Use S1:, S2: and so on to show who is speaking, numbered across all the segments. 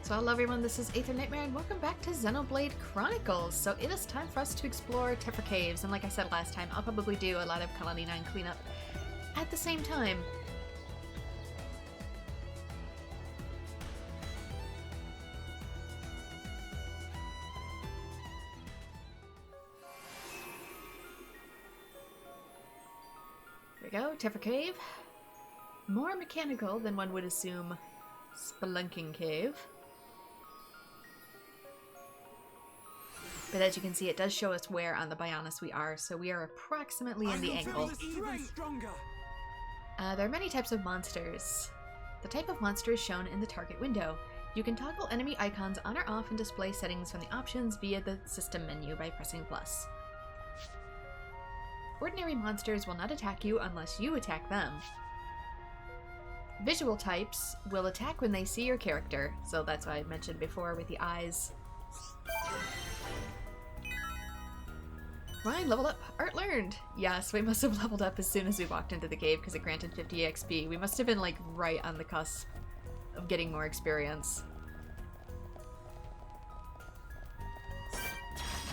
S1: So hello everyone, this is AetherNightmare and welcome back to Xenoblade Chronicles. So it is time for us to explore Tephra Caves, and like I said last time, I'll probably do a lot of Colony 9 cleanup at the same time. There we go, Tephra Cave. More mechanical than one would assume Spelunking Cave. But as you can see, it does show us where on the Bionis we are, so we are approximately in the ankle. There are many types of monsters. The type of monster is shown in the target window. You can toggle enemy icons on or off and display settings from the options via the system menu by pressing plus. Ordinary monsters will not attack you unless you attack them. Visual types will attack when they see your character, so that's what I mentioned before with the eyes. Ryan leveled up. Art learned. Yes, we must have leveled up as soon as we walked into the cave because it granted 50 XP. We must have been like right on the cusp of getting more experience.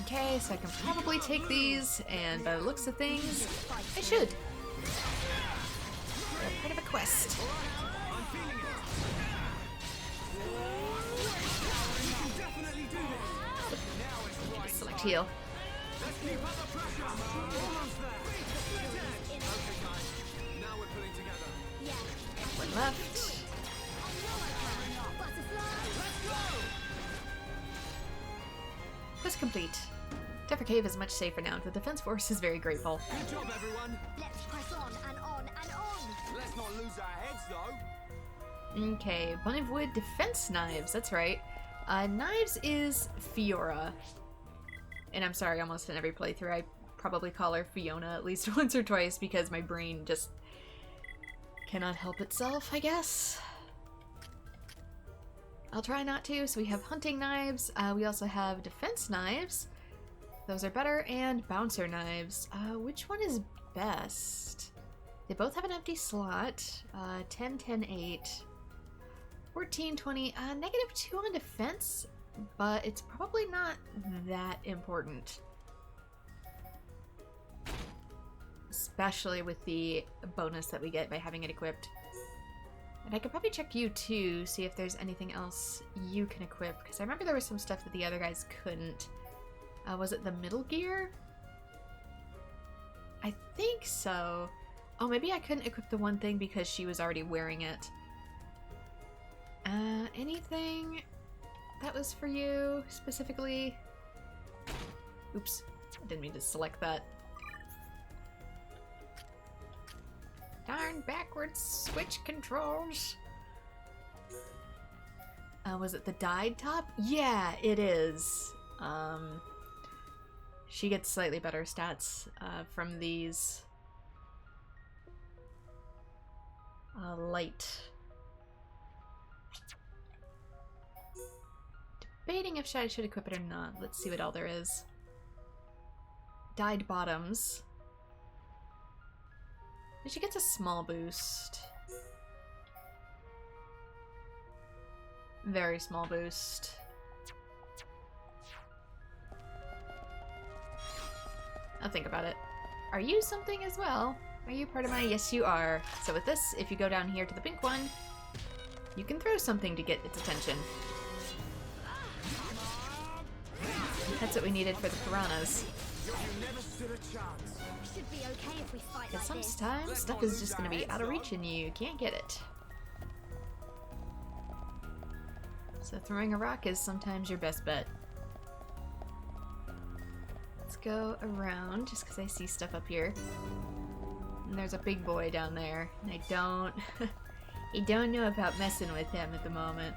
S1: Okay, so I can probably take these, and by the looks of things, I should. They're part of a quest. Select heal. One left. Quest complete. Tephra Cave is much safer now. The defense force is very grateful.
S2: Good job, everyone. Let's press on and on and on. Let's not lose our heads, though.
S1: Okay, Bun of Wood defense knives. That's right. Knives is Fiora. And I'm sorry, almost in every playthrough I probably call her Fiona at least once or twice because my brain just cannot help itself, I guess. I'll try not to. So we have hunting knives. We also have defense knives. Those are better. And bouncer knives. Which one is best? They both have an empty slot. 10, 10, 8. 14, 20. Negative 2 on defense. But it's probably not that important. Especially with the bonus that we get by having it equipped. And I could probably check you too, see if there's anything else you can equip. Because I remember there was some stuff that the other guys couldn't. Was it the middle gear? I think so. Oh, maybe I couldn't equip the one thing because she was already wearing it. Anything that was for you, specifically? Oops, I didn't mean to select that. Darn backwards switch controls. Was it the dyed top? Yeah, it is. She gets slightly better stats from these light. Debating if I should equip it or not. Let's see what all there is. Dyed bottoms. She gets a small boost. Very small boost. I'll think about it. Are you something as well? Are you part of my... Yes, you are. So with this, if you go down here to the pink one, you can throw something to get its attention. That's what we needed for the piranhas. Because sometimes stuff is just going to be out of reach and you can't get it. So throwing a rock is sometimes your best bet. Let's go around just because I see stuff up here. And there's a big boy down there. And I don't know about messing with him at the moment.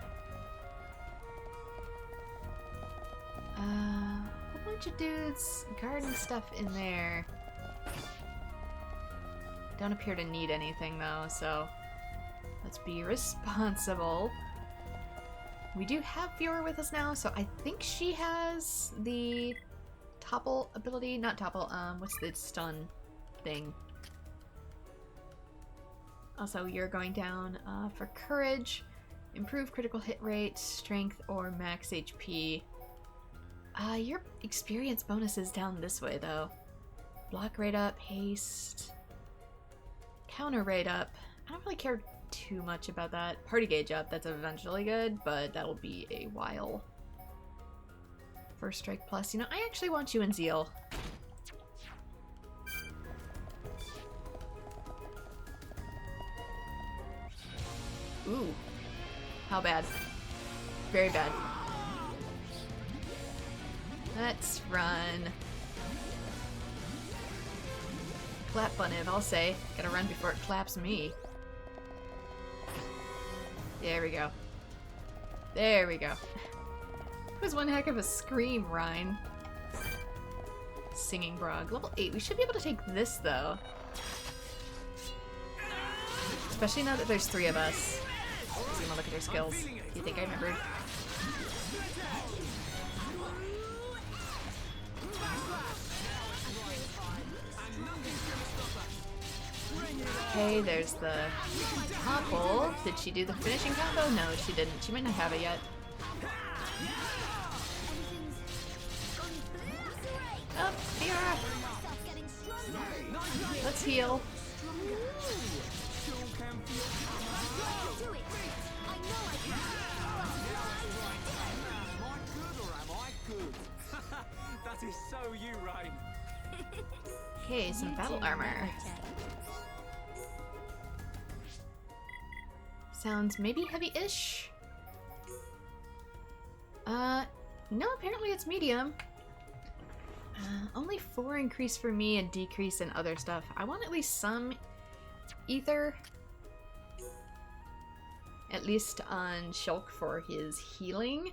S1: A bunch of dudes, garden stuff in there. Don't appear to need anything though, so let's be responsible. We do have Fiora with us now, so I think she has the topple ability. Not topple, what's the stun thing? Also, you're going down for courage. Improve critical hit rate, strength, or max HP. Your experience bonus is down this way, though. Block rate up, haste. Counter rate up. I don't really care too much about that. Party gauge up, that's eventually good, but that'll be a while. First strike plus. You know, I actually want you in Zeal. Ooh. How bad? Very bad. Let's run. Clap Bunniv, I'll say. Gotta run before it claps me. There we go. There we go. It was one heck of a scream, Rhine. Singing Brog. Level 8. We should be able to take this, though. Especially now that there's 3 of us. Let's look at their skills. Do you think I remembered? Okay, there's the topple. Did she do the finishing combo? No, she didn't. She might not have it yet. Oh, Fiora! Let's heal.
S2: That is so you, Ryan.
S1: Okay, some battle armor. Sounds maybe heavy-ish. No, apparently it's medium. Only 4 increase for me and decrease in other stuff. I want at least some ether. At least on Shulk for his healing.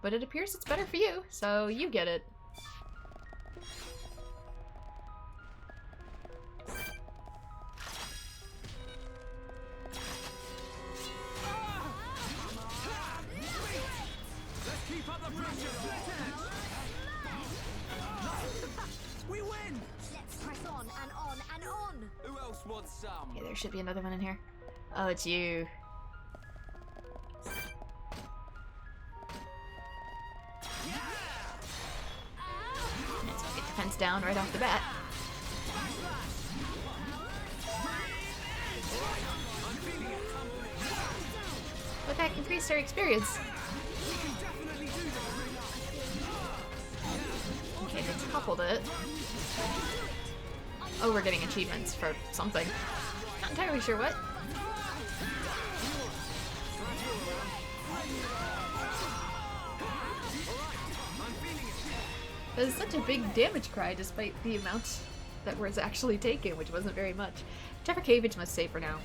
S1: But it appears it's better for you, so you get it.
S2: We win! Let's press on and on and on! Who else wants some?
S1: Okay, there should be another one in here. Oh, it's you. Let's get defense down right off the bat. Look, that increased our experience. Okay, they toppled it. Oh, we're getting achievements for something. Not entirely sure what. That was such a big damage cry despite the amount that was actually taken, which wasn't very much. Jeffrey Cavage must stay for now.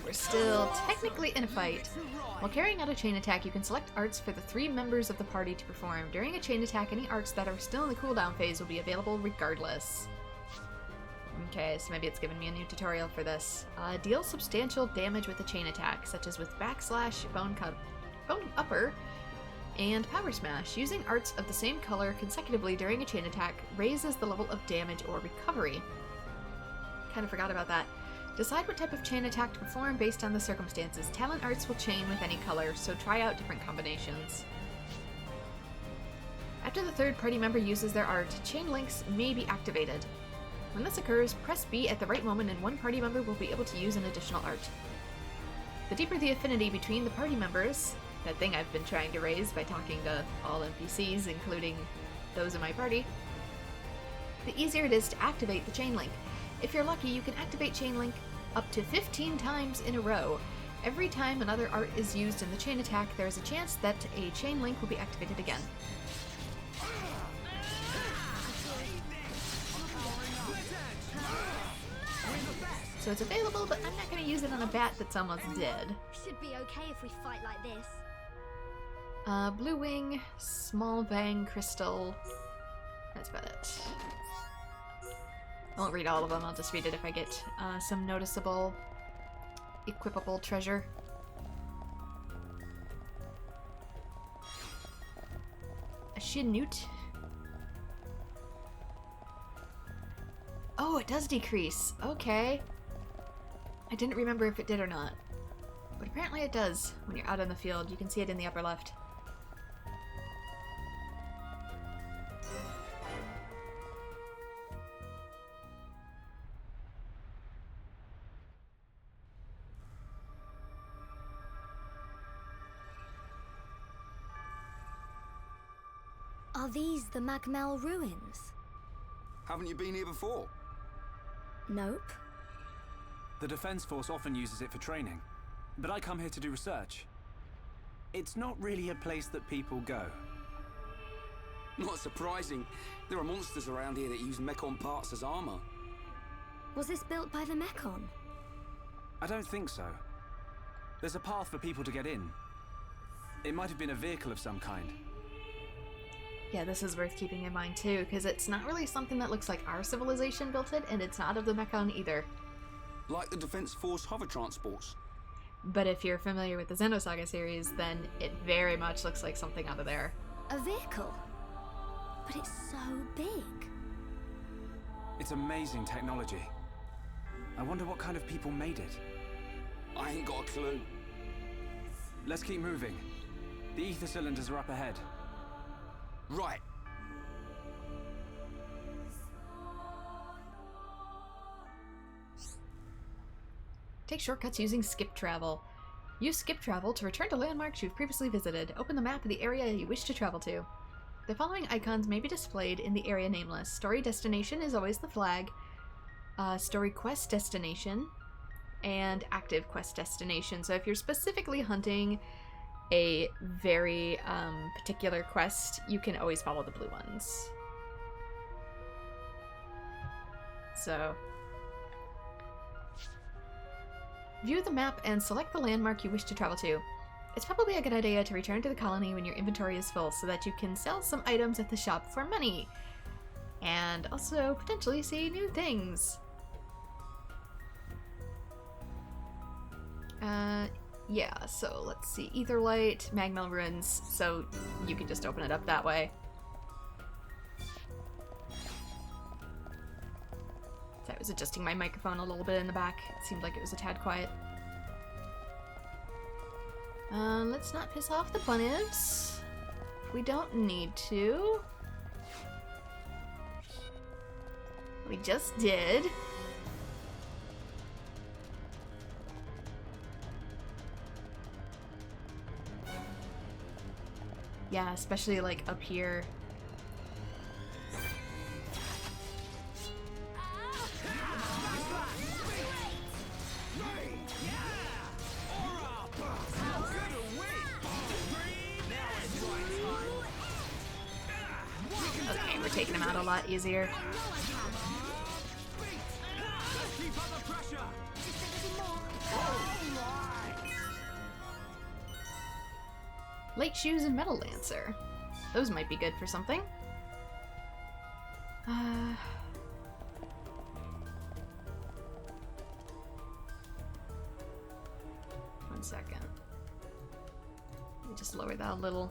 S1: We're still technically in a fight. While carrying out a chain attack, you can select arts for the 3 members of the party to perform. During a chain attack, any arts that are still in the cooldown phase will be available regardless. Okay, so maybe it's given me a new tutorial for this. Deal substantial damage with a chain attack, such as with backslash, bone upper, and power smash. Using arts of the same color consecutively during a chain attack raises the level of damage or recovery. Kind of forgot about that. Decide what type of chain attack to perform based on the circumstances. Talent arts will chain with any color, so try out different combinations. After the 3rd party member uses their art, chain links may be activated. When this occurs, press B at the right moment and one party member will be able to use an additional art. The deeper the affinity between the party members, that thing I've been trying to raise by talking to all NPCs, including those in my party, the easier it is to activate the chain link. If you're lucky, you can activate chain link up to 15 times in a row. Every time another art is used in the chain attack, there is a chance that a chain link will be activated again. So it's available, but I'm not going to use it on a bat that's almost dead.
S2: Should be okay if we fight like this.
S1: Blue Wing, Small Vang Crystal. That's about it. I won't read all of them, I'll just read it if I get some noticeable, equipable treasure. A Shinute. Oh, it does decrease. Okay. I didn't remember if it did or not. But apparently it does when you're out in the field. You can see it in the upper left.
S2: Are these the Magmel ruins?
S3: Haven't you been here before?
S2: Nope.
S4: The Defense Force often uses it for training, but I come here to do research. It's not really a place that people go.
S3: Not surprising. There are monsters around here that use Mechon parts as armor.
S2: Was this built by the Mechon?
S4: I don't think so. There's a path for people to get in. It might have been a vehicle of some kind.
S1: Yeah, this is worth keeping in mind too, because it's not really something that looks like our civilization built it, and it's not of the Mechon either.
S3: Like the Defense Force hover transports.
S1: But if you're familiar with the Xenosaga series, then it very much looks like something out of there.
S2: A vehicle? But it's so big.
S4: It's amazing technology. I wonder what kind of people made it.
S3: I ain't got a clue.
S4: Let's keep moving. The ether cylinders are up ahead.
S3: Right.
S1: Take shortcuts using skip travel. Use skip travel to return to landmarks you've previously visited. Open the map of the area you wish to travel to. The following icons may be displayed in the area nameless. Story destination is always the flag. Story quest destination. And active quest destination. So if you're specifically hunting a very particular quest, you can always follow the blue ones. So view the map and select the landmark you wish to travel to. It's probably a good idea to return to the colony when your inventory is full so that you can sell some items at the shop for money. And also potentially see new things. Yeah, so let's see. Aetherlight, Magmel Ruins, so you can just open it up that way. So I was adjusting my microphone a little bit in the back. It seemed like it was a tad quiet. Let's not piss off the bunnies. We don't need to. We just did. Yeah, especially like up here. Okay, we're taking him out a lot easier. Lake Shoes and Metal Lancer. Those might be good for something. One second. Let me just lower that a little.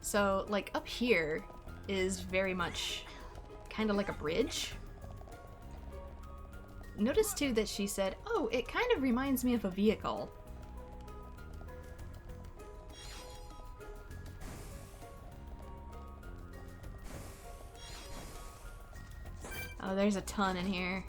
S1: So, like, up here is very much kind of like a bridge. Notice too that she said, oh, it kind of reminds me of a vehicle. Oh, there's a ton in here.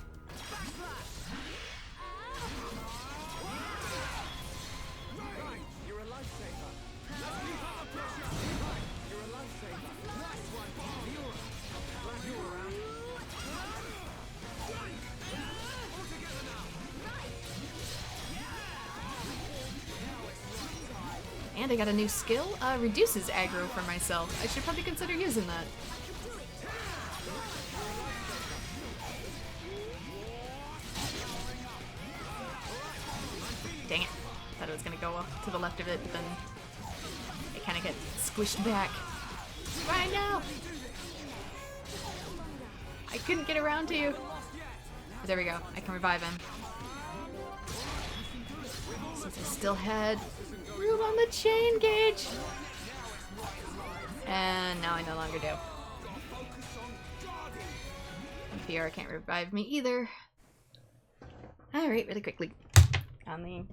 S1: And I got a new skill, reduces aggro for myself. I should probably consider using that. Dang it. Thought it was gonna go to the left of it, but then it kind of gets squished back. Right now! I couldn't get around to you. But there we go. I can revive him. Since I still had room on the chain gauge. And now I no longer do. Fiora can't revive me either. Alright, really quickly. On the...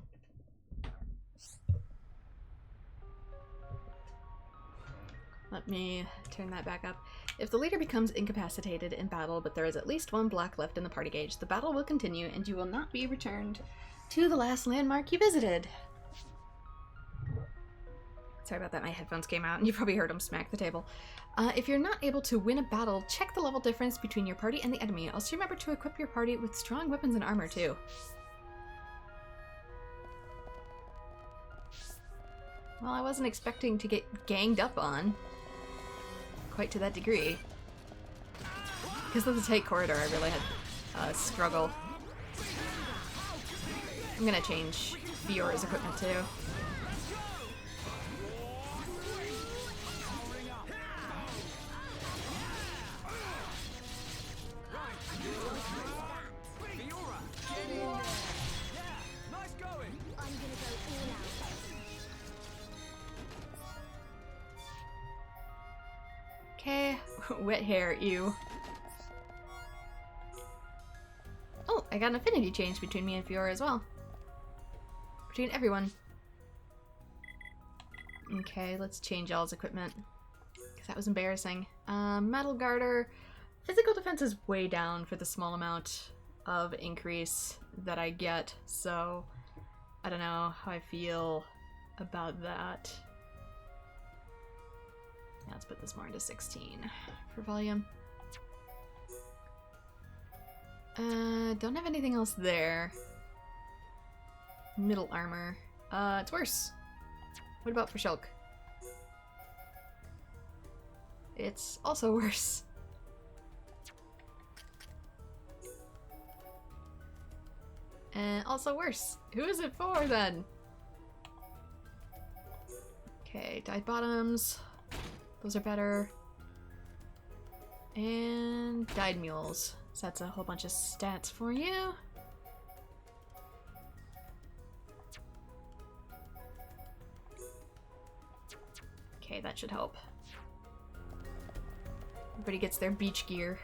S1: Let me turn that back up. If the leader becomes incapacitated in battle, but there is at least one block left in the party gauge, the battle will continue and you will not be returned to the last landmark you visited. Sorry about that, my headphones came out and you probably heard them smack the table. If you're not able to win a battle, check the level difference between your party and the enemy. Also remember to equip your party with strong weapons and armor too. Well, I wasn't expecting to get ganged up on quite to that degree. Because of the tight corridor, I really had a struggle. I'm gonna change Fiora's equipment too. Okay, wet hair, ew. Oh, I got an affinity change between me and Fiora as well. Between everyone. Okay, let's change y'all's equipment. Because that was embarrassing. Metal Garter. Physical defense is way down for the small amount of increase that I get, so I don't know how I feel about that. Yeah, let's put this more into 16 for volume. Don't have anything else there. Middle armor. It's worse. What about for Shulk? It's also worse. And also worse. Who is it for then? Okay, dyed bottoms. Those are better. And dyed mules. So that's a whole bunch of stats for you. Okay, that should help. Everybody gets their beach gear.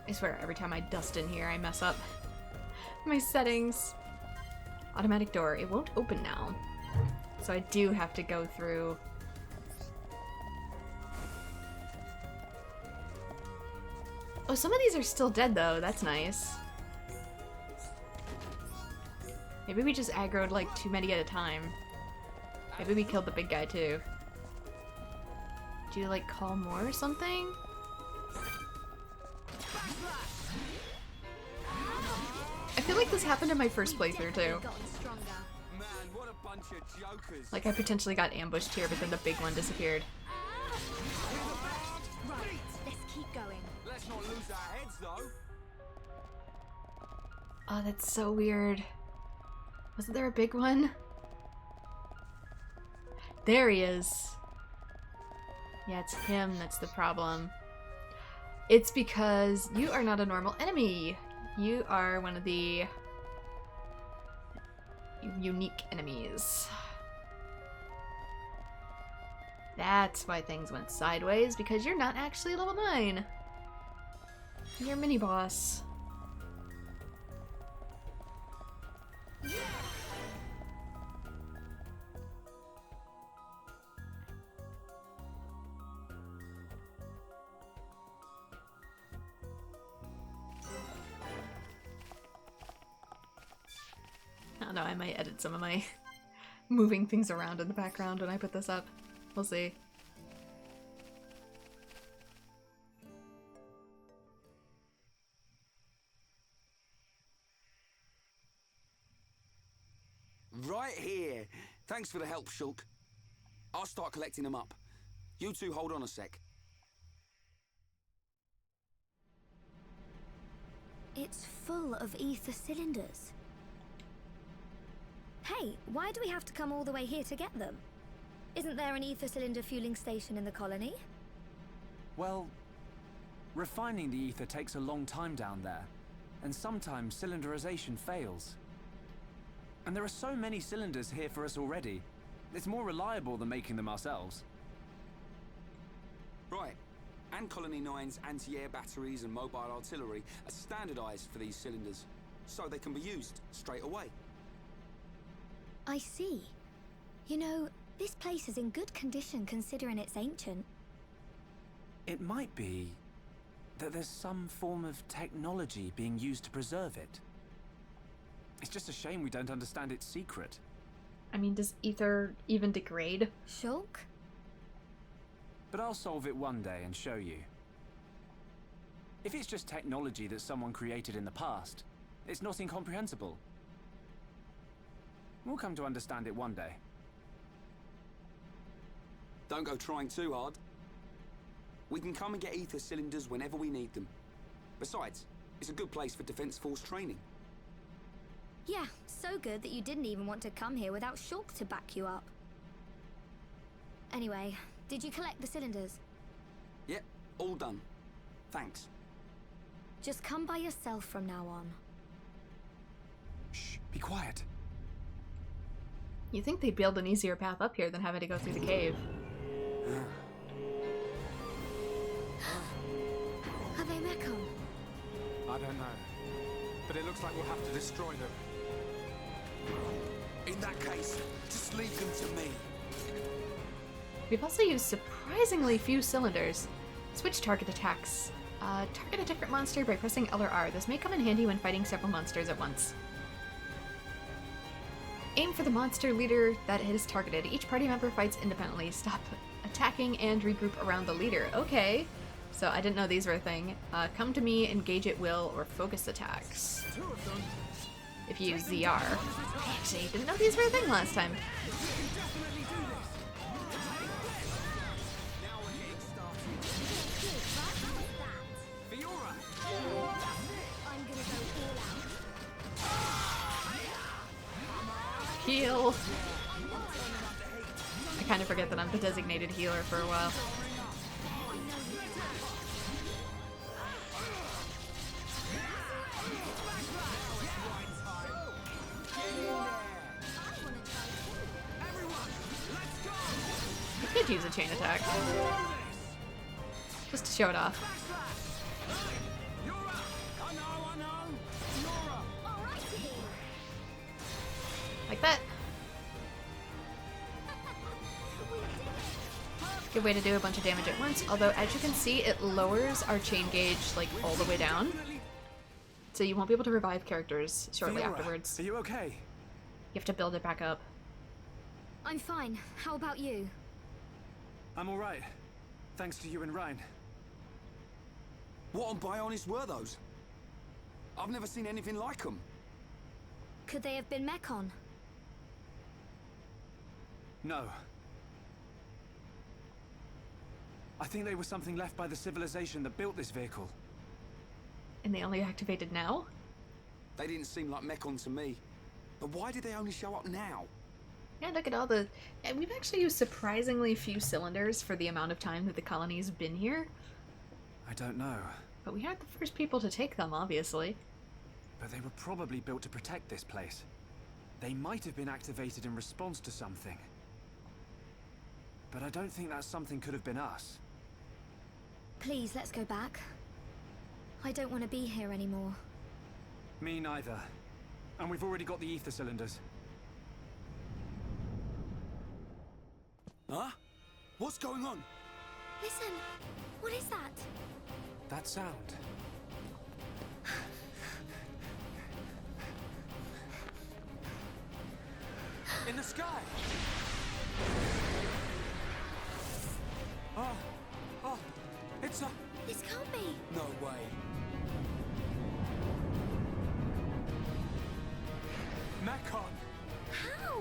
S1: I swear, every time I dust in here, I mess up my settings. Automatic door. It won't open now. So I do have to go through... Oh, some of these are still dead, though. That's nice. Maybe we just aggroed, like, too many at a time. Maybe we killed the big guy, too. Do you, like, call more or something? I feel like this happened in my first playthrough, too. Like, I potentially got ambushed here, but then the big one disappeared.
S2: Right, let's keep going.
S3: Let's not lose our heads, though.
S1: Oh, that's so weird. Wasn't there a big one? There he is. Yeah, it's him that's the problem. It's because you are not a normal enemy. You are one of the unique enemies. That's why things went sideways, because you're not actually level 9. You're a mini-boss. I don't know, I might edit some of my moving things around in the background when I put this up. We'll see.
S3: Right here. Thanks for the help, Shulk. I'll start collecting them up. You two hold on a sec.
S2: It's full of ether cylinders. Hey, why do we have to come all the way here to get them? Isn't there an ether cylinder fueling station in the colony?
S4: Well, refining the ether takes a long time down there. and sometimes cylinderization fails. And there are so many cylinders here for us already. It's more reliable than making them ourselves.
S3: Right. And Colony 9's anti-air batteries and mobile artillery are standardized for these cylinders, so they can be used straight away.
S2: I see. You know, this place is in good condition considering it's ancient.
S4: It might be that there's some form of technology being used to preserve it. It's just a shame we don't understand its secret.
S1: I mean, does ether even degrade?
S2: Shulk?
S4: But I'll solve it one day and show you. If it's just technology that someone created in the past, it's not incomprehensible. We'll come to understand it one day.
S3: Don't go trying too hard. We can come and get ether cylinders whenever we need them. Besides, it's a good place for Defense Force training.
S2: Yeah, so good that you didn't even want to come here without Shulk to back you up. Anyway, did you collect the cylinders?
S3: Yep, all done. Thanks.
S2: Just come by yourself from now on.
S4: Shh, be quiet.
S1: You think they'd build an easier path up here than having to go through the cave.
S2: Are they Mechon?
S5: I don't know. But it looks like we'll have to destroy them.
S3: In that case, just leave them to me.
S1: We've also used surprisingly few cylinders. Switch target attacks. Target a different monster by pressing L or R. This may come in handy when fighting several monsters at once. Aim for the monster leader that is targeted. Each party member fights independently. Stop attacking and regroup around the leader. Okay. So I didn't know these were a thing. Come to me, engage at will, or focus attacks. If you use ZR. I actually didn't know these were a thing last time. Heal. I kind of forget that I'm the designated healer for a while. I could use a chain attack. Just to show it off. Like that. Good way to do a bunch of damage at once, although as you can see, it lowers our chain gauge like all the way down. So you won't be able to revive characters shortly afterwards.
S4: Are you okay?
S1: You have to build it back up.
S2: I'm fine. How about you?
S4: I'm alright. Thanks to you and Ryan.
S3: What on Bionis were those? I've never seen anything like them.
S2: Could they have been Mechon?
S4: No. I think they were something left by the civilization that built this vehicle.
S1: And they only activated now?
S3: They didn't seem like Mechon to me. But why did they only show up now?
S1: Yeah, look at all the... And we've actually used surprisingly few cylinders for the amount of time that the colony's been here.
S4: I don't know.
S1: But we aren't the first people to take them, obviously.
S4: But they were probably built to protect this place. They might have been activated in response to something. But I don't think that something could have been us.
S2: Please, let's go back. I don't want to be here anymore.
S4: Me neither. And we've already got the ether cylinders.
S3: Huh? What's going on?
S2: Listen, what is that?
S4: That sound.
S5: In the sky! Oh, it's a...
S2: This can't be.
S3: No way.
S5: Mechon!
S2: How?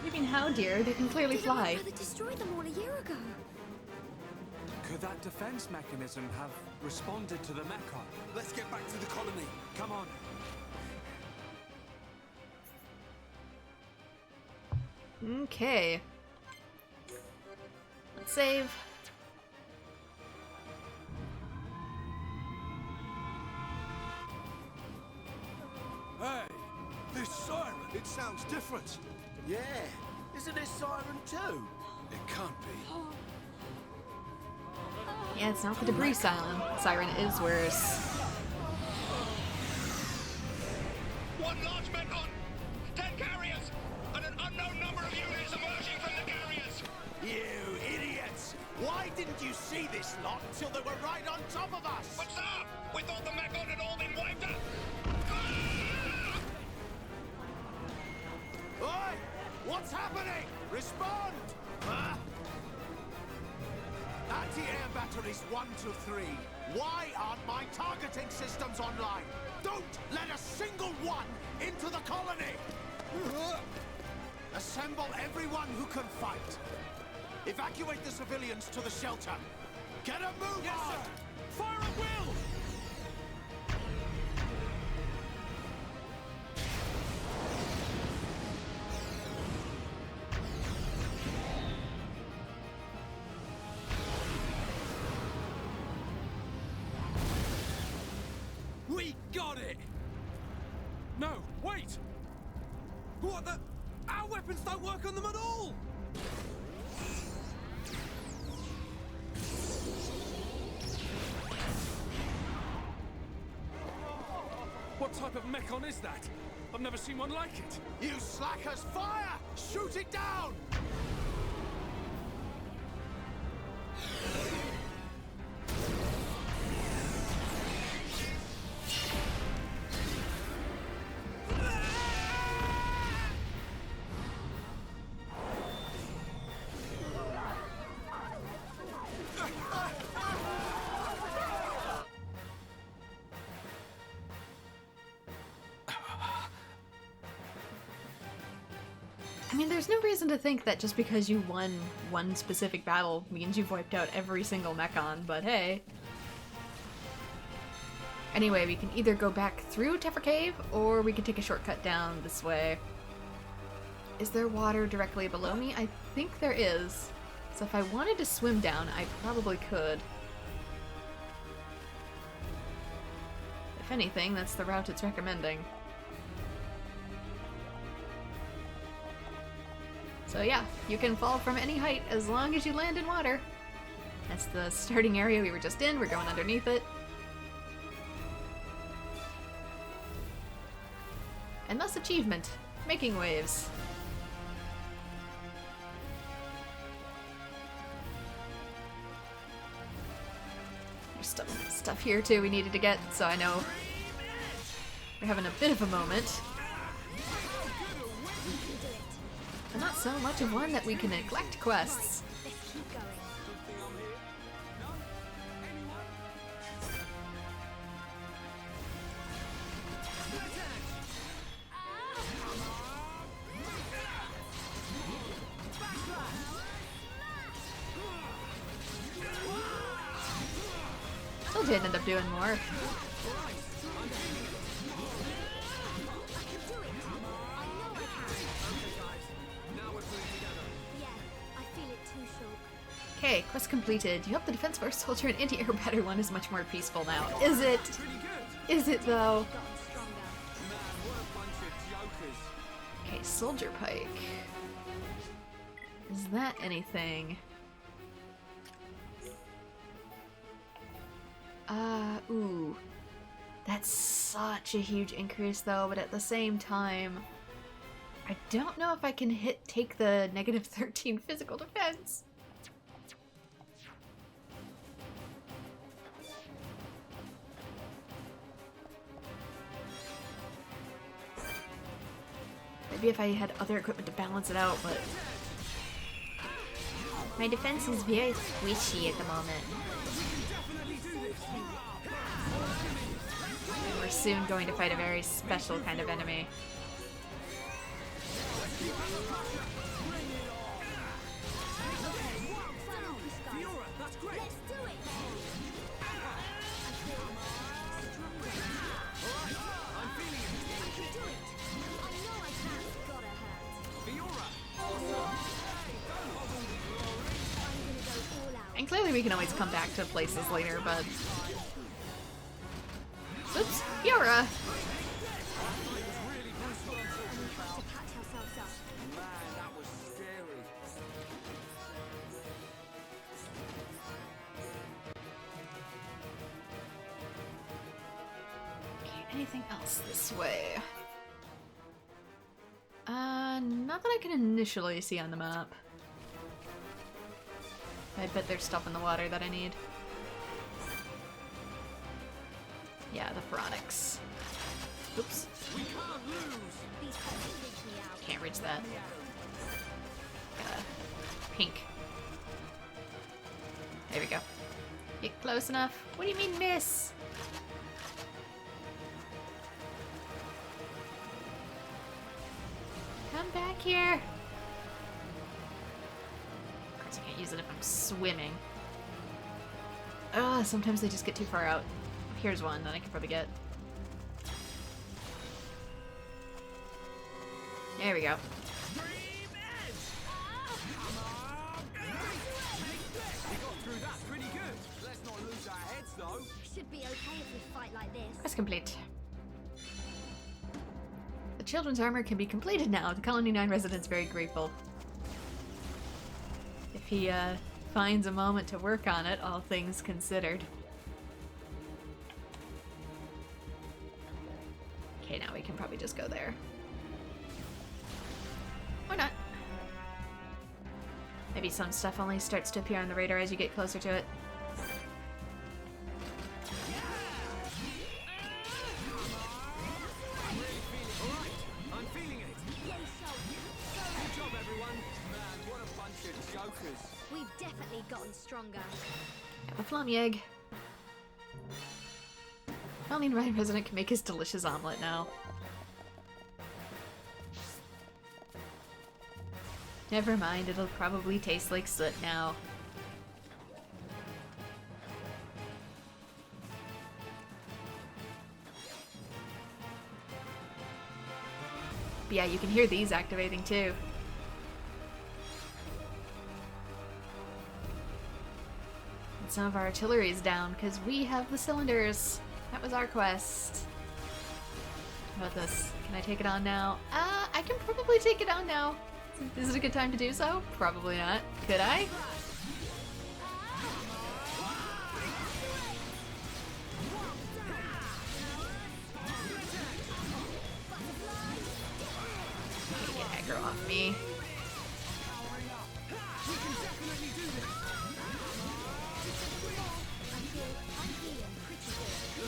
S1: You mean how, dear? They can clearly
S2: Didn't my
S1: fly.
S2: brother destroyed them all a year ago?
S5: Could that defense mechanism have responded to the Mechon?
S3: Let's get back to the colony.
S5: Come on.
S1: Okay. Let's save.
S6: Hey, this siren, it sounds different.
S7: Yeah, isn't this siren too?
S6: It can't be.
S1: Yeah, it's not the debris siren is worse.
S8: One large Mekon, 10 carriers, and an unknown number of units emerging from the carriers.
S7: You idiots! Why didn't you see this lot until they were right on top of us?
S8: But sir, we thought the Mekon had all been wiped out.
S7: Oi! What's happening? Respond! Huh? Anti-air batteries 1 to 3. Why aren't my targeting systems online? Don't let a single one into the colony! Assemble everyone who can fight. Evacuate the civilians to the shelter. Get a move on!
S6: Sir. Fire at will! We got it! No, wait! What the? Our weapons don't work on them at all! What type of Mekon is that? I've never seen one like it.
S7: You slackers, fire! Shoot it down!
S1: I mean, there's no reason to think that just because you won one specific battle means you've wiped out every single Mekon, but hey. Anyway, we can either go back through Tefra Cave, or we can take a shortcut down this way. Is there water directly below me? I think there is. So if I wanted to swim down, I probably could. If anything, that's the route it's recommending. So yeah, you can fall from any height as long as you land in water. That's the starting area we were just in. We're going underneath it. And thus achievement, making waves. There's stuff here too we needed to get, so I know we're having a bit of a moment. But not so much of one that we can neglect quests.
S2: Let's keep going.
S1: Still did end up doing more. Okay, quest completed. You help the Defense Force soldier and anti-air battery one is much more peaceful now. Is it? Is it though? Okay, soldier pike. Is that anything? Ooh. That's such a huge increase though, but at the same time, I don't know if I can take the negative 13 physical defense. Maybe if I had other equipment to balance it out, but my defense is very squishy at the moment. And we're soon going to fight a very special kind of enemy. Technically, we can always come back to places later, but... Oops, Fiora! Anything else this way? Not that I can initially see on the map. I bet there's stuff in the water that I need. Yeah, the Pharonics. Oops. Can't reach that. Pink. There we go. Get close enough. What do you mean, miss? Come back here. Of course, I can't use it if I'm swimming. Ugh, sometimes they just get too far out. Here's one that I can probably get. There we go.
S2: Should be okay if we fight like this.
S1: Quest complete. The children's armor can be completed now. The Colony 9 resident's very grateful. If he finds a moment to work on it, all things considered. Okay, now we can probably just go there. Or not. Maybe some stuff only starts to appear on the radar as you get closer to it.
S2: We've definitely gotten stronger.
S1: Got a flummy egg. Colony 9 resident can make his delicious omelet now. Never mind, it'll probably taste like soot now. But yeah, you can hear these activating too. And some of our artillery is down because we have the cylinders. That was our quest. How about this? Can I take it on now? I can probably take it on now. Is it a good time to do so? Probably not. Could I? Get aggro off me.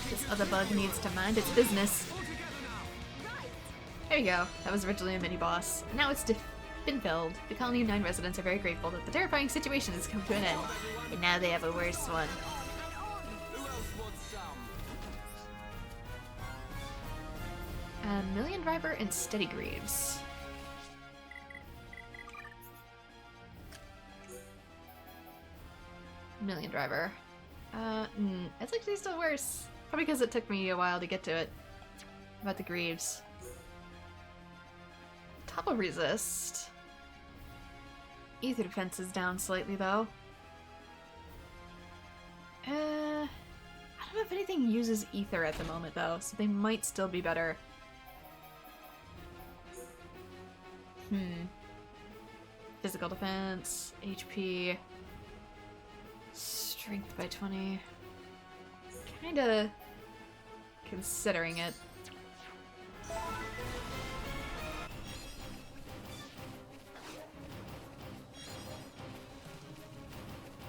S1: This other bug needs to mind its business. There you go. That was originally a mini-boss. Now it's been filled. The Colony of 9 residents are very grateful that the terrifying situation has come to an end. And now they have a worse one. Million Driver and Steady Greaves. Million Driver. It's actually still worse. Probably because it took me a while to get to it. How about the Greaves? Topple resist. Ether defense is down slightly though. I don't know if anything uses ether at the moment though, so they might still be better. Physical defense, HP, strength by 20. Kinda considering it.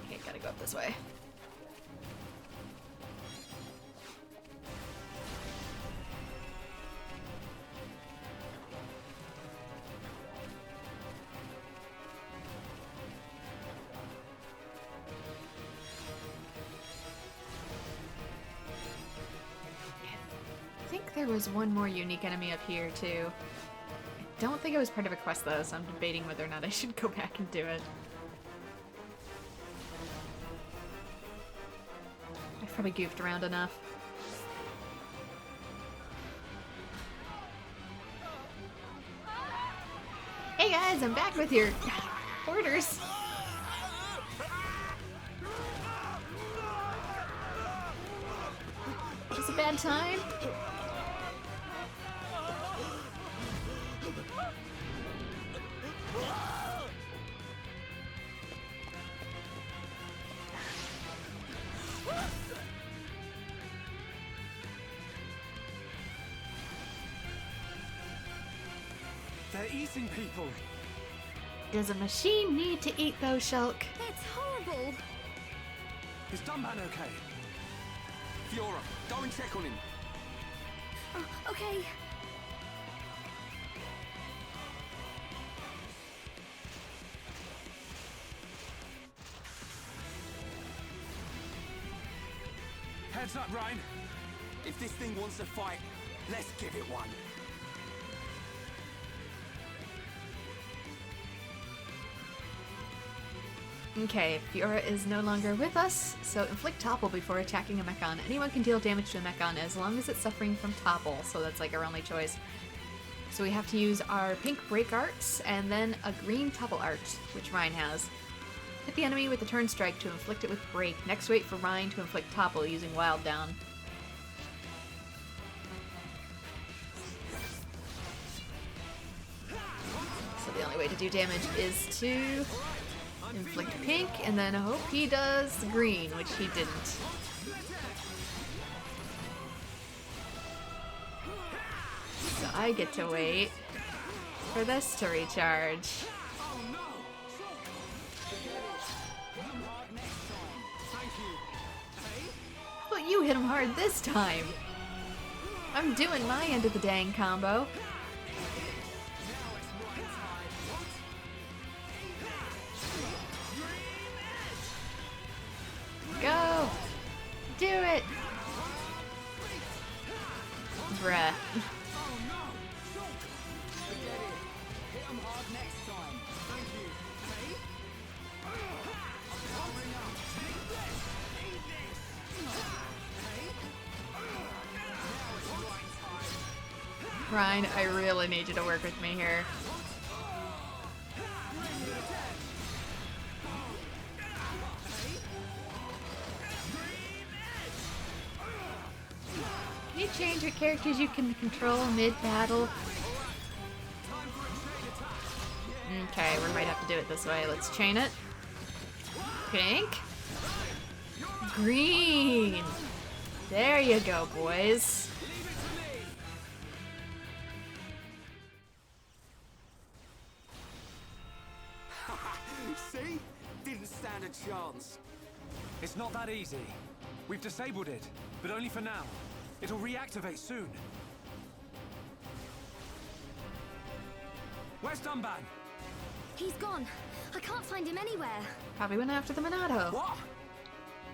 S1: Okay, gotta go up this way. I think there was one more unique enemy up here too. I don't think it was part of a quest though, so I'm debating whether or not I should go back and do it. I've probably goofed around enough. Hey guys, I'm back with your orders. Is this a bad time?
S5: They're eating people.
S1: Does a machine need to eat those, Shulk?
S2: It's horrible.
S5: Is Dunban okay?
S3: Fiora, go and check on him.
S2: Oh, okay.
S5: Heads up, Ryan.
S3: If this thing wants a fight, let's give it one.
S1: Okay, Fiora is no longer with us, so inflict topple before attacking a Mechon. Anyone can deal damage to a Mechon as long as it's suffering from topple, so that's like our only choice. So we have to use our pink break arts and then a green topple art, which Ryan has. Hit the enemy with a turn strike to inflict it with break. Next wait for Ryan to inflict topple using wild down. So the only way to do damage is to inflict pink, and then hope he does green, which he didn't. So I get to wait for this to recharge. Well, you hit him hard this time. I'm doing my end of the dang combo. Go! Do it! Bruh. Ryan, I really need you to work with me here. Can you change what characters you can control mid-battle? Okay, we might have to do it this way. Let's chain it. Pink. Green. There you go, boys.
S3: See? Didn't stand a chance.
S5: It's not that easy. We've disabled it, but only for now. It'll reactivate soon. Where's Dunban?
S2: He's gone. I can't find him anywhere.
S1: Probably went after the Monado.
S3: What?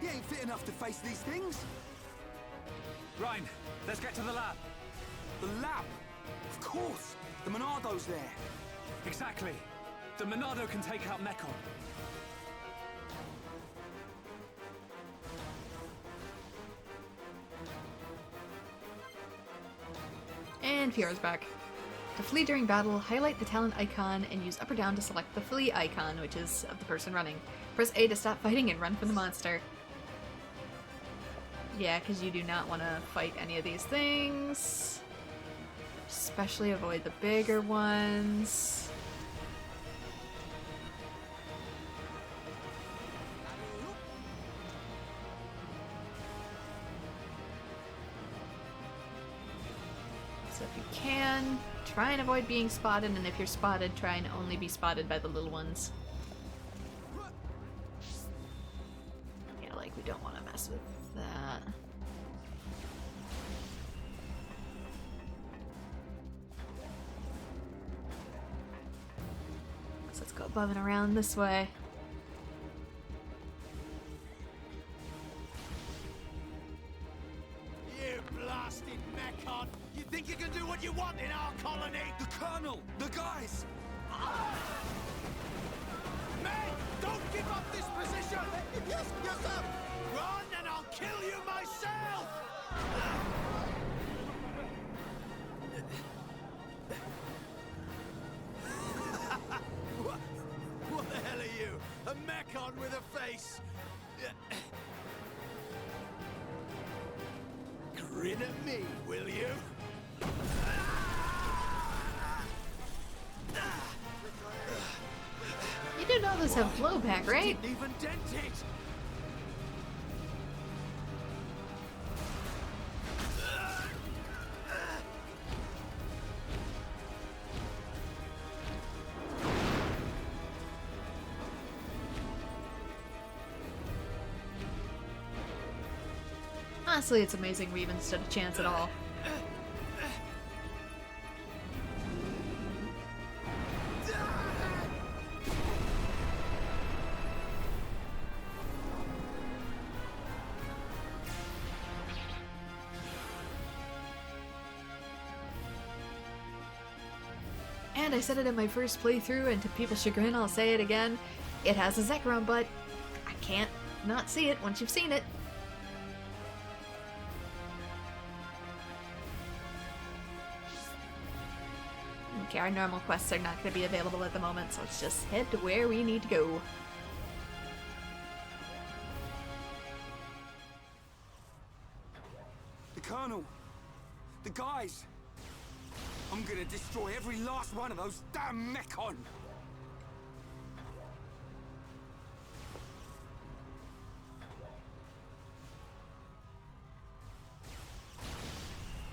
S3: He ain't fit enough to face these things.
S5: Ryan, let's get to the lab.
S3: The lab? Of course. The Monado's there.
S5: Exactly. The Monado can take out Mechon.
S1: And Fiora's back. To flee during battle, highlight the talent icon and use up or down to select the flee icon, which is of the person running. Press A to stop fighting and run from the monster. Yeah, because you do not want to fight any of these things. Especially avoid the bigger ones. So if you can, try and avoid being spotted, and if you're spotted, try and only be spotted by the little ones. Yeah, like we don't want to mess with that. So let's go above and around this way.
S7: You blasted Mechon! You think you can do what you want in our colony?
S3: The Colonel! The guys!
S7: Men, don't give up this position! Yes, sir! Run and I'll kill you myself! What the hell are you? A Mechon with a face? Grin at me, will you?
S1: You do know those have blowback, right?
S7: Didn't even dent it.
S1: Honestly, it's amazing we even stood a chance at all. And I said it in my first playthrough, and to people's chagrin, I'll say it again. It has a Zekrom, but I can't not see it once you've seen it. Okay, our normal quests are not going to be available at the moment, so let's just head to where we need to go.
S3: The Colonel! The guys! I'm gonna destroy every last one of those damn Mechon!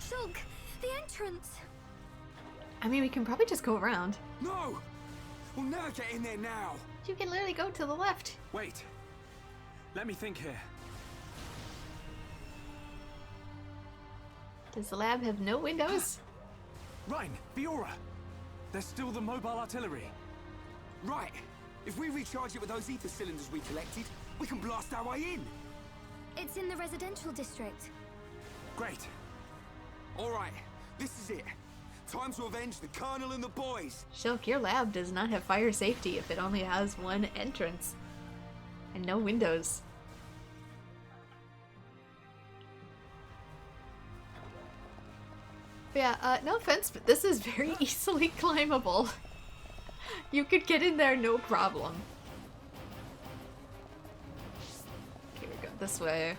S2: Shulk, the entrance!
S1: I mean, we can probably just go around.
S3: No! We'll never get in there now!
S1: You can literally go to the left.
S5: Wait. Let me think here.
S1: Does the lab have no windows?
S5: Ryan, Fiora! There's still the mobile artillery.
S3: Right! If we recharge it with those ether cylinders we collected, we can blast our way in!
S2: It's in the residential district.
S5: Great.
S3: Alright, this is it. Time to avenge the Colonel and the boys!
S1: Shulk, your lab does not have fire safety if it only has one entrance. And no windows. But yeah, no offense, but this is very easily climbable. You could get in there no problem. Okay, we go this way.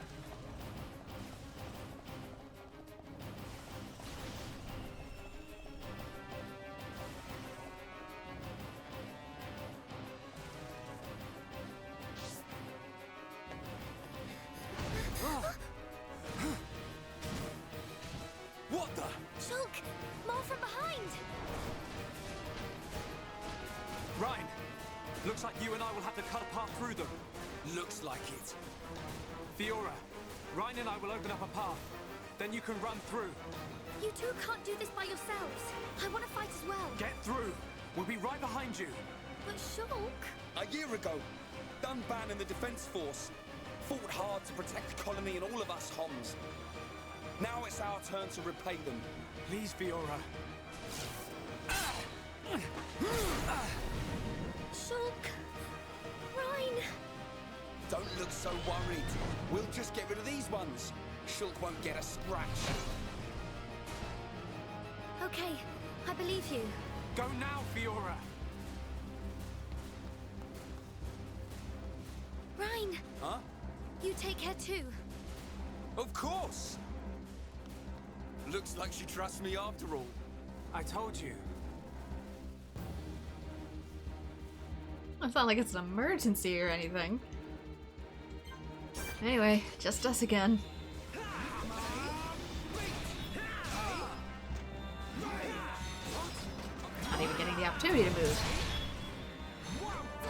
S3: What the?
S2: Shulk, more from behind!
S5: Ryan, looks like you and I will have to cut a path through them.
S3: Looks like it.
S5: Fiora, Ryan and I will open up a path. Then you can run through.
S2: You two can't do this by yourselves. I want to fight as well.
S5: Get through. We'll be right behind you.
S2: But Shulk...
S3: A year ago, Dunban and the Defense Force fought hard to protect the colony and all of us Homs. Now it's our turn to repay them.
S5: Please, Fiora.
S2: Shulk... Ryan...
S3: Don't look so worried. We'll just get rid of these ones. Shulk won't get a scratch.
S2: Okay, I believe you.
S5: Go now, Fiora.
S2: Ryan,
S3: Huh?
S2: you take care too.
S3: Of course! Looks like she trusts me after all.
S5: I told you.
S1: It's not like it's an emergency or anything. Anyway, just us again. Not even getting the opportunity to move.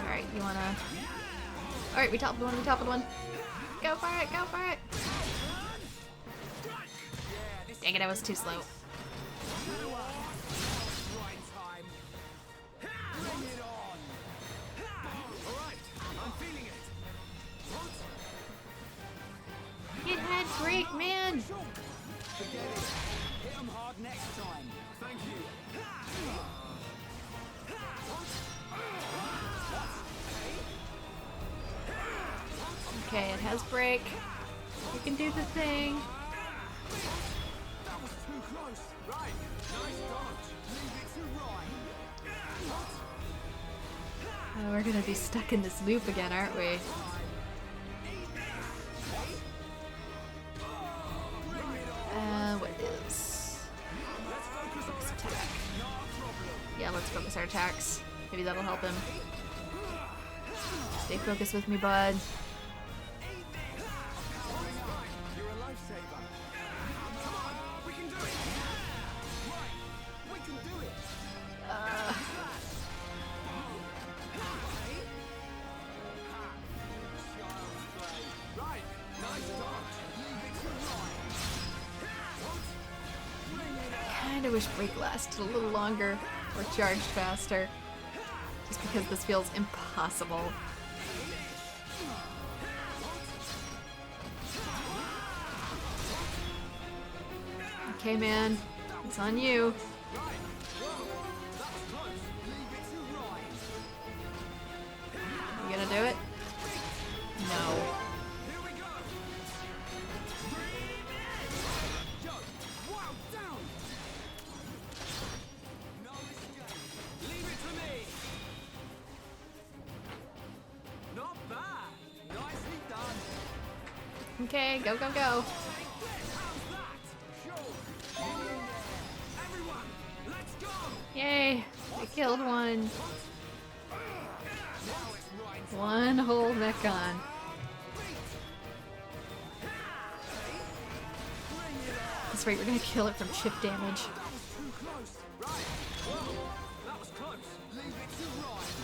S1: Alright, you wanna... Alright, we toppled one, we toppled one. Go for it, go for it! Dang it, I was too slow. It had break, man!
S3: Forget it. Hit them hard next time.
S5: Thank you.
S1: Okay, it has break. You can do the thing.
S3: That was too close. Right. Nice dodge. Leave it to Ryan.
S1: Oh, we're gonna be stuck in this loop again, aren't we? Let's focus our attacks. Maybe that'll help him. Stay focused with me, bud.
S6: You're a lifesaver. Come on, we can do it. Right, we can do it. Right, nice dodge. Leave it to right.
S1: Kinda wish break lasted a little longer or charged faster. Just because this feels impossible. Okay, man. It's on you. You gonna do it? No.
S6: Here we go. Yo, wow, down. No escape. Leave it to me. Not bad. Nicely done.
S1: Okay, go, go, go.
S6: How's that? Show. Everyone, let's go.
S1: Yay! I killed one.
S6: Now it's right.
S1: One whole Mechon. That's right, we're gonna kill it from chip damage.
S6: That was too close. Right. Whoa, that was close. Leave it to right.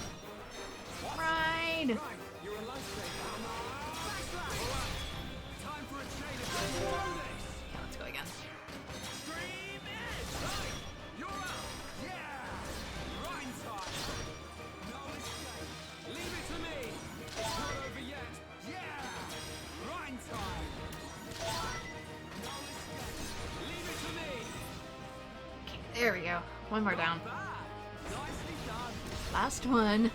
S1: Ride!
S6: Right, you're a lifesaver. Alright, time for a chain of let's do this.
S1: Let's go again.
S6: Stream edge. Right, you're out. Yeah. Rhyme time. No escape. Leave it to me. It's not over yet. Yeah. Rhyme time. No escape. Leave it to me.
S1: There we go. One more down.
S6: Bad. Nicely done.
S1: Last one.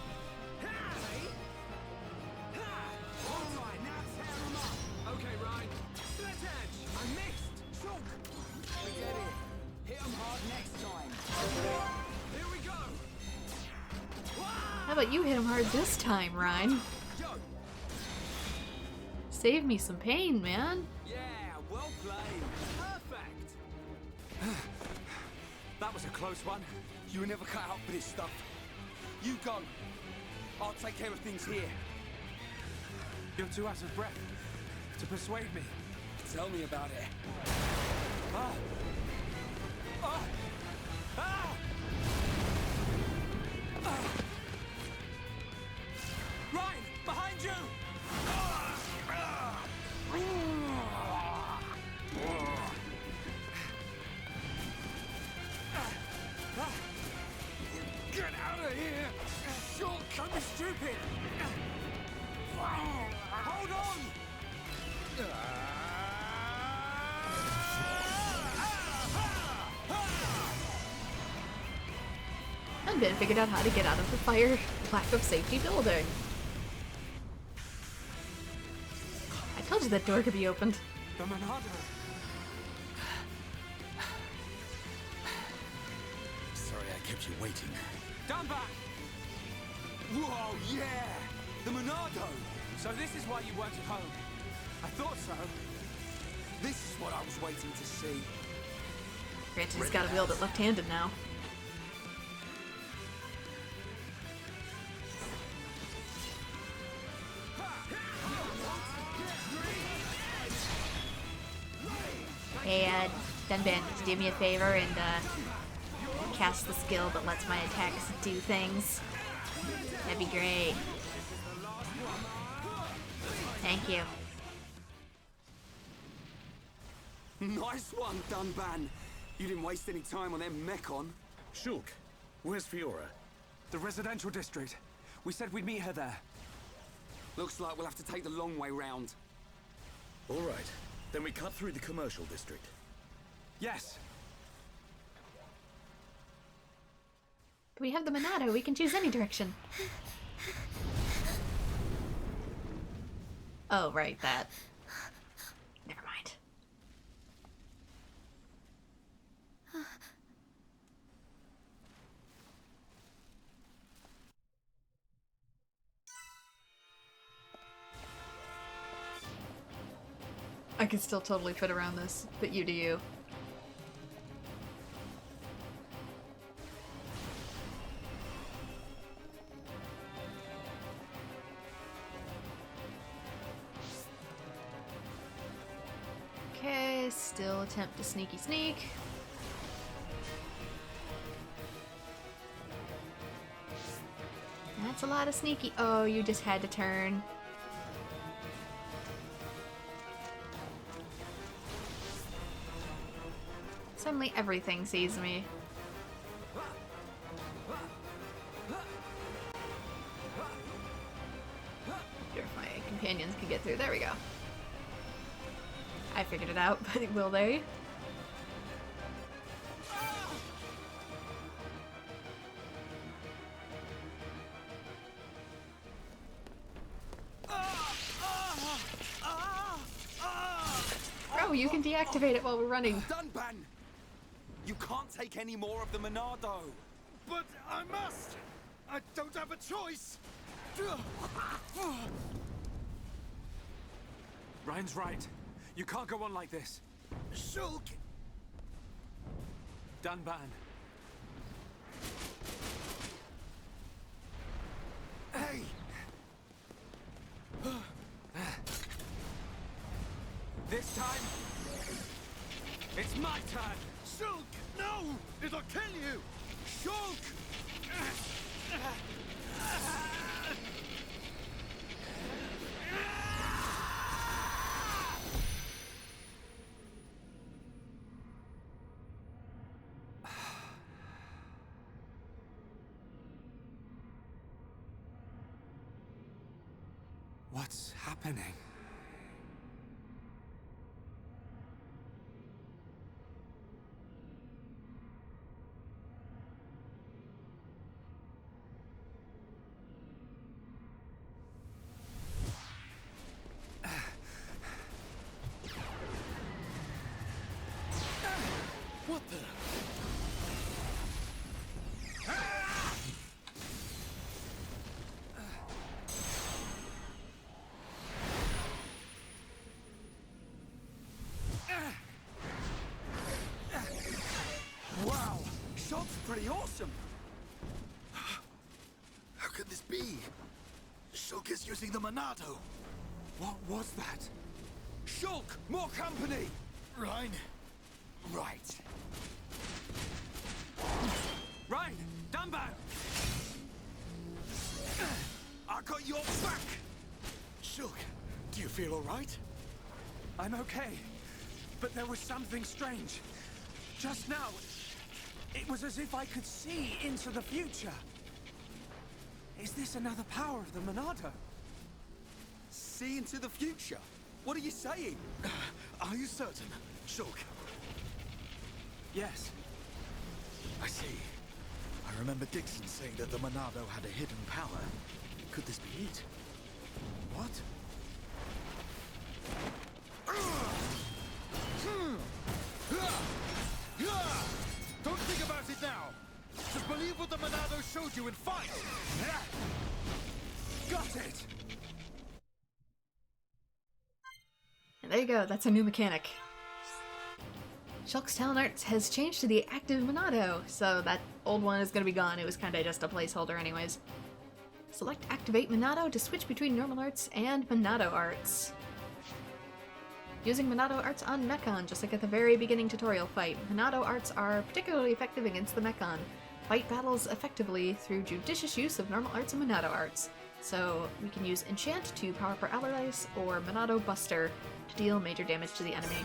S6: Alright, now tear them up. Okay, Ryan. Split edge. I missed. Shook. We get it. Hit them hard next time. Here we go.
S1: How about you hit him hard this time, Ryan?
S6: Yo.
S1: Save me some pain, man.
S6: Yeah, well played. Perfect.
S3: That was a close one. You were never cut out for this stuff. You go. I'll take care of things here.
S5: You're too out of breath to persuade me.
S3: Tell me about it.
S5: Ah! Ah! Ah!
S6: Ryan, behind you.
S3: Get out of here!
S6: Short, don't be stupid. Hold on.
S1: And Ben figured out how to get out of the fire lack of safety building. I told you that door could be opened.
S6: The Monolith.
S3: Sorry I kept you waiting.
S6: Down back.
S3: Whoa, yeah! The Monado!
S6: So this is why you weren't at home. I thought so.
S3: This is what I was waiting to see.
S1: Granted, he's gotta wield it left-handed now. Hey, Dunban, could you do me a favor and, cast the skill that lets my attacks do things? That'd be great. Thank you.
S3: Nice one, Dunban. You didn't waste any time on them Mechon.
S9: Shulk, where's Fiora?
S5: The residential district. We said we'd meet her there.
S3: Looks like we'll have to take the long way round.
S9: All right, then we cut through the commercial district.
S5: Yes.
S1: We have the Monado, we can choose any direction. Oh, right, that. Never mind. I can still totally fit around this, but you do you. I still attempt to sneaky sneak. That's a lot of sneaky. Oh, you just had to turn. Suddenly everything sees me. Sure if my companions can get through. There we go. I figured it out, but will they? Bro, you can deactivate it while we're running.
S3: Dunban! You can't take any more of the Monado.
S7: But I must! I don't have a choice!
S5: Ryan's right. You can't go on like this.
S7: Shulk!
S5: Dunban.
S7: Hey!
S5: This time, it's my turn.
S7: Shulk! No! It'll kill you! Shulk!
S5: What's happening?
S7: What the?
S3: Wow! Shot's pretty awesome!
S7: How could this be? Shulk is using the Monado.
S5: What was that?
S3: Shulk! More company!
S7: Ryan,
S3: Right.
S5: Ryan! Dunban!
S3: I got your back!
S7: Shulk, do you feel all right?
S5: I'm okay. But there was something strange. Just now, it was as if I could see into the future. Is this another power of the Monado?
S3: See into the future? What are you saying?
S7: Are you certain, Shulk?
S5: Yes.
S7: I see. I remember Dixon saying that the Monado had a hidden power. Could this be it? What? Don't think about it now. Just believe what the Monado showed you and fight.
S5: Got it!
S1: And there you go, that's a new mechanic. Shulk's talent arts has changed to the active Monado, so that old one is going to be gone. It was kind of just a placeholder anyways. Select Activate Monado to switch between normal arts and Monado arts. Using Monado arts on Mechon, just like at the very beginning tutorial fight. Monado arts are particularly effective against the Mechon. Fight battles effectively through judicious use of normal arts and Monado arts. So we can use Enchant to power up our allies, or Monado Buster to deal major damage to the enemy.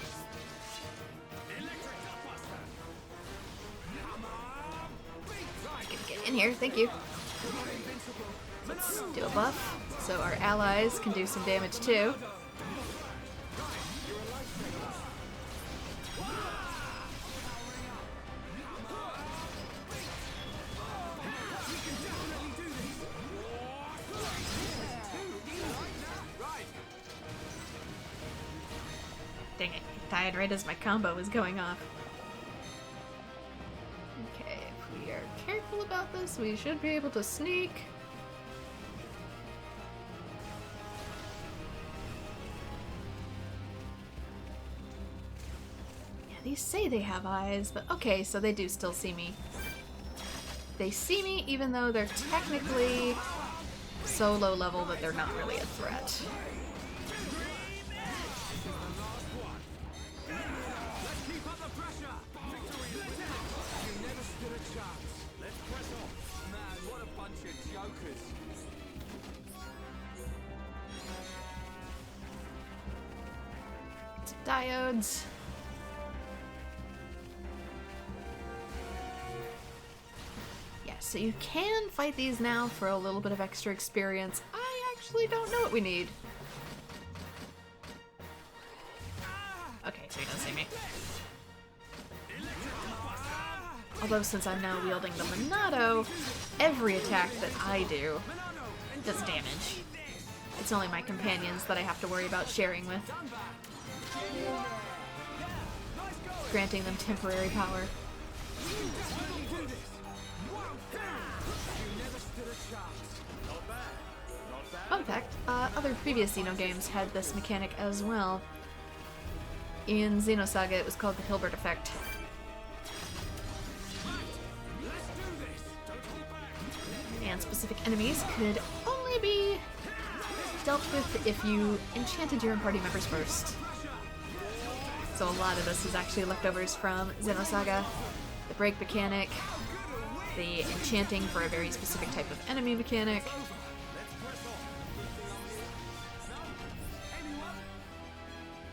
S1: Get in here, thank you. Let's do a buff, so our allies can do some damage too. Dang it, died right as my combo was going off. Okay, if we are careful about this, we should be able to sneak. Yeah, these say they have eyes, but okay, so they do still see me. They see me even though they're technically so low level that they're not really a threat. Some diodes. Yeah, so you can fight these now for a little bit of extra experience. I actually don't know what we need. Okay, so he doesn't see me. Although since I'm now wielding the Monado, every attack that I do does damage. It's only my companions that I have to worry about sharing with. Granting them temporary power. Fun fact, other previous Xeno games had this mechanic as well. In Xenosaga, it was called the Hilbert effect. And specific enemies could only be dealt with if you enchanted your own party members first. So a lot of this is actually leftovers from Xenosaga. The break mechanic, the enchanting for a very specific type of enemy mechanic.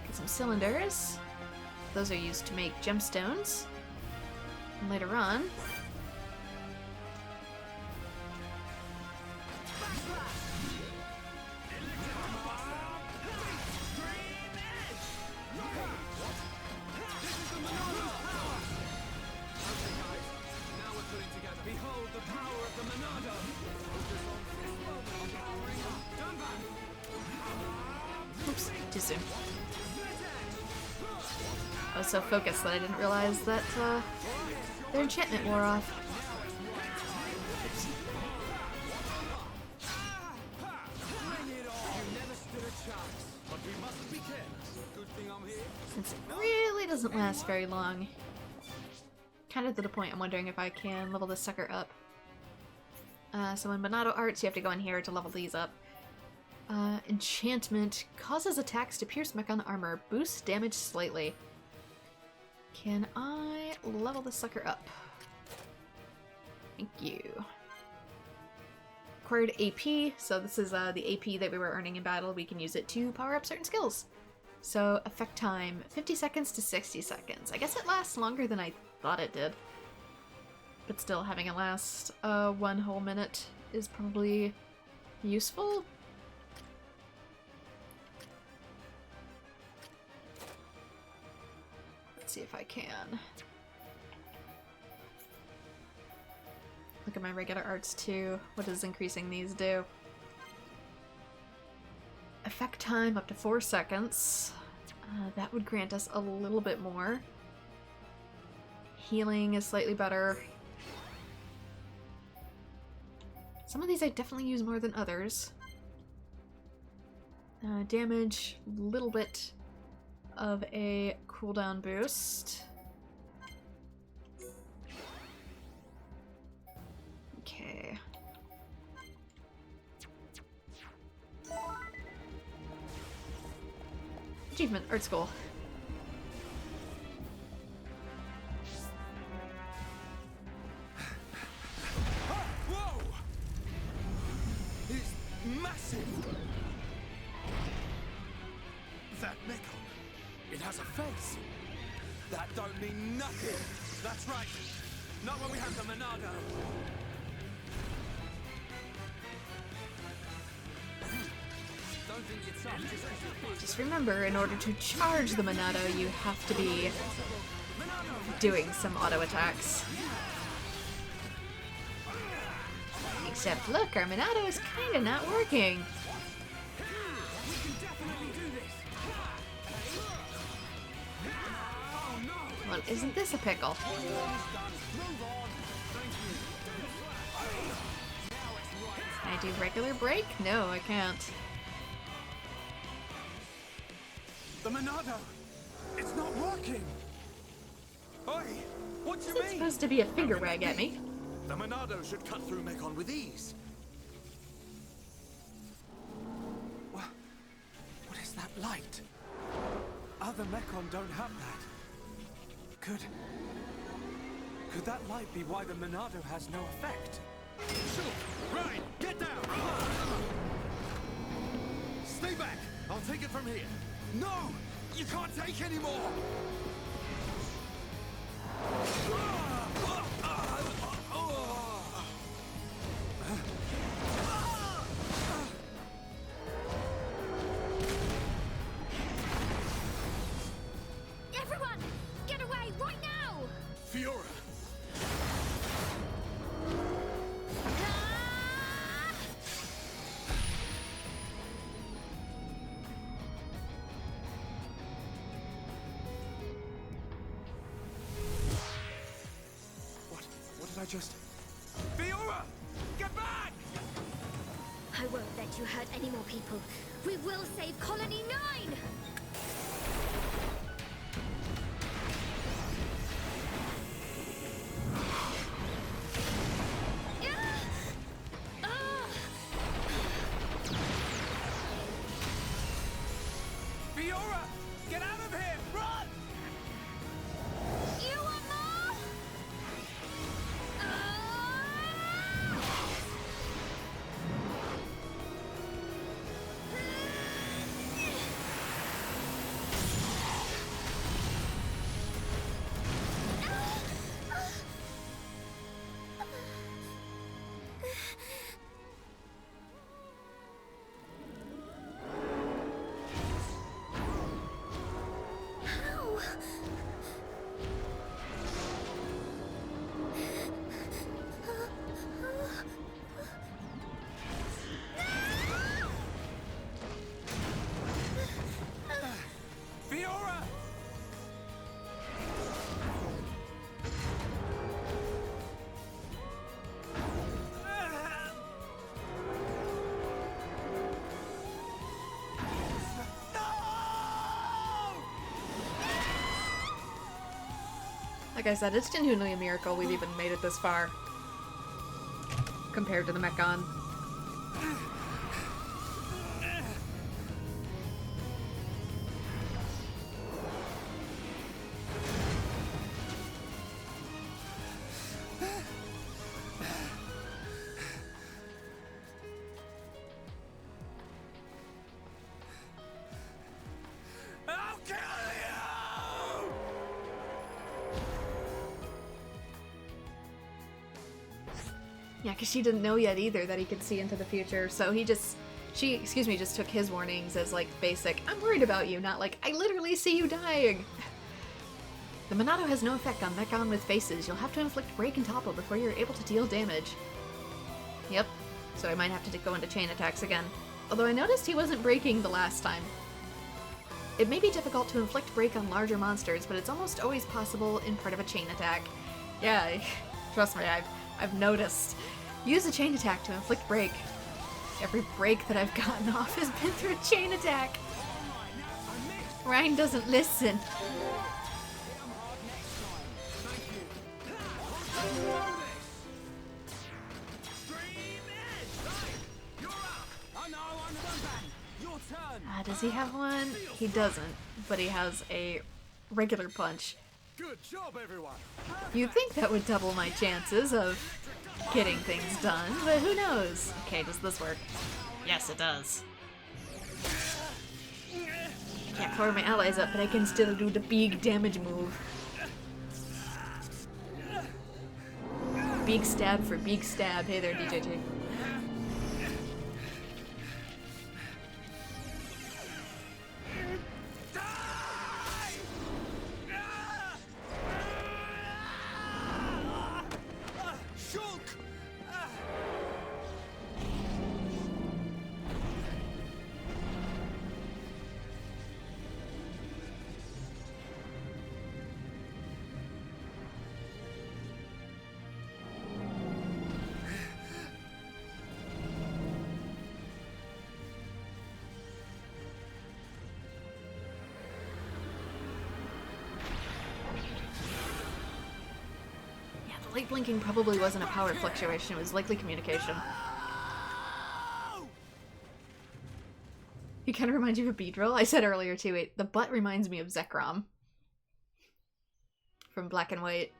S1: Get some cylinders. Those are used to make gemstones. And later on, oops, too soon. I was so focused that I didn't realize that their enchantment wore off. Oops. Since it really doesn't last very long. Kind of to the point I'm wondering if I can level this sucker up. So in Monado Arts, you have to go in here to level these up. Enchantment causes attacks to pierce Mechon armor, boosts damage slightly. Can I level this sucker up? Thank you. Acquired AP, so this is the AP that we were earning in battle. We can use it to power up certain skills. So effect time, 50 seconds to 60 seconds. I guess it lasts longer than I thought it did. But still, having it last 1 whole minute is probably useful. Let's see if I can. Look at my regular arts too. What does increasing these do? Effect time up to 4 seconds. That would grant us a little bit more. Healing is slightly better. Some of these I definitely use more than others. Damage, little bit of a cooldown boost. Okay. Achievement, art school.
S6: Whoa! It's massive! That Mechon, it has a face. That don't mean nothing. That's right. Not when we have the Monado. Don't think it's up just 'cause you're big.
S1: Just remember, in order to charge the Monado, you have to be doing some auto attacks. Except, look, our Monado is kinda not working. Well, isn't this a pickle? Can I do regular break? No, I can't.
S5: The Monado! It's not working!
S6: Oi! What do you
S1: Is it
S6: mean?
S1: supposed to be a finger wag at me?
S7: The Monado should cut through Mechon with ease.
S5: What is that light? Other Mechon don't have that. Could that light be why the Monado has no effect?
S7: Sure. Right, get down. Stay back. I'll take it from here.
S6: No! You can't take any more!
S2: Everyone, get away right now!
S6: Fiora!
S2: Ah!
S5: What did I just... Fiora! Get back!
S2: I won't let you hurt any more people. We will save Colony 9!
S5: Fiora! Get out of here! Run!
S2: You want more? How?
S5: Fiora!
S1: Like I said, it's genuinely a miracle we've even made it this far. Compared to the Mechon.
S5: I'll kill you!
S1: Yeah, because she didn't know yet either that he could see into the future, so she just took his warnings as like basic, I'm worried about you, not like, I literally see you dying. The Monado has no effect on Mechon with faces. You'll have to inflict break and topple before you're able to deal damage. Yep, so I might have to go into chain attacks again. Although I noticed he wasn't breaking the last time. It may be difficult to inflict break on larger monsters, but it's almost always possible in part of a chain attack. Yeah, trust me, I've noticed. Use a chain attack to inflict break. Every break that I've gotten off has been through a chain attack. Ryan doesn't listen. Does he have one? He doesn't, but he has a regular punch.
S6: Good job, everyone!
S1: You'd think that would double my chances of getting things done, but who knows? Okay, does this work? Yes, it does. Can't power my allies up, but I can still do the big damage move. Big stab for big stab. Hey there, DJJ. Light blinking probably wasn't a power fluctuation, it was likely communication. He kind of reminds you of a Beedrill. I said earlier too, the butt reminds me of Zekrom. From Black and White.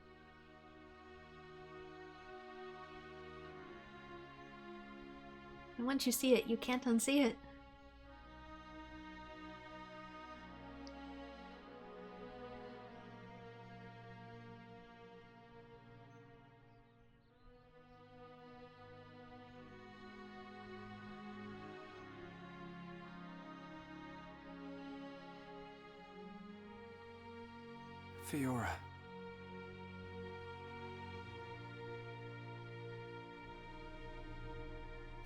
S1: And once you see it, you can't unsee it.
S4: Fiora.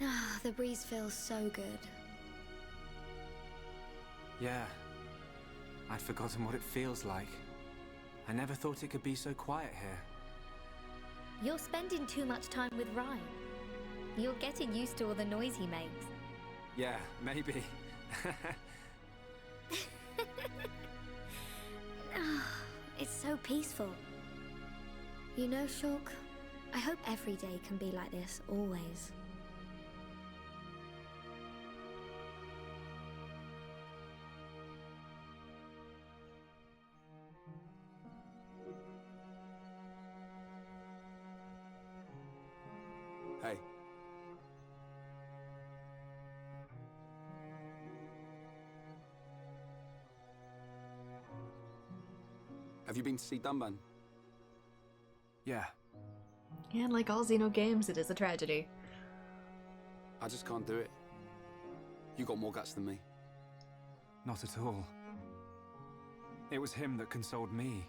S2: Ah, the breeze feels so good.
S4: Yeah. I'd forgotten what it feels like. I never thought it could be so quiet here.
S2: You're spending too much time with Ryan. You're getting used to all the noise he makes.
S4: Yeah, maybe.
S2: Ah, it's so peaceful. You know, Shulk, I hope every day can be like this, always.
S3: Hey. Have you been to see Dunban?
S4: Yeah.
S1: And like all Xeno games, it is a tragedy.
S3: I just can't do it. You got more guts than me.
S4: Not at all. It was him that consoled me.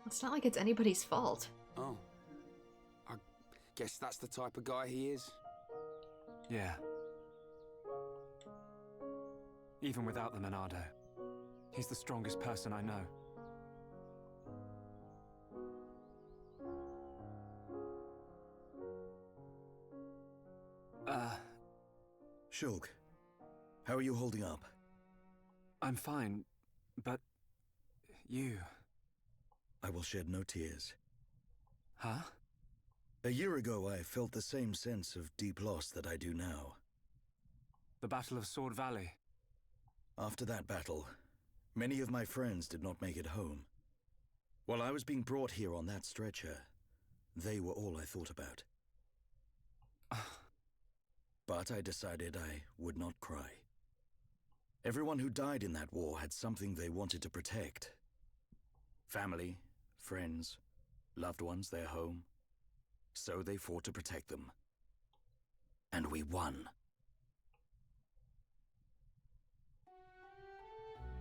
S1: It's not like it's anybody's fault.
S3: Oh. I guess that's the type of guy he is.
S4: Yeah. Even without the Monado, he's the strongest person I know.
S9: Shulk, how are you holding up?
S4: I'm fine, but you...
S9: I will shed no tears.
S4: Huh?
S9: A year ago, I felt the same sense of deep loss that I do now.
S4: The Battle of Sword Valley.
S9: After that battle, many of my friends did not make it home. While I was being brought here on that stretcher, they were all I thought about. But I decided I would not cry. Everyone who died in that war had something they wanted to protect. Family, friends, loved ones, their home. So they fought to protect them. And we won.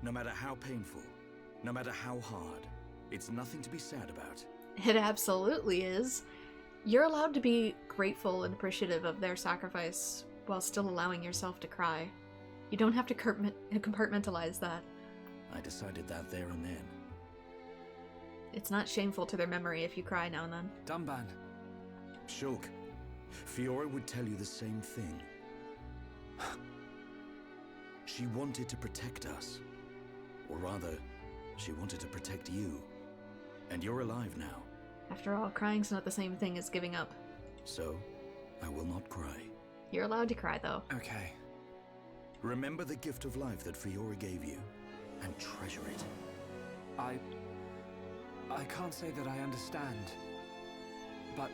S9: No matter how painful, no matter how hard, it's nothing to be sad about.
S1: It absolutely is. You're allowed to be grateful and appreciative of their sacrifice while still allowing yourself to cry. You don't have to compartmentalize that.
S9: I decided that there and then.
S1: It's not shameful to their memory if you cry now and then.
S4: Dunban.
S9: Shulk, Fiora would tell you the same thing. She wanted to protect us. Or rather, she wanted to protect you. And you're alive now.
S1: After all, crying's not the same thing as giving up.
S9: So, I will not cry.
S1: You're allowed to cry, though.
S4: Okay.
S9: Remember the gift of life that Fiora gave you, and treasure it.
S4: I can't say that I understand. But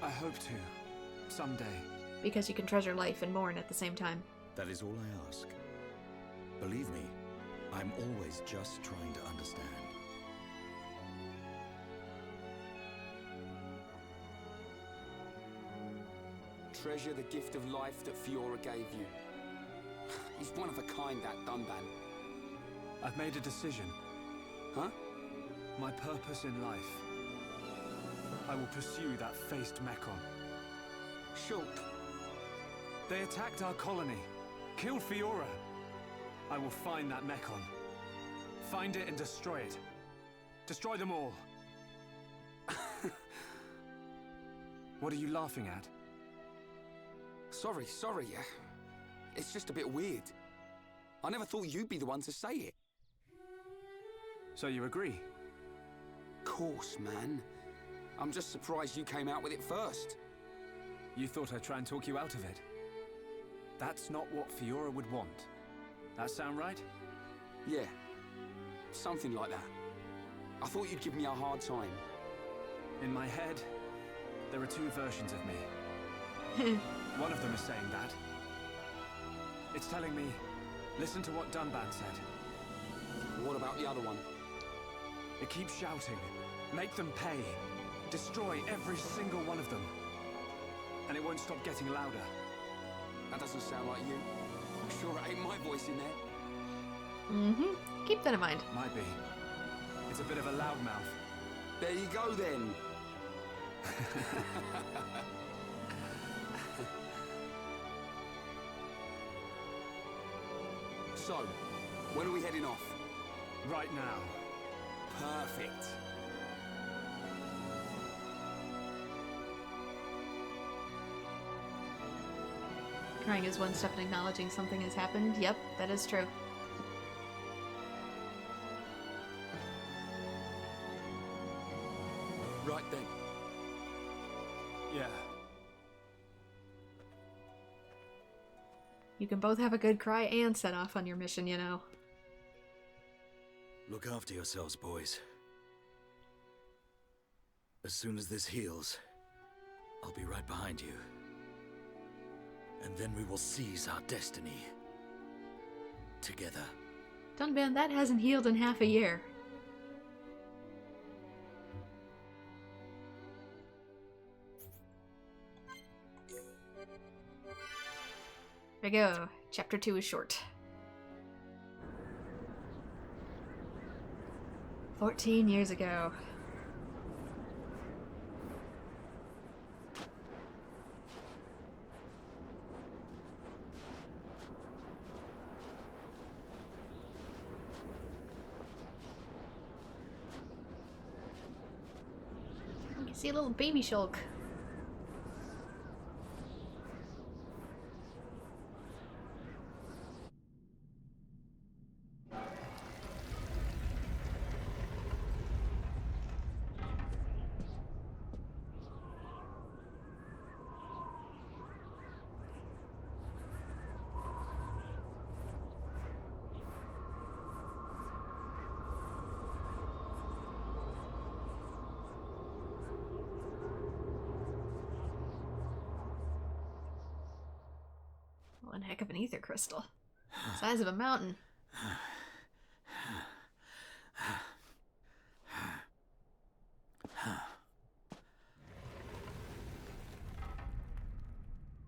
S4: I hope to. Someday.
S1: Because you can treasure life and mourn at the same time.
S9: That is all I ask. Believe me, I'm always just trying to understand.
S3: Treasure the gift of life that Fiora gave you. He's one of a kind, that Dunban.
S4: I've made a decision.
S3: Huh?
S4: My purpose in life. I will pursue that faced Mechon.
S3: Shulk.
S4: They attacked our colony. Killed Fiora. I will find that Mechon. Find it and destroy it. Destroy them all. What are you laughing at?
S3: Sorry. It's just a bit weird. I never thought you'd be the one to say it.
S4: So you agree?
S3: Course, man. I'm just surprised you came out with it first.
S4: You thought I'd try and talk you out of it? That's not what Fiora would want. That sound right?
S3: Yeah. Something like that. I thought you'd give me a hard time.
S4: In my head, there are two versions of me. One of them is saying that. It's telling me, listen to what Dunban said.
S3: What about the other one?
S4: It keeps shouting, make them pay. Destroy every single one of them. And it won't stop getting louder.
S3: That doesn't sound like you. I'm sure it ain't my voice in there.
S1: Mm-hmm. Keep that in mind.
S4: Might be. It's a bit of a loudmouth.
S3: There you go then. So, when are we heading off?
S4: Right now.
S3: Perfect.
S1: Crying is one step in acknowledging something has happened. Yep, that is true.
S3: Right then.
S4: Yeah.
S1: You can both have a good cry and set off on your mission, you know.
S9: Look after yourselves, boys. As soon as this heals, I'll be right behind you. And then we will seize our destiny. Together.
S1: Dunban, that hasn't healed in half a year. There we go. Chapter 2 is short. 14 years ago. You can see a little baby Shulk. One heck of an ether crystal. Size of a mountain.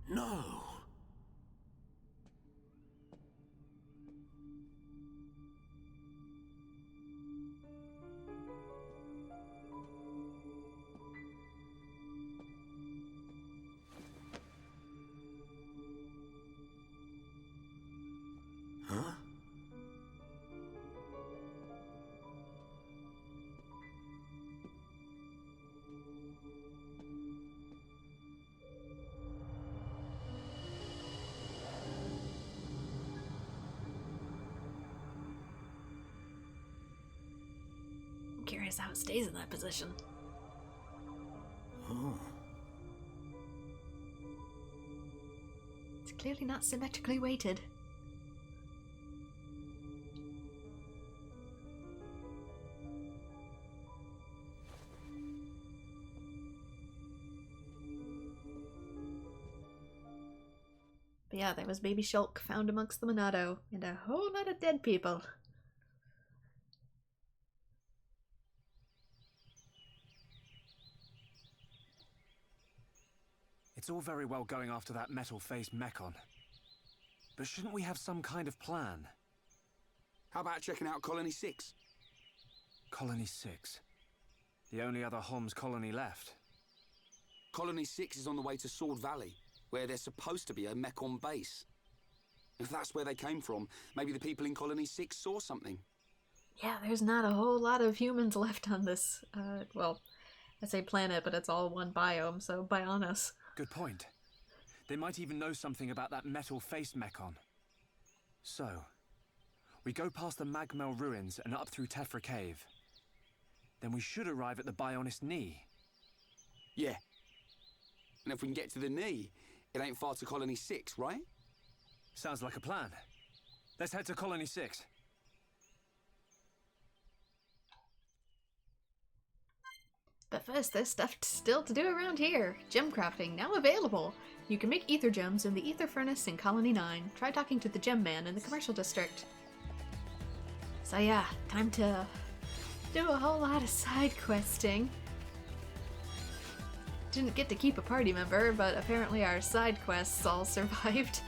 S7: No. Huh?
S1: I'm curious how it stays in that position.
S7: Oh.
S1: It's clearly not symmetrically weighted. But yeah, there was baby Shulk found amongst the Monado, and a whole lot of dead people.
S4: It's all very well going after that metal-faced Mechon. But shouldn't we have some kind of plan?
S3: How about checking out Colony 6?
S4: Colony 6. The only other Homs colony left.
S3: Colony 6 is on the way to Sword Valley, where there's supposed to be a Mechon base. If that's where they came from, maybe the people in Colony 6 saw something.
S1: Yeah, there's not a whole lot of humans left on this, well, I say planet, but it's all one biome, so Bionis.
S4: Good point. They might even know something about that metal-faced Mechon. So, we go past the Magmel ruins and up through Tephra Cave. Then we should arrive at the Bionis knee.
S3: Yeah. And if we can get to the knee, it ain't far to Colony 6, right?
S4: Sounds like a plan. Let's head to Colony 6.
S1: But first, there's stuff still to do around here. Gem crafting, now available. You can make ether gems in the ether furnace in Colony 9. Try talking to the gem man in the commercial district. So yeah, time to do a whole lot of side questing. Didn't get to keep a party member, but apparently our side quests all survived.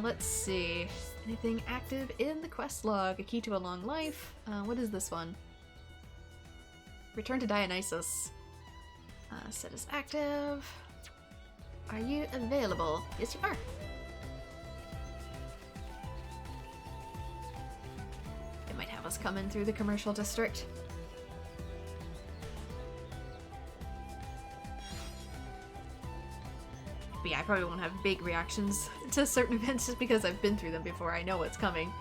S1: Let's see. Anything active in the quest log? A key to a long life. What is this one? Return to Dionysus. Set as active. Are you available? Yes, you are. They might have us come in through the commercial district. But yeah, I probably won't have big reactions to certain events just because I've been through them before. I know what's coming.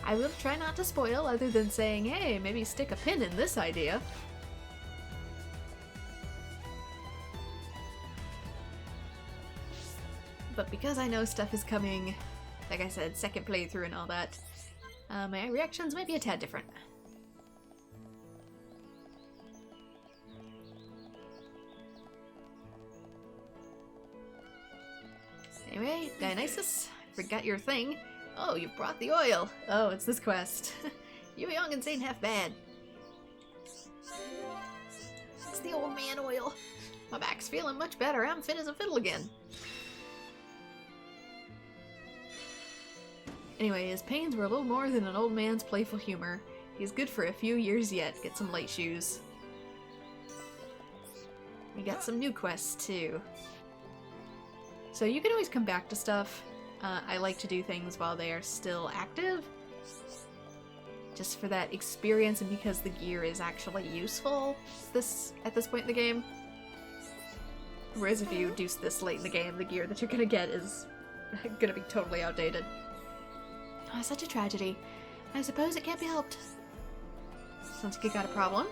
S1: I will try not to spoil other than saying, hey, maybe stick a pin in this idea. But because I know stuff is coming, like I said, second playthrough and all that, my reactions might be a tad different. Anyway, Dionysus, forgot your thing. Oh, you brought the oil. Oh, it's this quest. You young and ain't half bad. It's the old man oil. My back's feeling much better. I'm fit as a fiddle again. Anyway, his pains were a little more than an old man's playful humor. He's good for a few years yet. Get some light shoes. We got some new quests, too. So you can always come back to stuff. I like to do things while they are still active. Just for that experience and because the gear is actually useful at this point in the game. Whereas if you do this late in the game, the gear that you're gonna get is gonna be totally outdated. Oh, such a tragedy. I suppose it can't be helped. Sounds like you got a problem.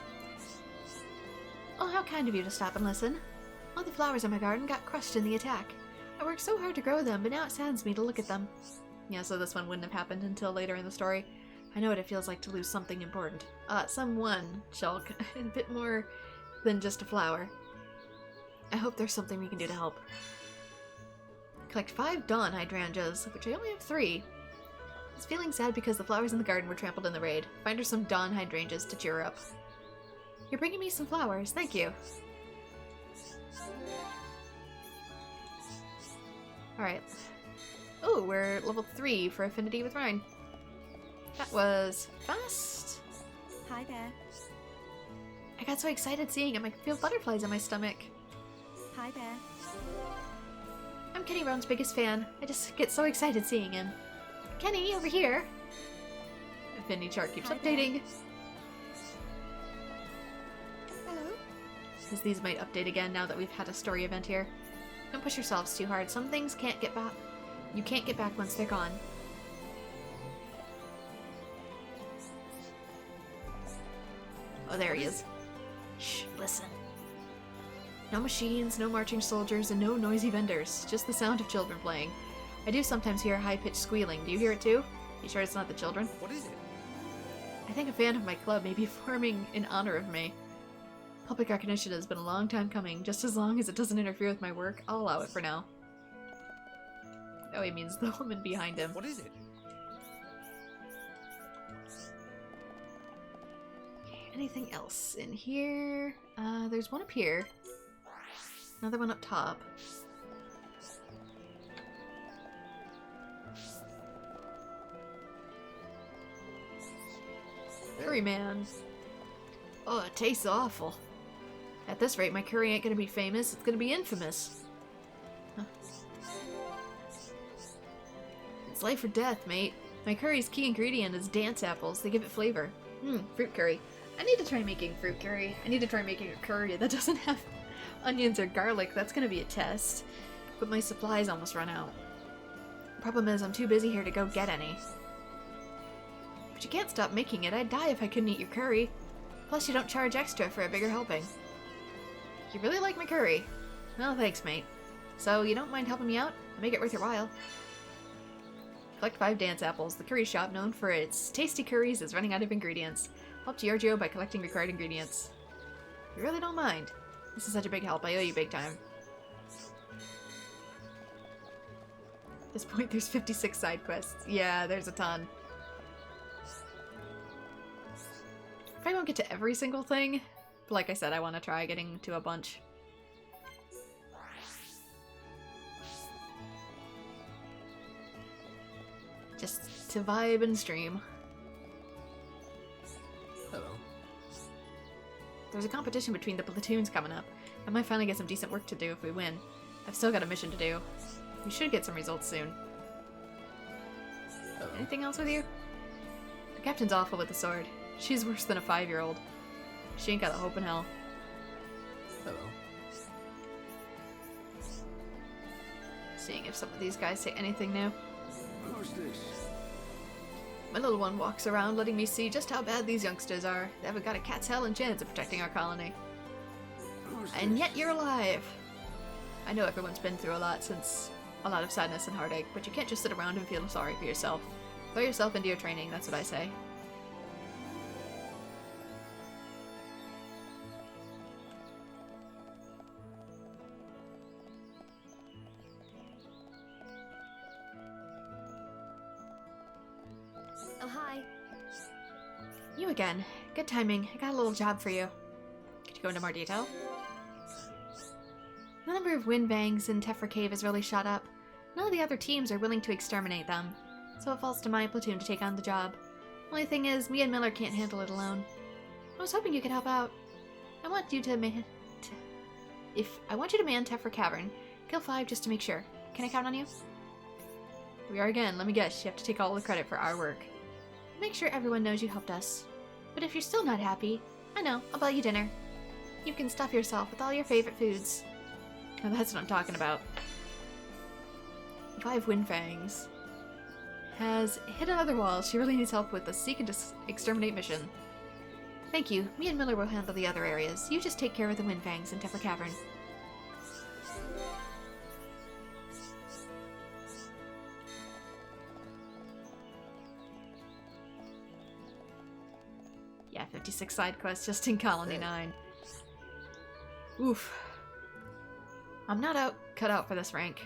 S1: Oh, how kind of you to stop and listen. All the flowers in my garden got crushed in the attack. I worked so hard to grow them, but now it saddens me to look at them. Yeah, so this one wouldn't have happened until later in the story. I know what it feels like to lose something important. Someone, Shulk. A bit more than just a flower. I hope there's something we can do to help. Collect 5 dawn hydrangeas, which I only have 3. I was feeling sad because the flowers in the garden were trampled in the raid. Find her some dawn hydrangeas to cheer her up. You're bringing me some flowers, thank you. Alright. Oh, we're level 3 for affinity with Rhine. That was fast.
S2: Hi there.
S1: I got so excited seeing him, I could feel butterflies in my stomach.
S2: Hi there.
S1: I'm Kenny Roan's biggest fan. I just get so excited seeing him. Kenny, over here! Affinity chart keeps updating.
S2: Hello?
S1: Because these might update again now that we've had a story event here. Don't push yourselves too hard. Some things can't get back. You can't get back once they're gone. Oh, there he is. Shh, listen. No machines, no marching soldiers, and no noisy vendors. Just the sound of children playing. I do sometimes hear high-pitched squealing. Do you hear it too? You sure it's not the children?
S6: What is it?
S1: I think a fan of my club may be forming in honor of me. Public recognition has been a long time coming. Just as long as it doesn't interfere with my work, I'll allow it for now. Oh, he means the woman behind him.
S6: What is it?
S1: Anything else in here? There's one up here. Another one up top. Curry man. Oh, it tastes awful. At this rate, my curry ain't gonna be famous, it's gonna be infamous. Huh. It's life or death, mate. My curry's key ingredient is dance apples. They give it flavor. Fruit curry. I need to try making fruit curry. I need to try making a curry that doesn't have onions or garlic. That's gonna be a test. But my supplies almost run out. Problem is, I'm too busy here to go get any. But you can't stop making it. I'd die if I couldn't eat your curry. Plus, you don't charge extra for a bigger helping. You really like my curry? Well, thanks, mate. So, you don't mind helping me out? I'll make it worth your while. Collect 5 dance apples. The curry shop, known for its tasty curries, is running out of ingredients. Help Giorgio by collecting required ingredients. You really don't mind. This is such a big help. I owe you big time. At this point, there's 56 side quests. Yeah, there's a ton. I won't get to every single thing, but like I said, I want to try getting to a bunch. just to vibe and stream.
S6: Hello.
S1: There's a competition between the platoons coming up. I might finally get some decent work to do if we win. I've still got a mission to do. We should get some results soon.
S6: Hello.
S1: Anything else with you? The captain's awful with the sword. She's worse than a 5-year-old. She ain't got a hope in hell.
S6: Hello.
S1: Seeing if some of these guys say anything new.
S3: Who's this?
S1: My little one walks around letting me see just how bad these youngsters are. They haven't got a cat's hell and chance of protecting our colony.
S3: Who's
S1: And
S3: this?
S1: yet you're alive! I know everyone's been through a lot of sadness and heartache, but you can't just sit around and feel sorry for yourself. Throw yourself into your training, that's what I say.
S2: Oh, hi.
S1: You again. Good timing. I got a little job for you. Could you go into more detail? The number of wind bangs in Tephra Cave has really shot up. None of the other teams are willing to exterminate them, so it falls to my platoon to take on the job. Only thing is, me and Miller can't handle it alone. I was hoping you could help out. I want you to man Tephra Cavern. Kill 5 just to make sure. Can I count on you? Here we are again. Let me guess, you have to take all the credit for our work. Make sure everyone knows you helped us. But if you're still not happy, I know, I'll buy you dinner. You can stuff yourself with all your favorite foods. Now that's what I'm talking about. 5 Windfangs has hit another wall. She really needs help with the Seek and Exterminate mission. Thank you. Me and Miller will handle the other areas. You just take care of the Windfangs in Tephra Cavern. Yeah, 56 side quests just in Colony 9. Oof. I'm not cut out for this rank.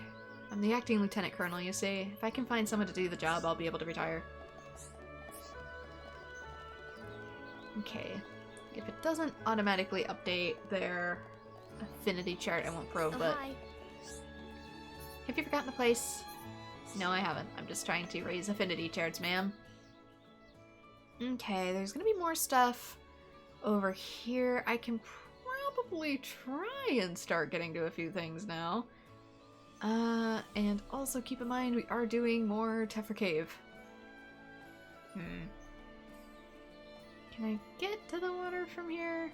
S1: I'm the acting lieutenant colonel, you see. If I can find someone to do the job, I'll be able to retire. Okay. If it doesn't automatically update their affinity chart, I won't probe, but...
S2: Hi.
S1: Have you forgotten the place? No, I haven't. I'm just trying to raise affinity charts, ma'am. Okay, there's gonna be more stuff over here. I can probably try and start getting to a few things now. And also keep in mind we are doing more Tephra Cave. Can I get to the water from here?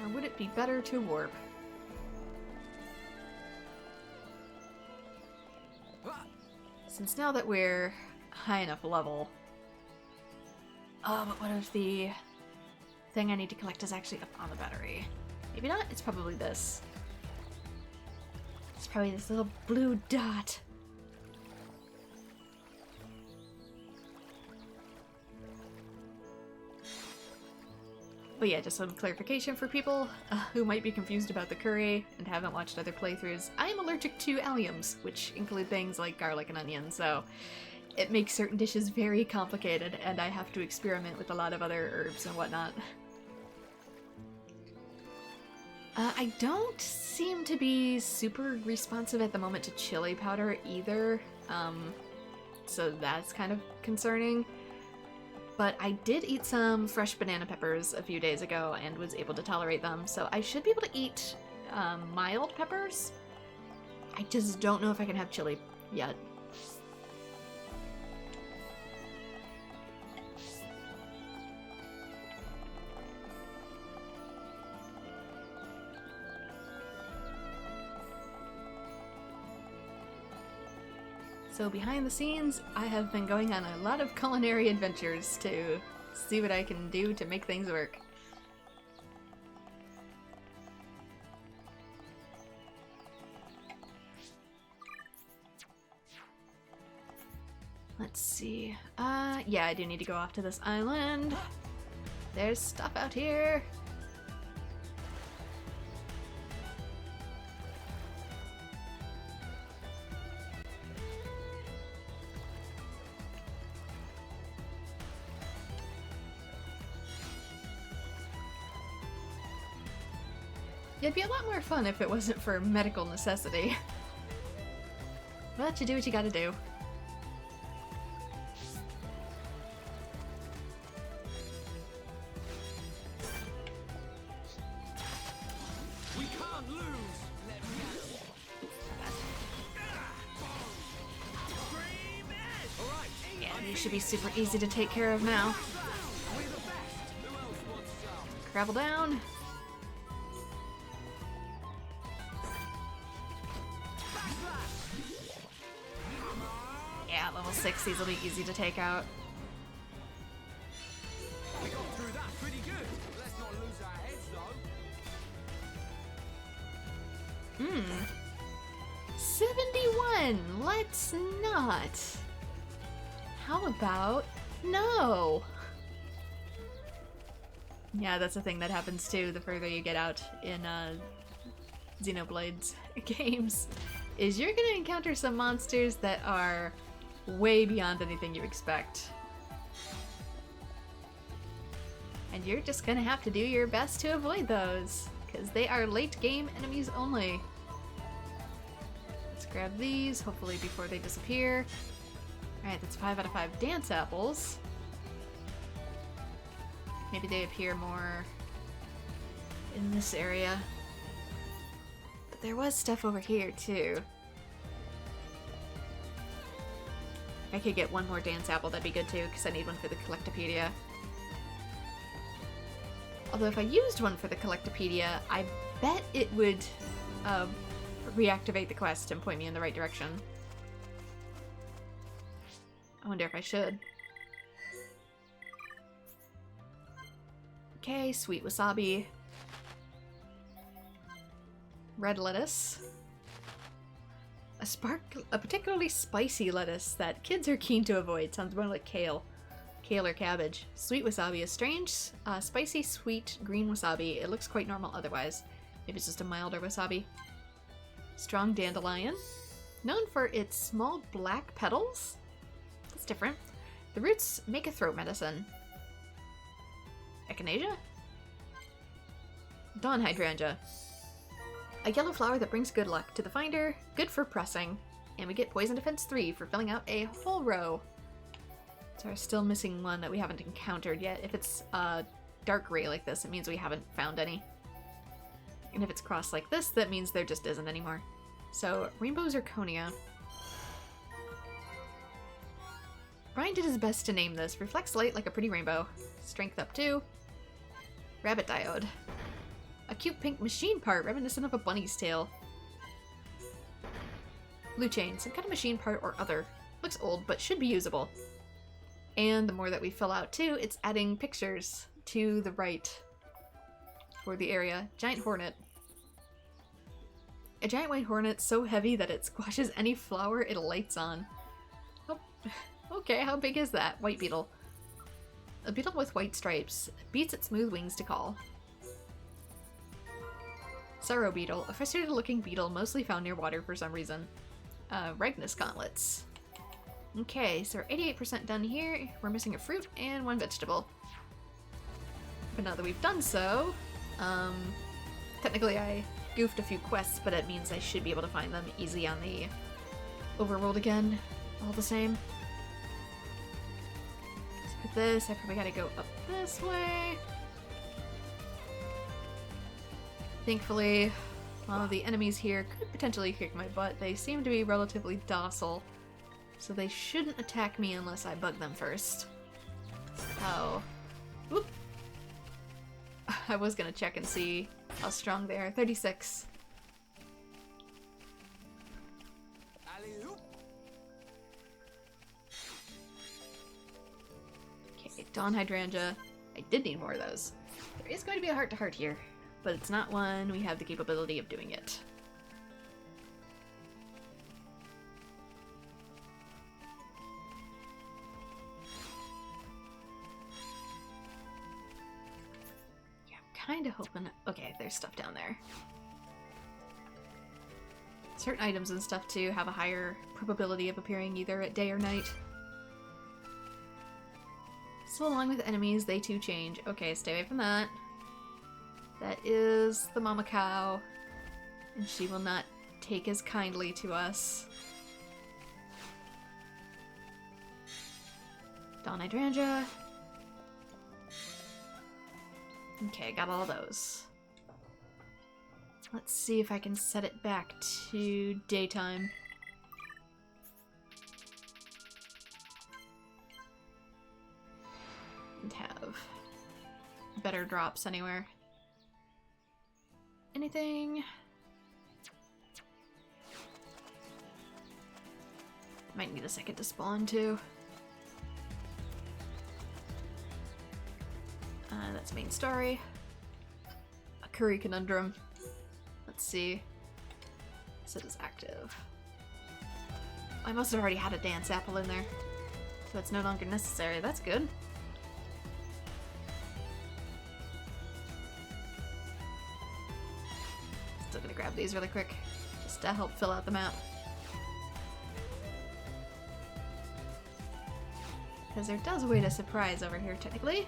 S1: Or would it be better to warp? Since now that we're high enough level... Oh, but what if the thing I need to collect is actually up on the battery? Maybe not? It's probably this. It's probably this little blue dot. But yeah, just some clarification for people who might be confused about the curry and haven't watched other playthroughs. I am allergic to alliums, which include things like garlic and onion, so it makes certain dishes very complicated, and I have to experiment with a lot of other herbs and whatnot. I don't seem to be super responsive at the moment to chili powder either, so that's kind of concerning. But I did eat some fresh banana peppers a few days ago and was able to tolerate them, so I should be able to eat mild peppers. I just don't know if I can have chili yet. So behind the scenes, I have been going on a lot of culinary adventures to see what I can do to make things work. Let's see. Yeah, I do need to go off to this island. There's stuff out here. It'd be a lot more fun if it wasn't for medical necessity. But you do what you gotta do.
S6: We can't lose. Let me go. Scream it! All right.
S1: Yeah, these should be super easy to take care of now.
S6: We're the best. Who else wants some?
S1: Gravel down. Yeah, level 6, these will be easy to take out.
S6: We got through that pretty good. Let's not lose our heads, though.
S1: 71! Let's not. How about no? Yeah, that's a thing that happens too the further you get out in Xenoblade's games, is you're gonna encounter some monsters that are way beyond anything you expect. And you're just gonna have to do your best to avoid those, because they are late game enemies only. Let's grab these, hopefully before they disappear. Alright, that's 5 out of 5 dance apples. Maybe they appear more in this area. But there was stuff over here too. If I could get one more dance apple, that'd be good too, because I need one for the Collectopedia. Although if I used one for the Collectopedia, I bet it would reactivate the quest and point me in the right direction. I wonder if I should. Okay, sweet wasabi. Red lettuce. A particularly spicy lettuce that kids are keen to avoid. Sounds more like kale. Kale or cabbage. Sweet wasabi is strange. Spicy, sweet, green wasabi. It looks quite normal otherwise. Maybe it's just a milder wasabi. Strong dandelion. Known for its small black petals. That's different. The roots make a throat medicine. Echinacea? Dawn hydrangea. A yellow flower that brings good luck to the finder, good for pressing, and we get poison defense 3 for filling out a whole row. So we're still missing one that we haven't encountered yet. If it's dark gray like this, it means we haven't found any. And if it's crossed like this, that means there just isn't anymore. So, rainbow zirconia. Brian did his best to name this. Reflects light like a pretty rainbow. Strength up 2. Rabbit diode. A cute pink machine part reminiscent of a bunny's tail. Blue chain. Some kind of machine part or other. Looks old, but should be usable. And the more that we fill out too, it's adding pictures to the right for the area. Giant hornet. A giant white hornet so heavy that it squashes any flower it lights on. Oh, okay, how big is that? White beetle. A beetle with white stripes. Beats its smooth wings to call. Sorrow beetle. A frustrated looking beetle mostly found near water for some reason. Regnus gauntlets. Okay, so we're 88% done here. We're missing a fruit and 1 vegetable. But now that we've done so, technically I goofed a few quests, but it means I should be able to find them easy on the overworld again, all the same. Let's put this, I probably gotta go up this way. Thankfully, the enemies here could potentially kick my butt. They seem to be relatively docile, so they shouldn't attack me unless I bug them first. Oh. Whoop! I was gonna check and see how strong they are. 36. Okay, Dawn hydrangea. I did need more of those. There is going to be a heart-to-heart here, but it's not one we have the capability of doing it. Kind of hoping... Okay, there's stuff down there. Certain items and stuff, too, have a higher probability of appearing either at day or night. So along with enemies, they too change. Okay, stay away from that. That is the mama cow. And she will not take as kindly to us. Dawn Hydrangea. Okay, got all those. Let's see if I can set it back to daytime. And have better drops anywhere. Anything? Might need a second to spawn too. That's main story. A curry conundrum. Let's see. It is active. I must have already had a dance apple in there. So it's no longer necessary. That's good. Still gonna grab these really quick. Just to help fill out the map. Because there does await a surprise over here, technically.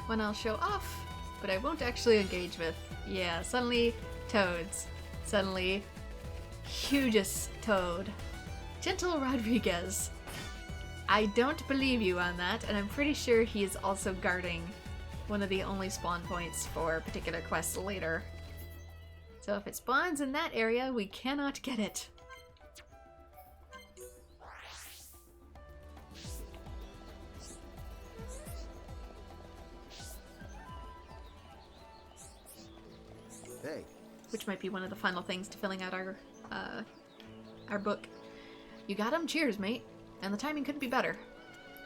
S1: One I'll show off, but I won't actually engage with. Yeah, suddenly toads. Suddenly hugest toad. Gentle Rodriguez. I don't believe you on that, and I'm pretty sure he is also guarding one of the only spawn points for particular quests later. So if it spawns in that area, we cannot get it.
S7: Hey.
S1: Which might be one of the final things to filling out our book. You got him? Cheers, mate. And the timing couldn't be better.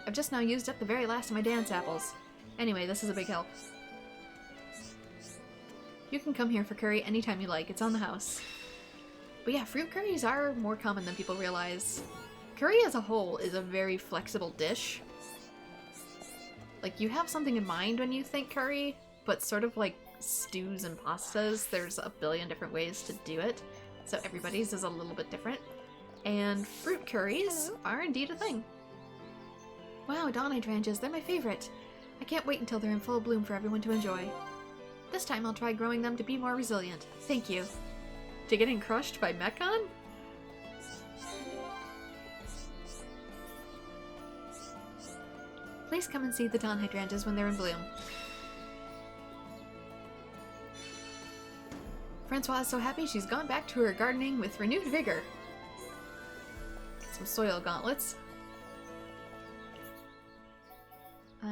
S1: I've just now used up the very last of my dance apples. Anyway, this is a big help. You can come here for curry anytime you like. It's on the house. But yeah, fruit curries are more common than people realize. Curry as a whole is a very flexible dish. Like, you have something in mind when you think curry, but sort of like stews and pastas, there's a billion different ways to do it. So everybody's is a little bit different. And fruit curries are indeed a thing. Wow, dawn hydrangeas, they're my favorite. I can't wait until they're in full bloom for everyone to enjoy. This time I'll try growing them to be more resilient. Thank you. To getting crushed by Mechon? Please come and see the dawn hydrangeas when they're in bloom. Francois is so happy she's gone back to her gardening with renewed vigor. Get some soil gauntlets.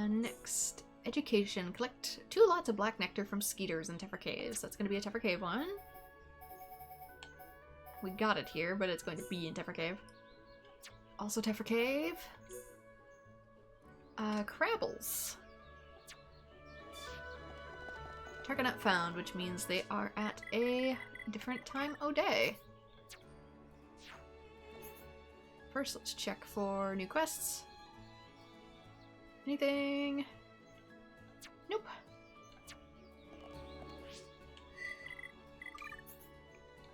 S1: Next, education. Collect 2 lots of black nectar from skeeters in Tefra Caves. That's going to be a Tefra Cave one. We got it here, but it's going to be in Tefra Cave. Also Tefra Cave. Crabbles. Target not found, which means they are at a different time o' day. First, let's check for new quests. Anything? Nope.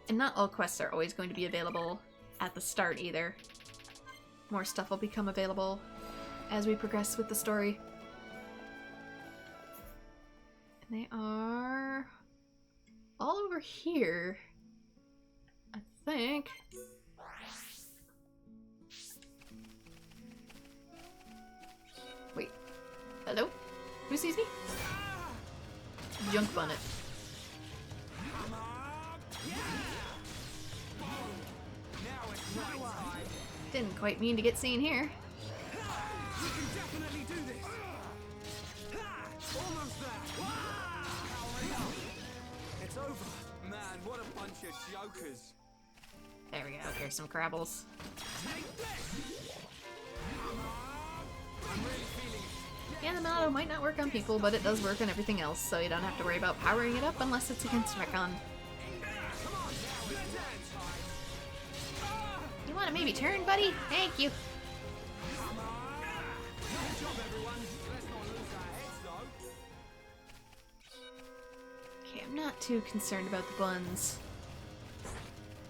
S1: And not all quests are always going to be available at the start either. More stuff will become available as we progress with the story. And they are all over here, I think. Wait, hello? Who sees me? Junk Bonnet. Didn't quite mean to get seen here.
S6: We can definitely do this. Almost there. It's over. Man, what a bunch of jokers.
S1: There we go. Here's some crabbles. Yeah, the Mallow might not work on people, but it does work on everything else, so you don't have to worry about powering it up unless it's against Recon. You want to maybe turn, buddy? Thank you. Okay, I'm not too concerned about the buns.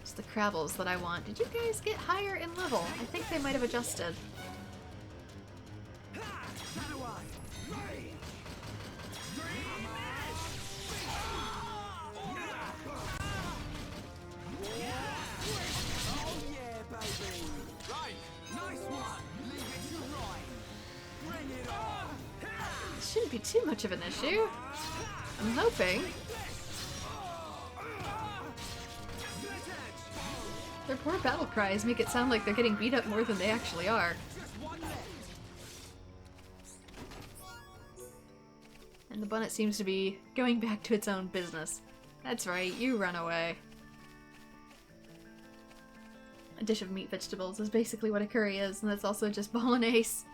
S1: It's the crabbles that I want. Did you guys get higher in level? I think they might have adjusted. shouldn't be too much of an issue. I'm hoping. Their poor battle cries make it sound like they're getting beat up more than they actually are. And the bonnet seems to be going back to its own business. That's right, you run away. A dish of meat vegetables is basically what a curry is, and that's also just bolognese.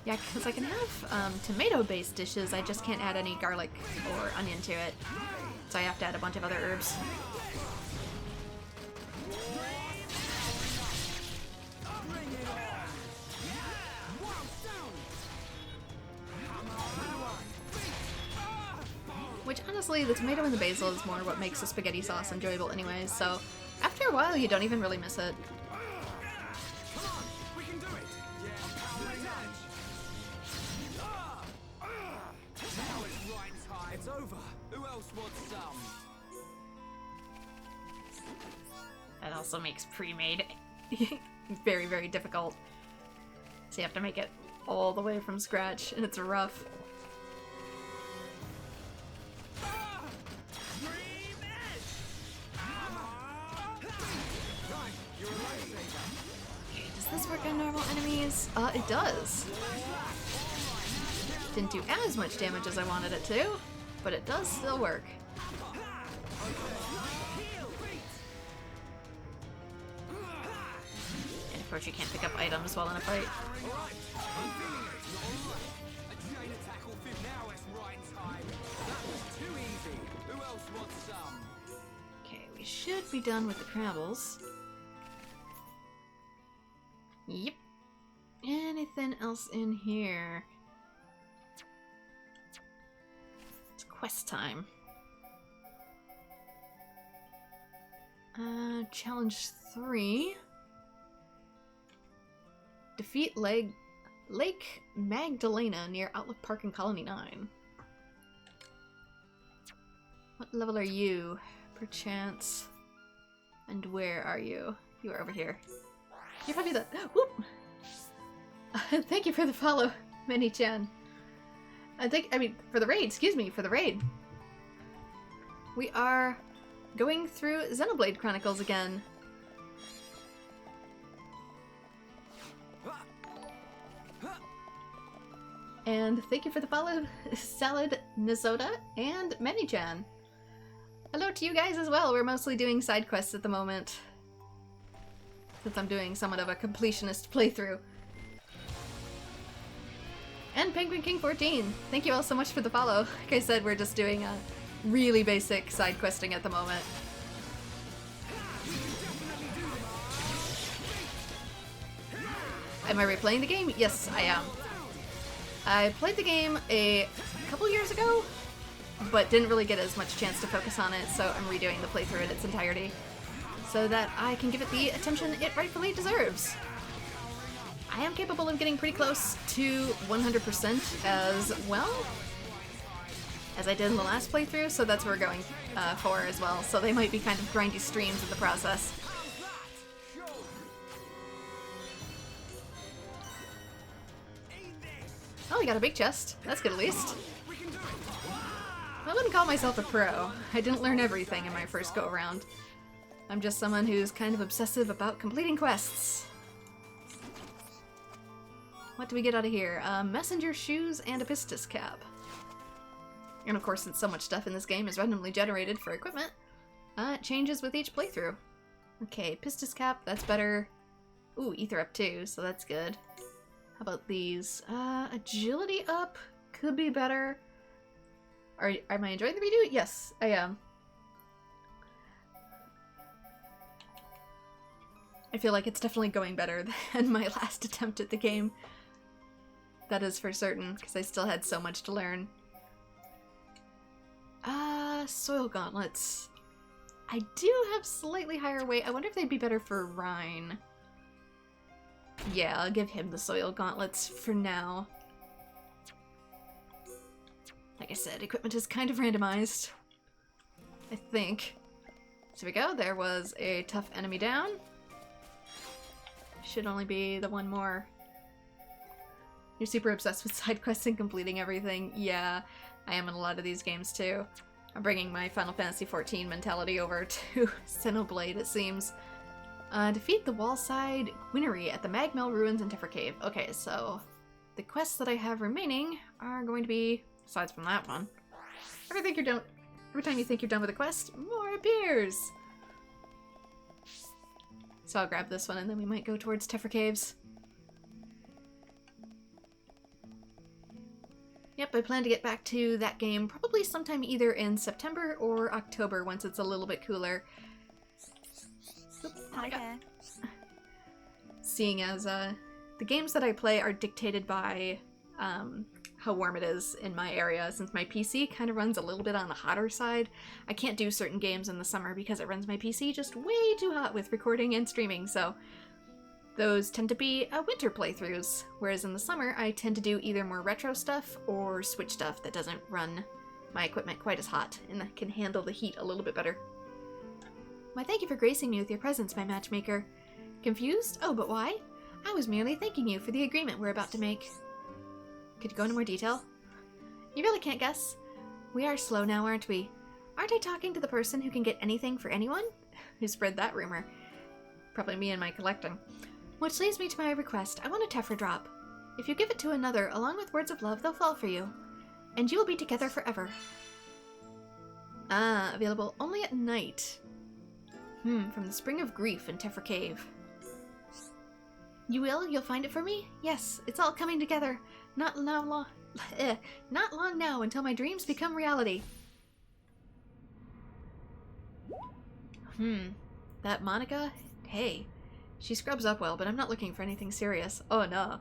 S1: Yeah, because I can have tomato-based dishes, I just can't add any garlic or onion to it. So I have to add a bunch of other herbs. Which, honestly, the tomato and the basil is more what makes the spaghetti sauce enjoyable anyways, so after a while you don't even really miss it.
S6: It's over. Who else wants some?
S1: That also makes pre-made very, very difficult. So you have to make it all the way from scratch, and it's rough. Okay, does this work on normal enemies? It does. Didn't do as much damage as I wanted it to, but it does still work. And of course you can't pick up items while in a fight. Okay, we should be done with the travels. Yep. Anything else in here? It's quest time. Challenge 3. Defeat Lake Magdalena near Outlook Park in Colony 9. What level are you, perchance? And where are you? You are over here. You're probably the— whoop! Thank you for the follow, Mini-chan. For the raid, excuse me, for the raid. We are going through Xenoblade Chronicles again. And thank you for the follow, Salad Nisoda and Many-chan. Hello to you guys as well. We're mostly doing side quests at the moment, since I'm doing somewhat of a completionist playthrough. And Penguin King 14, thank you all so much for the follow. Like I said, we're just doing a really basic side questing at the moment. Am I replaying the game? Yes, I am. I played the game a couple years ago, but didn't really get as much chance to focus on it, so I'm redoing the playthrough in its entirety, so that I can give it the attention it rightfully deserves. I am capable of getting pretty close to 100% as well as I did in the last playthrough, so that's what we're going for as well. So they might be kind of grindy streams in the process. Oh, we got a big chest. That's good at least. I wouldn't call myself a pro. I didn't learn everything in my first go-around. I'm just someone who's kind of obsessive about completing quests. What do we get out of here? Messenger shoes and a pistis cap. And of course, since so much stuff in this game is randomly generated for equipment, it changes with each playthrough. Okay, pistis cap, that's better. Ooh, ether up too, so that's good. How about these? Agility up could be better. Am I enjoying the redo? Yes, I am. I feel like it's definitely going better than my last attempt at the game. That is for certain, because I still had so much to learn. Soil gauntlets. I do have slightly higher weight. I wonder if they'd be better for Rhine. Yeah, I'll give him the soil gauntlets for now. Like I said, equipment is kind of randomized, I think. So we go. There was a tough enemy down. Should only be the one more. You're super obsessed with side quests and completing everything. Yeah, I am in a lot of these games too. I'm bringing my Final Fantasy XIV mentality over to Xenoblade, it seems. Defeat the wall-side Gwinery at the Magmel Ruins in Tiffer Cave. Okay, so the quests that I have remaining are going to be, aside from that one, every time you think you're done with a quest, more appears! So I'll grab this one and then we might go towards Tiffer Caves. Yep, I plan to get back to that game probably sometime either in September or October once it's a little bit cooler.
S10: Hi there.
S1: Seeing as the games that I play are dictated by how warm it is in my area, since my PC kind of runs a little bit on the hotter side. I can't do certain games in the summer because it runs my PC just way too hot with recording and streaming, so those tend to be winter playthroughs, whereas in the summer I tend to do either more retro stuff or Switch stuff that doesn't run my equipment quite as hot and can handle the heat a little bit better. Why, thank you for gracing me with your presence, my matchmaker. Confused? Oh, but why? I was merely thanking you for the agreement we're about to make. Could you go into more detail? You really can't guess? We are slow now, aren't we? Aren't I talking to the person who can get anything for anyone? Who spread that rumor? Probably me and my collecting. Which leads me to my request. I want a Tefra drop. If you give it to another, along with words of love, they'll fall for you. And you will be together forever. Ah, available only at night. From the Spring of Grief in Tefra Cave. You will? You'll find it for me? Yes, it's all coming together. Not long now until my dreams become reality. That Monica? Hey. She scrubs up well, but I'm not looking for anything serious. Oh no.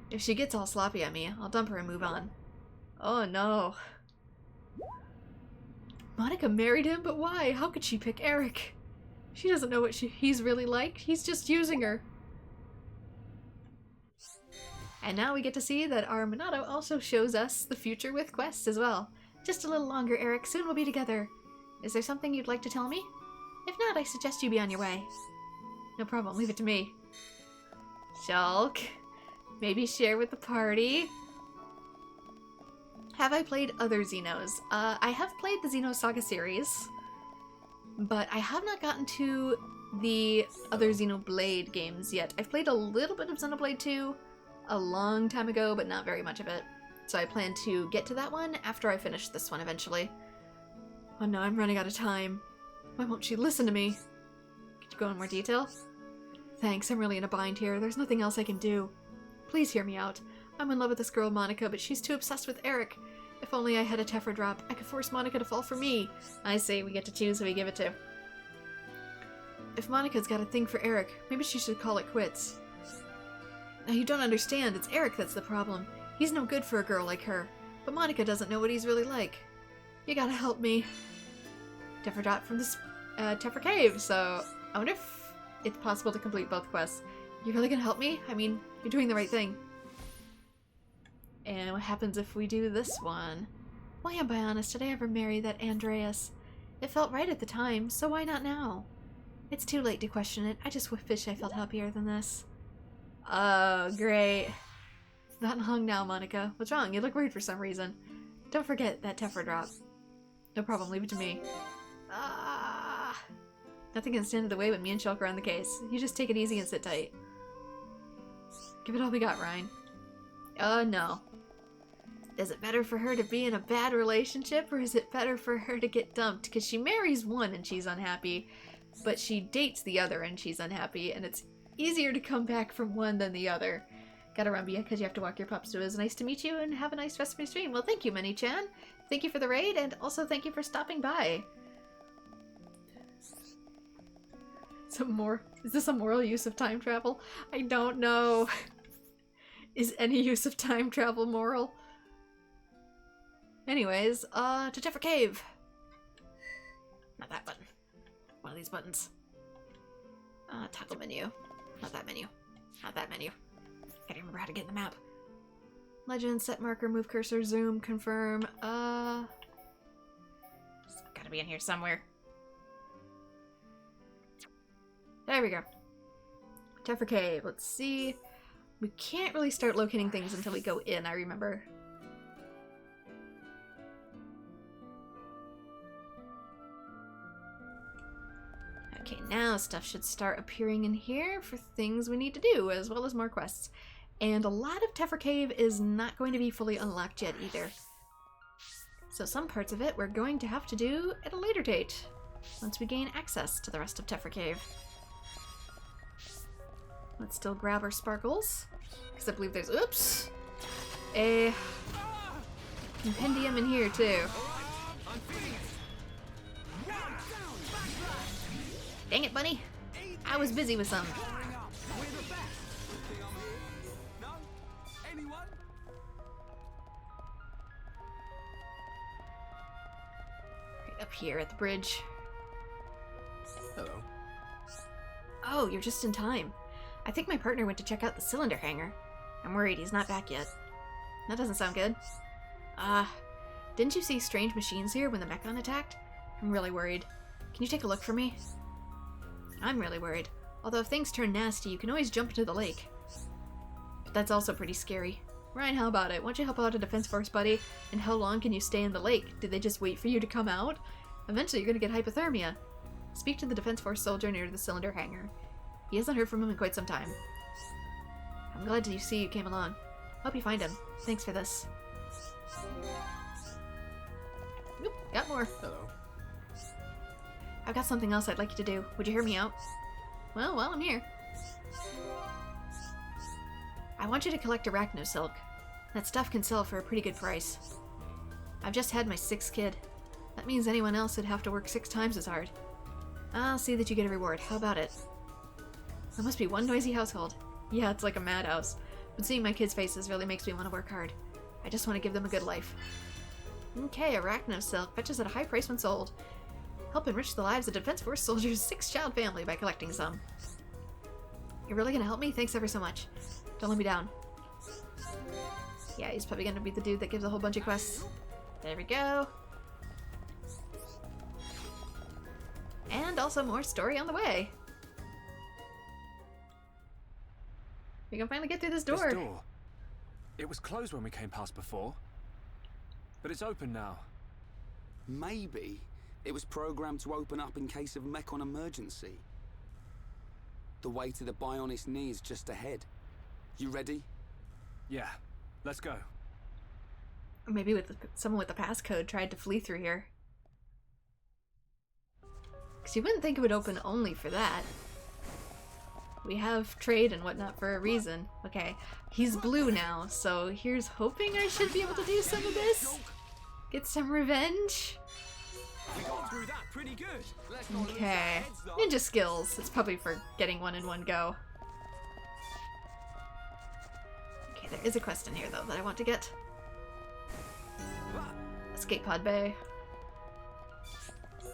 S1: If she gets all sloppy at me, I'll dump her and move on. Oh no. Monica married him, but why? How could she pick Eric? She doesn't know what he's really like. He's just using her. And now we get to see that our Minato also shows us the future with quests as well. Just a little longer, Eric. Soon we'll be together. Is there something you'd like to tell me? If not, I suggest you be on your way. No problem. Leave it to me. Shulk. Maybe share with the party. Have I played other Xenos? I have played the Xeno Saga series, but I have not gotten to the other Xenoblade games yet. I've played a little bit of Xenoblade 2 a long time ago, but not very much of it. So I plan to get to that one after I finish this one eventually. Oh no, I'm running out of time. Why won't she listen to me? Could you go in more detail? Thanks, I'm really in a bind here. There's nothing else I can do. Please hear me out. I'm in love with this girl, Monica, but she's too obsessed with Eric. If only I had a Tefra drop, I could force Monica to fall for me. I say we get to choose who we give it to. If Monica's got a thing for Eric, maybe she should call it quits. Now you don't understand, it's Eric that's the problem. He's no good for a girl like her, but Monica doesn't know what he's really like. You gotta help me. Tefra drop from this Tefra Cave, so I wonder if it's possible to complete both quests. You really gonna help me? I mean, you're doing the right thing. And what happens if we do this one? Why am I honest? Did I ever marry that Andreas? It felt right at the time, so why not now? It's too late to question it. I just wish I felt happier than this. Oh, great. Not long now, Monica. What's wrong? You look worried for some reason. Don't forget that Tefra drop. No problem, leave it to me. Ah! Nothing can stand in the way when me and Shulk are on the case. You just take it easy and sit tight. Give it all we got, Ryan. Oh, no. Is it better for her to be in a bad relationship, or is it better for her to get dumped? Because she marries one and she's unhappy, but she dates the other and she's unhappy, and it's easier to come back from one than the other. Gotta run, because you have to walk your pups, so it was nice to meet you, and have a nice rest of your stream. Well, thank you, Mini-chan. Thank you for the raid, and also thank you for stopping by. Is this a moral use of time travel? I don't know. Is any use of time travel moral? Anyways, to Tefra Cave. Not that button. One of these buttons. Toggle menu. Not that menu. Not that menu. Can't remember how to get in the map. Legend, set marker, move cursor, zoom, confirm. It's gotta be in here somewhere. There we go. Tefra Cave. Let's see. We can't really start locating things until we go in, I remember. Okay, now stuff should start appearing in here for things we need to do, as well as more quests. And a lot of Tefra Cave is not going to be fully unlocked yet either. So some parts of it we're going to have to do at a later date, once we gain access to the rest of Tefra Cave. Let's still grab our sparkles, because I believe there's, oops, a compendium in here too. Dang it, bunny. I was busy with some. Right up here at the bridge.
S5: Hello.
S1: Oh, you're just in time. I think my partner went to check out the cylinder hangar. I'm worried he's not back yet. That doesn't sound good. Didn't you see strange machines here when the Mechon attacked? I'm really worried. Can you take a look for me? I'm really worried. Although if things turn nasty, you can always jump into the lake. But that's also pretty scary. Ryan, how about it? Why don't you help out a defense force buddy? And how long can you stay in the lake? Did they just wait for you to come out? Eventually you're gonna get hypothermia. Speak to the defense force soldier near the cylinder hangar. He hasn't heard from him in quite some time. I'm glad to see you came along. Hope you find him. Thanks for this. Oop, got more.
S5: Hello.
S1: I've got something else I'd like you to do. Would you hear me out? Well, while I'm here. I want you to collect arachno silk. That stuff can sell for a pretty good price. I've just had my 6th kid. That means anyone else would have to work 6 times as hard. I'll see that you get a reward. How about it? That must be one noisy household. Yeah, it's like a madhouse. But seeing my kids' faces really makes me want to work hard. I just want to give them a good life. Okay, arachno silk fetches at a high price when sold. Help enrich the lives of Defense Force soldiers' 6-child family by collecting some. You're really gonna help me? Thanks ever so much. Don't let me down. Yeah, he's probably gonna be the dude that gives a whole bunch of quests. There we go. And also more story on the way. We can finally get through this door.
S4: This door. It was closed when we came past before. But it's open now.
S3: Maybe it was programmed to open up in case of Mechon emergency. The way to the Bionis knee is just ahead. You ready?
S4: Yeah, let's go.
S1: Or maybe someone with the passcode tried to flee through here. Because you wouldn't think it would open only for that. We have trade and whatnot for a reason. Okay, he's blue now, so here's hoping I should be able to do some of this. Get some revenge.
S6: We got through that pretty good.
S1: Okay, ninja skills. It's probably for getting one in one go. Okay, there is a quest in here though that I want to get. Escape pod bay.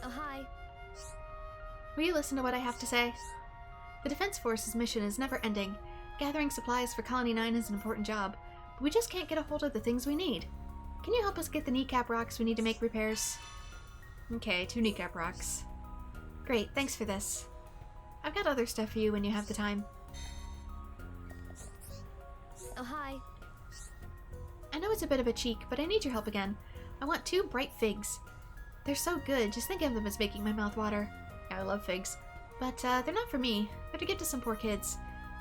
S2: Oh, hi.
S1: Will you listen to what I have to say? The Defense Force's mission is never ending. Gathering supplies for Colony 9 is an important job, but we just can't get a hold of the things we need. Can you help us get the kneecap rocks we need to make repairs? Okay, 2 kneecap rocks. Great, thanks for this. I've got other stuff for you when you have the time.
S2: Oh, hi.
S1: I know it's a bit of a cheek, but I need your help again. I want 2 bright figs. They're so good, just think of them as making my mouth water. I love figs. But they're not for me. They're to give to some poor kids.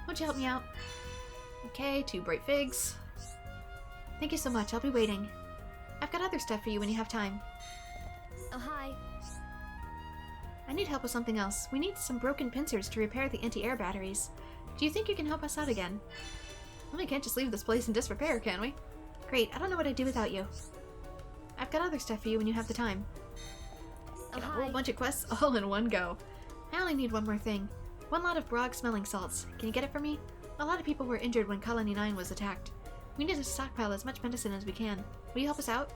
S1: Won't you help me out? Okay, 2 bright figs. Thank you so much, I'll be waiting. I've got other stuff for you when you have time.
S2: Oh, hi.
S1: I need help with something else. We need some broken pincers to repair the anti-air batteries. Do you think you can help us out again? Well, we can't just leave this place in disrepair, can we? Great, I don't know what I'd do without you. I've got other stuff for you when you have the time.
S2: Oh,
S1: Got a
S2: hi.
S1: whole bunch of quests all in one go. I only need one more thing. 1 lot of Brog smelling salts. Can you get it for me? A lot of people were injured when Colony 9 was attacked. We need to stockpile as much medicine as we can. Will you help us out?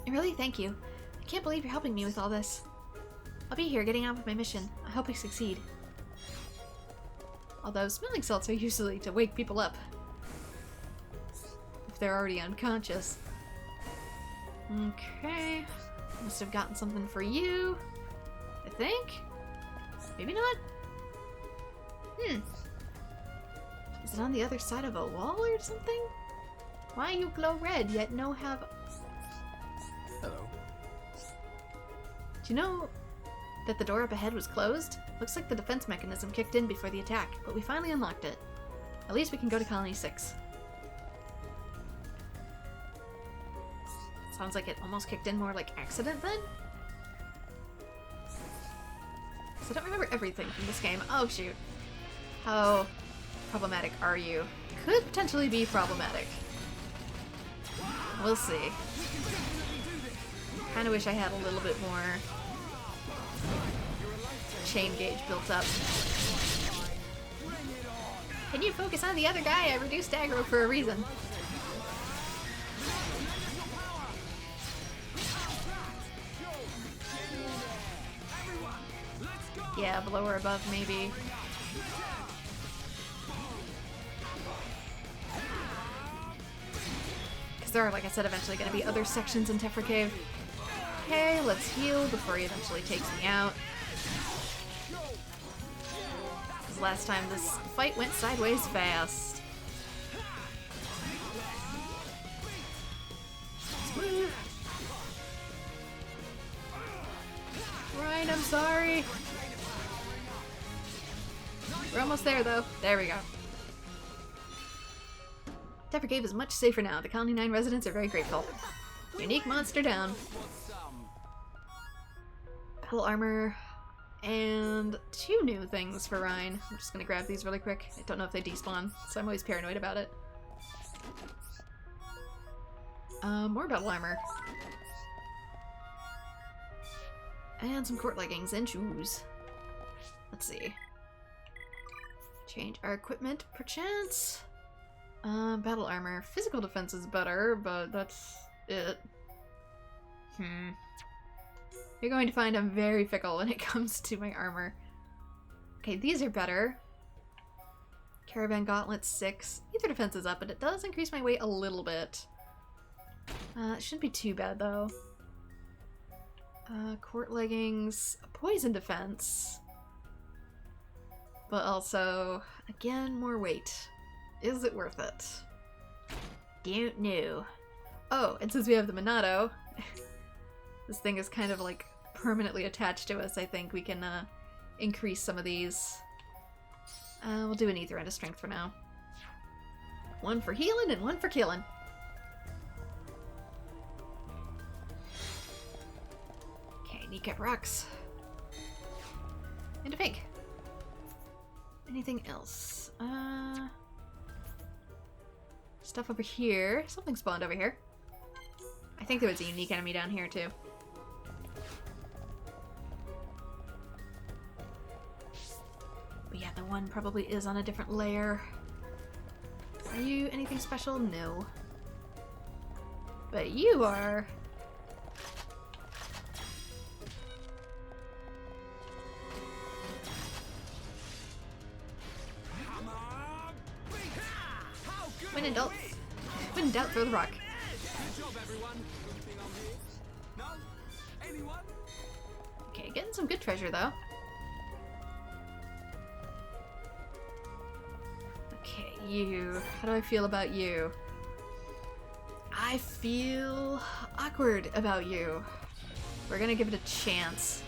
S1: Really, thank you. I can't believe you're helping me with all this. I'll be here getting on with my mission. I hope I succeed. Although smelling salts are usually to wake people up. If they're already unconscious. Okay. Must have gotten something for you. I think? Maybe not? Is it on the other side of a wall or something? Why you glow red yet no have...
S5: Hello.
S1: Do you know that the door up ahead was closed? Looks like the defense mechanism kicked in before the attack, but we finally unlocked it. At least we can go to Colony 6. Sounds like it almost kicked in more like accident then? So I don't remember everything from this game. Oh shoot. How problematic are you? Could potentially be problematic. We'll see. Kinda wish I had a little bit more chain gauge built up. Can you focus on the other guy? I reduced aggro for a reason. Yeah, below or above, maybe. Because there are, like I said, eventually going to be other sections in Tephra Cave. Okay, let's heal before he eventually takes me out. Because last time this fight went sideways fast. Smooth. Ryan, I'm sorry. We're almost there, though. There we go. Tephra Cave is much safer now. The Colony 9 residents are very grateful. Unique monster down. Battle armor. And 2 new things for Ryan. I'm just gonna grab these really quick. I don't know if they despawn, so I'm always paranoid about it. More battle armor. And some court leggings and shoes. Let's see. Change our equipment, perchance. Battle armor. Physical defense is better, but that's it. You're going to find I'm very fickle when it comes to my armor. Okay, these are better. Caravan Gauntlet 6. Ether defense is up, but it does increase my weight a little bit. It shouldn't be too bad, though. Court leggings. Poison defense. But also, again, more weight. Is it worth it? Don't know. Oh, and since we have the Monado, this thing is kind of like permanently attached to us, I think we can increase some of these. We'll do an Ether and a Strength for now. 1 for healing and 1 for killing. Okay, kneecap rocks. And a pig. Anything else? Stuff over here. Something spawned over here. I think there was a unique enemy down here too. But yeah, the one probably is on a different layer. Are you anything special? No. But you are. When in doubt, throw the rock.
S6: Good job, everyone. Anything on here? No? Anyone?
S1: Okay, getting some good treasure though. Okay, you. How do I feel about you? I feel awkward about you. We're gonna give it a chance.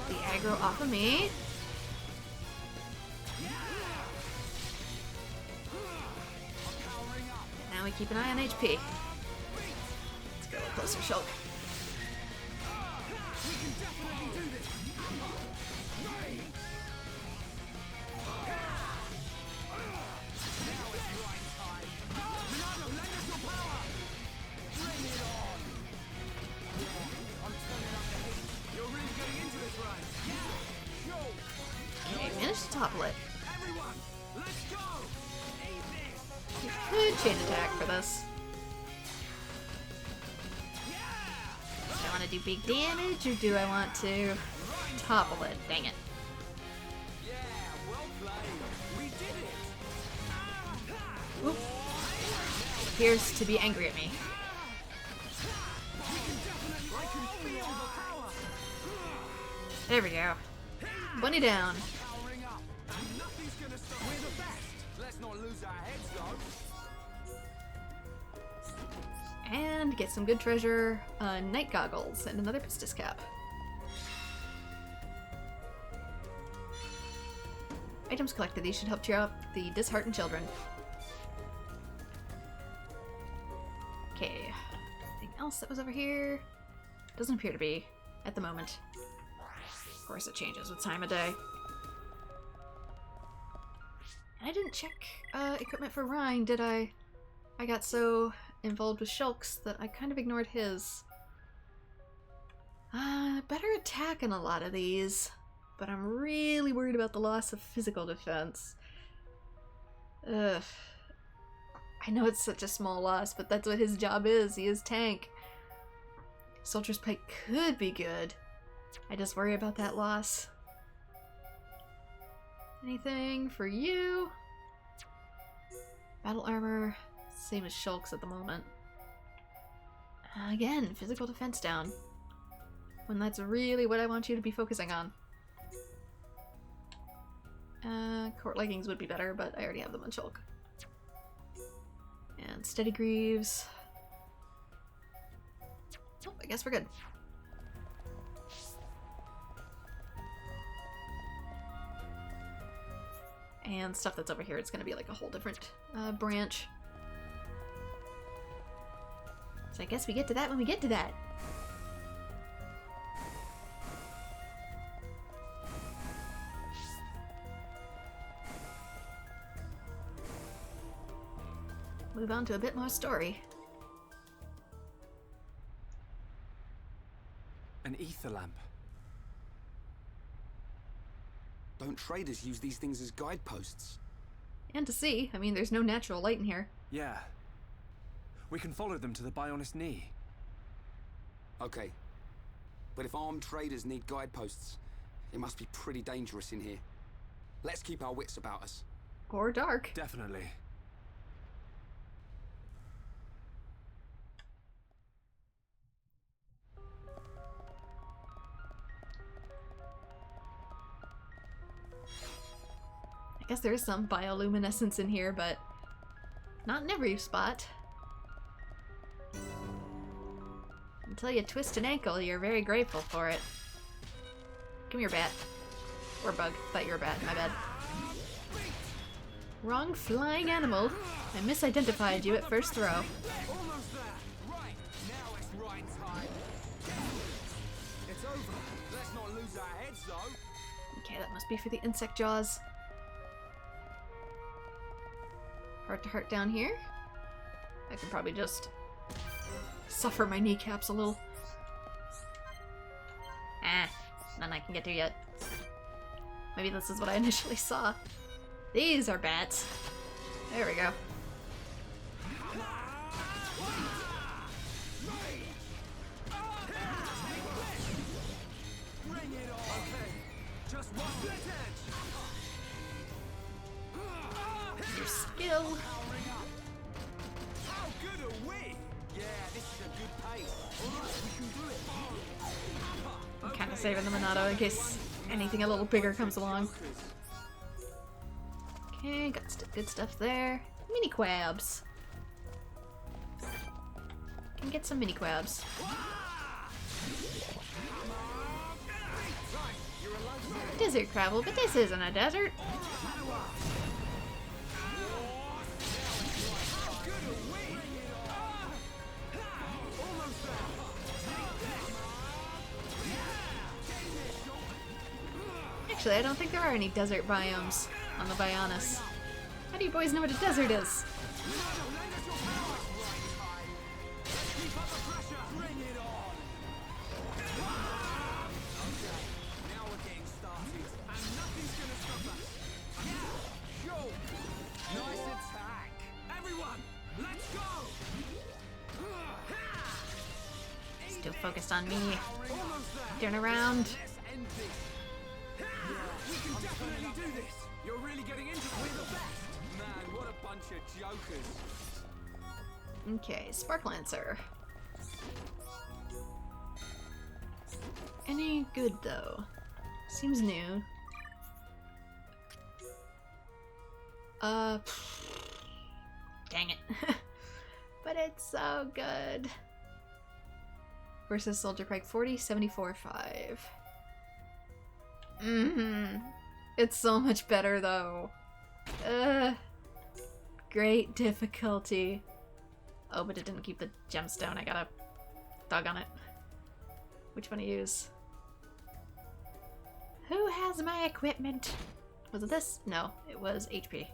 S1: Get the aggro off of me. Now we keep an eye on HP. Let's go closer, Shulk. Okay, managed to topple it. Good chain attack for this. Do I want to do big damage or do I want to topple it? Dang it.
S6: Yeah, well played. We did it.
S1: Oop. appears to be angry at me. There we go. Bunny down.
S6: Let's not lose our heads, though.
S1: And get some good treasure, night goggles, and another pistis cap. Items collected. These should help cheer up the disheartened children. Okay. Anything else that was over here? Doesn't appear to be at the moment. Of course it changes with time of day. And I didn't check equipment for Rhine, did I? I got so involved with Shulk's that I kind of ignored his. Better attack in a lot of these, but I'm really worried about the loss of physical defense. Ugh. I know it's such a small loss, but that's what his job is. He is tank. Soldier's Pike could be good. I just worry about that loss. Anything for you? Battle armor, same as Shulk's at the moment. Again, physical defense down. When that's really what I want you to be focusing on. Court leggings would be better, but I already have them on Shulk. And steady greaves. Oh, I guess we're good. And stuff that's over here, it's gonna be like a whole different branch. So I guess we get to that when we get to that. Move on to a bit more story.
S4: An ether lamp.
S3: Don't traders use these things as guideposts?
S1: And to see. I mean, there's no natural light in here.
S4: Yeah. We can follow them to the Bionis knee.
S3: Okay. But if armed traders need guideposts, it must be pretty dangerous in here. Let's keep our wits about us.
S1: Or dark.
S4: Definitely.
S1: I guess there is some bioluminescence in here, but not in every spot. Until you twist an ankle, you're very grateful for it. Come here, bat. Or bug. Thought you were a bat. My bad. Wrong flying animal. I misidentified you at first throw.
S6: Almost there. Right. Now it's right time. It's over. Let's not lose our heads, though.
S1: Okay, that must be for the insect jaws. Heart to heart down here. I can probably just suffer my kneecaps a little. None I can get to yet. Maybe this is what I initially saw. These are bats. There we go.
S6: Bring it on. Okay. Just one split edge.
S1: Your skill.
S6: How good are we? Yeah, this is a good pace. All right, we can do it.
S1: I'm kind of saving the Monado in case anything a little bigger comes along. Okay, got good stuff there. Mini quabs. Can get some mini quabs. Desert travel, but this isn't a desert. Actually, I don't think there are any desert biomes on the Bionis. How do you boys know what a desert is? Still focused on me. Turn around.
S6: We can definitely do this. You're really getting into it. We're the best. Man, what a bunch of jokers.
S1: Okay, Spark Lancer. Any good though? Seems new. Dang it. But it's so good. Versus Soldier Pike 40, 74, 5. It's so much better though. Great difficulty. Oh, but it didn't keep the gemstone. I gotta dog on it. Which one to use? Who has my equipment? Was it this? No, it was HP.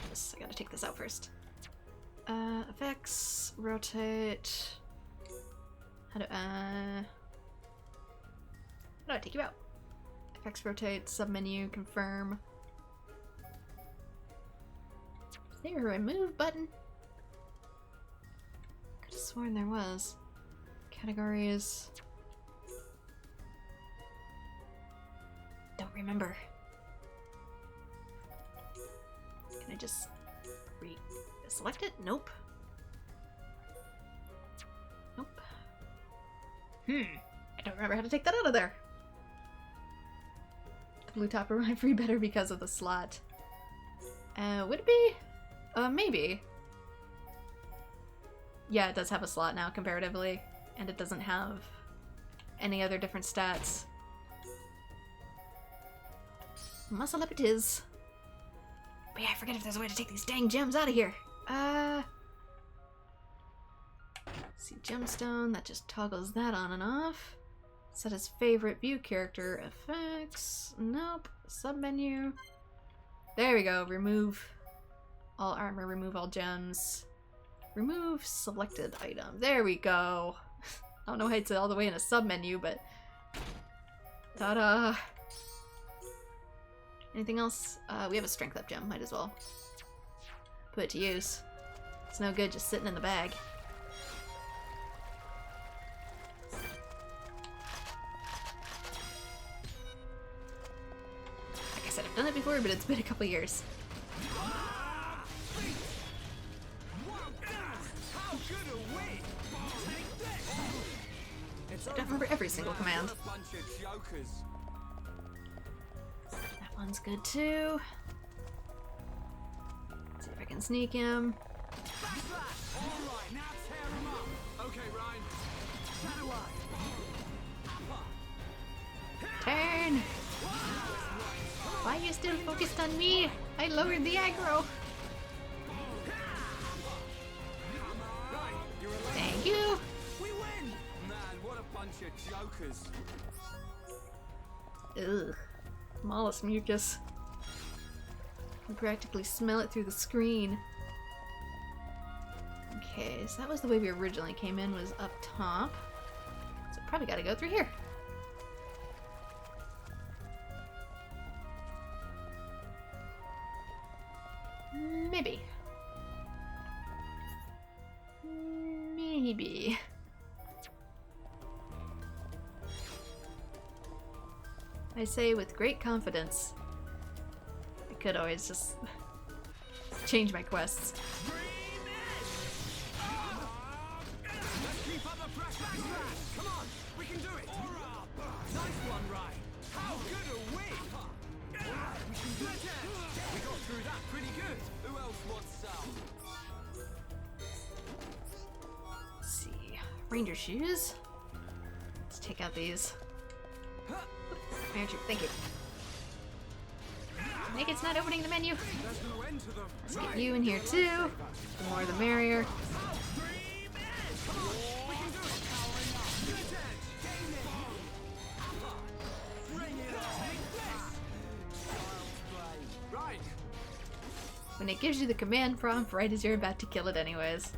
S1: This, I gotta take this out first. Effects, rotate. How do I take you out? Effects, rotate, submenu, confirm. Is there a remove button? Could have sworn there was. Categories. Don't remember. Can I just select it? Nope. Nope. I don't remember how to take that out of there. The blue top arrived free better because of the slot. Would it be? Maybe. Yeah, it does have a slot now comparatively, and it doesn't have any other different stats. Muscle up it is. But yeah, I forget if there's a way to take these dang gems out of here. See, gemstone, that just toggles that on and off. Set as favorite view character effects. Nope. Submenu. There we go. Remove all armor, remove all gems. Remove selected item. There we go. I don't know how it's all the way in a submenu, but ta-da! Anything else? We have a strength up gem. Might as well put it to use. It's no good just sitting in the bag. Like I said, I've done it before, but it's been a couple years. I don't remember every single command. That one's good too. Let's see if I can sneak him. Turn! Why are you still focused on me? I lowered the aggro. Thank you.
S3: Jokers.
S1: Ugh. Mollusk mucus. You can practically smell it through the screen. Okay, so that was the way we originally came in, was up top. So probably gotta go through here. Maybe. Maybe. I say with great confidence. I could always just change my quests.
S6: Let's keep up the pressure. Come on, we can do it. Nice one, Ryan. How good are we? We can do it. We got through that pretty good. Who else wants some?
S1: Let's see. Ranger shoes. Let's take out these. Thank you. Naked's not opening the menu. Let's get you in here too. The more the merrier. When it gives you the command prompt right as you're about to kill it anyways.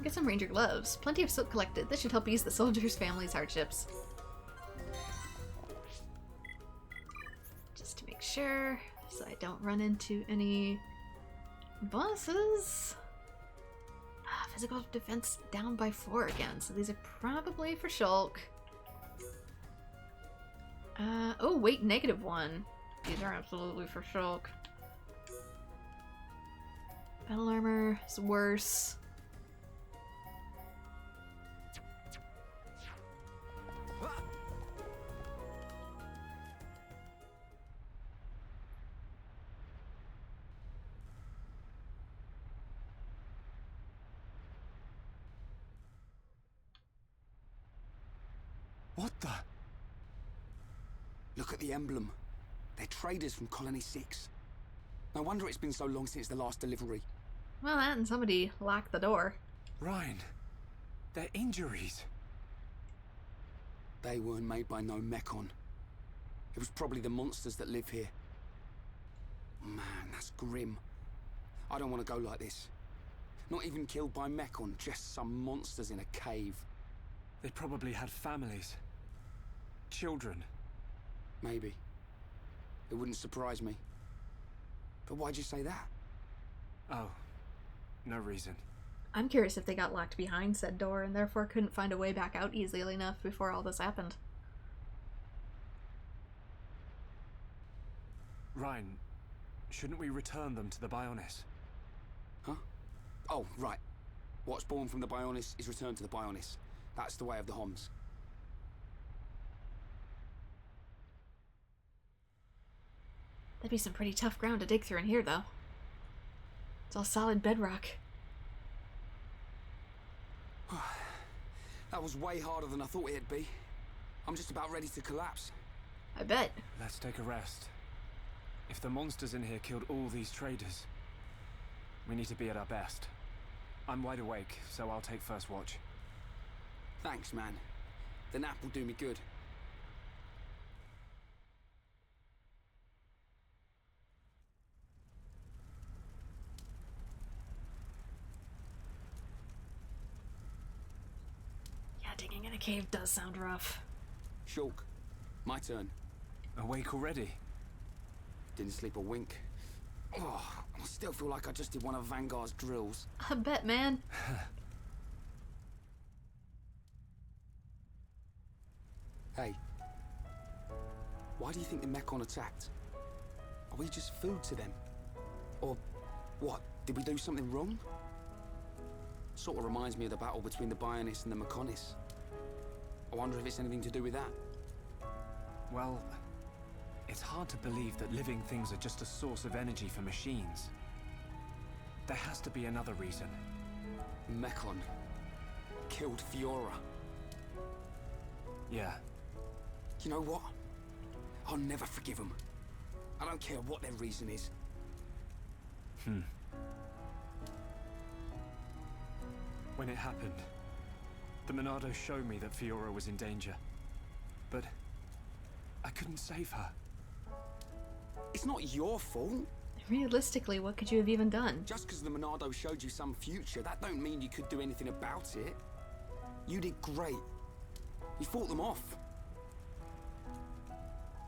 S1: Get some ranger gloves. Plenty of silk collected. This should help ease the soldiers' families' hardships. Just to make sure, so I don't run into any bosses. Physical defense down by 4 again, so these are probably for Shulk. Oh, weight -1. These are absolutely for Shulk. Battle armor is worse.
S4: What the?
S3: Look at the emblem. They're traders from Colony 6. No wonder it's been so long since the last delivery.
S1: Well, that and somebody locked the door.
S4: Ryan, their injuries.
S3: They weren't made by no Mechon. It was probably the monsters that live here. Man, that's grim. I don't want to go like this. Not even killed by Mechon, just some monsters in a cave.
S4: They probably had families. Children.
S3: Maybe. It wouldn't surprise me. But why'd you say that?
S4: Oh, no reason.
S1: I'm curious if they got locked behind said door and therefore couldn't find a way back out easily enough before all this happened.
S4: Ryan, shouldn't we return them to the Bionis?
S3: Huh? Oh, right. What's born from the Bionis is returned to the Bionis. That's the way of the Homs.
S1: That'd be some pretty tough ground to dig through in here, though. It's all solid bedrock.
S3: That was way harder than I thought it'd be. I'm just about ready to collapse.
S1: I bet.
S4: Let's take a rest. If the monsters in here killed all these traders, we need to be at our best. I'm wide awake, so I'll take first watch.
S3: Thanks, man. The nap will do me good.
S1: Yeah, digging in a cave does sound rough.
S3: Shulk, my turn.
S4: Awake already?
S3: Didn't sleep a wink. Oh, I still feel like I just did one of Vanguard's drills.
S1: I bet, man.
S3: Hey, why do you think the Mechon attacked? Are we just food to them? Or what? Did we do something wrong? Sort of reminds me of the battle between the Bionis and the Mechonis. I wonder if it's anything to do with that.
S4: Well, it's hard to believe that living things are just a source of energy for machines. There has to be another reason.
S3: Mechon killed Fiora.
S4: Yeah.
S3: You know what? I'll never forgive them. I don't care what their reason is.
S4: When it happened, the Monado showed me that Fiora was in danger. But I couldn't save her.
S3: It's not your fault.
S1: Realistically, what could you have even done?
S3: Just because the Monado showed you some future, that don't mean you could do anything about it. You did great. You fought them off.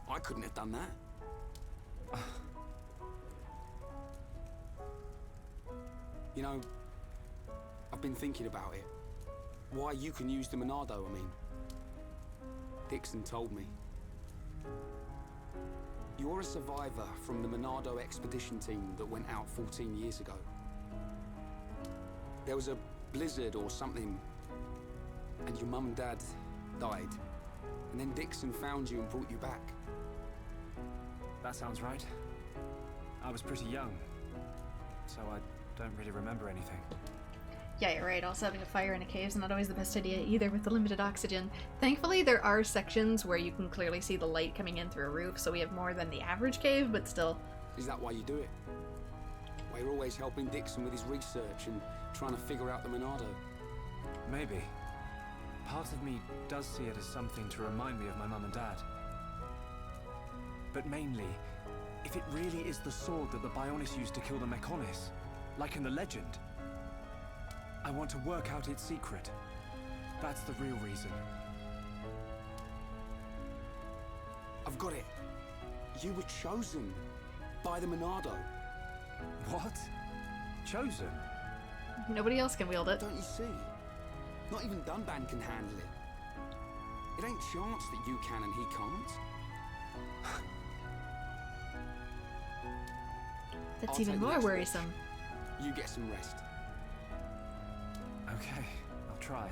S3: I couldn't have done that. You know, I've been thinking about it. Why you can use the Monado, I mean. Dixon told me. You're a survivor from the Monado expedition team that went out 14 years ago. There was a blizzard or something, and your mum and dad died. And then Dixon found you and brought you back.
S4: That sounds right. I was pretty young, so I don't really remember anything.
S1: Yeah, you're right. Also, having a fire in a cave is not always the best idea either with the limited oxygen. Thankfully, there are sections where you can clearly see the light coming in through a roof, so we have more than the average cave, but still.
S3: Is that why you do it? Why you're always helping Dixon with his research and trying to figure out the Monado?
S4: Maybe. Part of me does see it as something to remind me of my mum and dad. But mainly, if it really is the sword that the Bionis used to kill the Mechonis, like in the legend, I want to work out its secret. That's the real reason.
S3: I've got it. You were chosen by the Monado.
S4: What? Chosen?
S1: Nobody else can wield it.
S3: Don't you see? Not even Dunban can handle it. It ain't chance that you can and he can't.
S1: That's
S3: I'll
S1: even
S3: take the
S1: more
S3: next bit.
S1: worrisome.
S3: You get some rest.
S4: Okay, I'll try.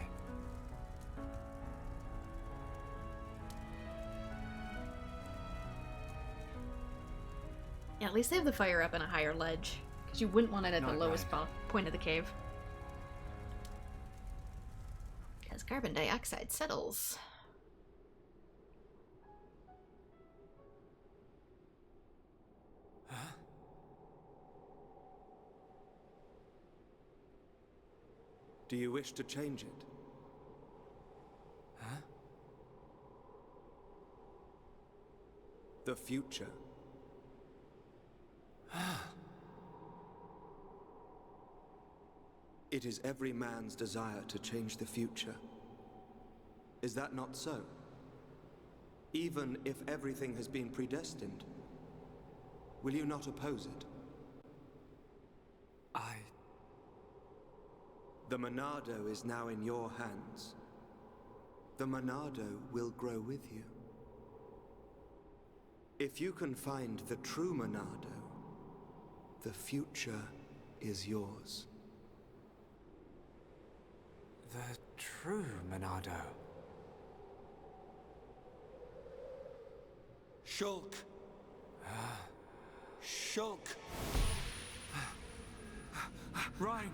S1: Yeah, at least they have the fire up on a higher ledge. Because you wouldn't want it at the
S4: Night,
S1: lowest
S4: night.
S1: point of the cave. As carbon dioxide settles.
S10: Do you wish to change it?
S4: Huh?
S10: The future. It is every man's desire to change the future. Is that not so? Even if everything has been predestined, will you not oppose it? The Monado is now in your hands. The Monado will grow with you. If you can find the true Monado, the future is yours.
S4: The true Monado.
S10: Shulk! Shulk!
S5: Ryan!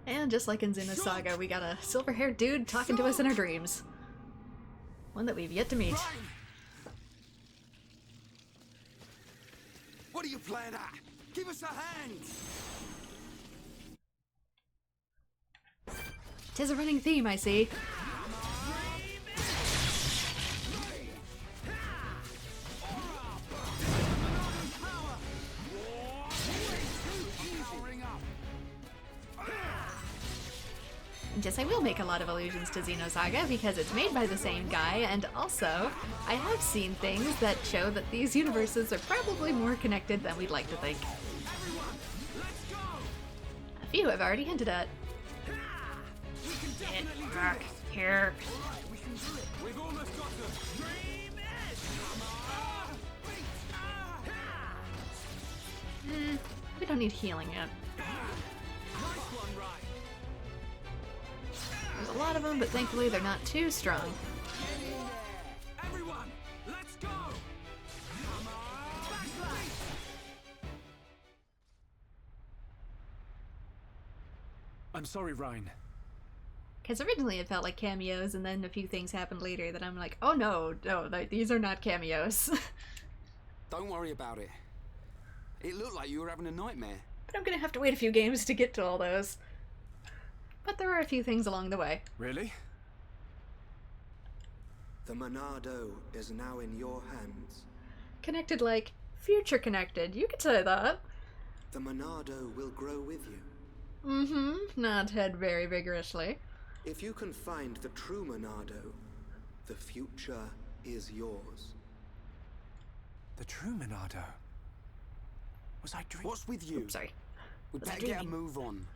S1: And just like in Xenosaga, we got a silver-haired dude talking to us in our dreams. One that we've yet to meet.
S3: Ryan! What are you playing at? Give us a hand!
S1: Tis a running theme, I see. And yes, I will make a lot of allusions to Xenosaga because it's made by the same guy, and also, I have seen things that show that these universes are probably more connected than we'd like to think. A few I've already hinted at. Get back here.
S5: We've almost got them!
S1: We don't need healing yet. There's a lot of them, but thankfully they're not too strong.
S5: Everyone, let's go! I'm sorry, Ryan.
S1: Because originally it felt like cameos, and then a few things happened later that I'm like, oh no, these are not cameos.
S3: Don't worry about it. It looked like you were having a nightmare.
S1: But I'm gonna have to wait a few games to get to all those. But there were a few things along the way.
S4: Really?
S10: The Monado is now in your hands.
S1: Connected like future connected, you could say that.
S10: The Monado will grow with you.
S1: Mm-hmm, nod head very vigorously.
S10: If you can find the true Monado, the future is yours.
S4: The true Monado? Was I dreaming?
S3: What's with you?
S1: Oops, sorry.
S3: We
S1: Was I
S3: better get a
S1: dreaming?
S3: move on.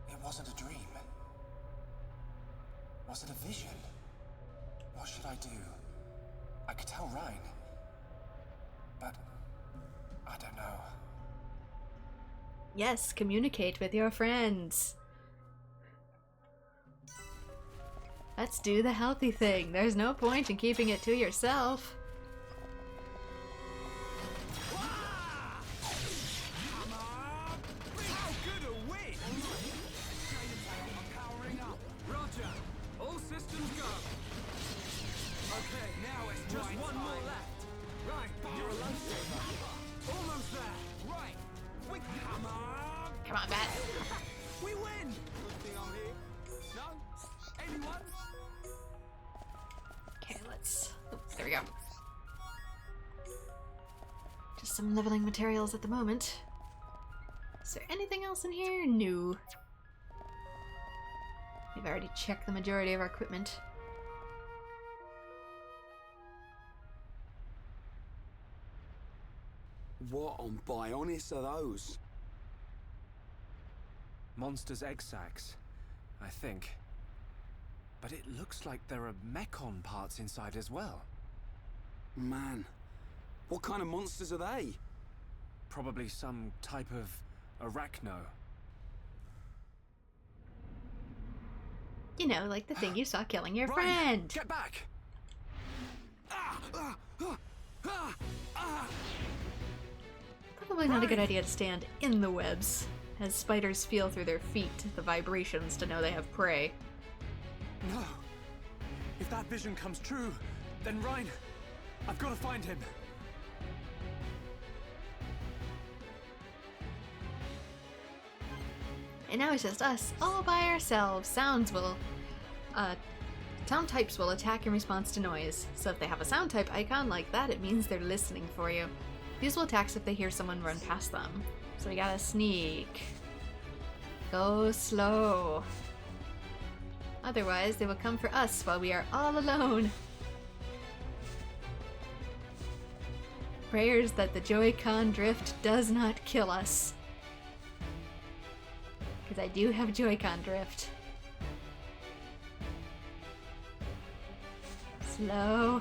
S4: It wasn't a dream. Was it a vision? What should I do? I could tell Ryan. But I don't know.
S1: Yes, communicate with your friends. Let's do the healthy thing. There's no point in keeping it to yourself.
S5: How good a win! Powering up. Roger. All systems go. Okay, now it's just one more left. Right, you're a lifesaver. Almost there. Right. Come on.
S1: Come on, Bat.
S5: We win. Good thing I'm here. No? Anyone?
S1: Okay, let's... Oh, there we go. Just some leveling materials at the moment. Is there anything else in here? No. We've already checked the majority of our equipment.
S3: What on Bionis are those?
S4: Monsters' egg sacs, I think. But it looks like there are mechon parts inside as well.
S3: Man, what kind of monsters are they?
S4: Probably some type of arachno.
S1: You know, like the thing you saw killing your
S4: Ryan,
S1: friend.
S4: get back!
S1: Probably not a good idea to stand in the webs, as spiders feel through their feet the vibrations to know they have prey.
S4: No. If that vision comes true, then Ryan, I've got to find him.
S1: And now it's just us, all by ourselves. Sound types will attack in response to noise. So if they have a sound type icon like that, it means they're listening for you. These will attack if they hear someone run past them. So we gotta sneak. Go slow. Otherwise, they will come for us while we are all alone. Prayers that the Joy-Con drift does not kill us. Because I do have Joy-Con drift. Slow.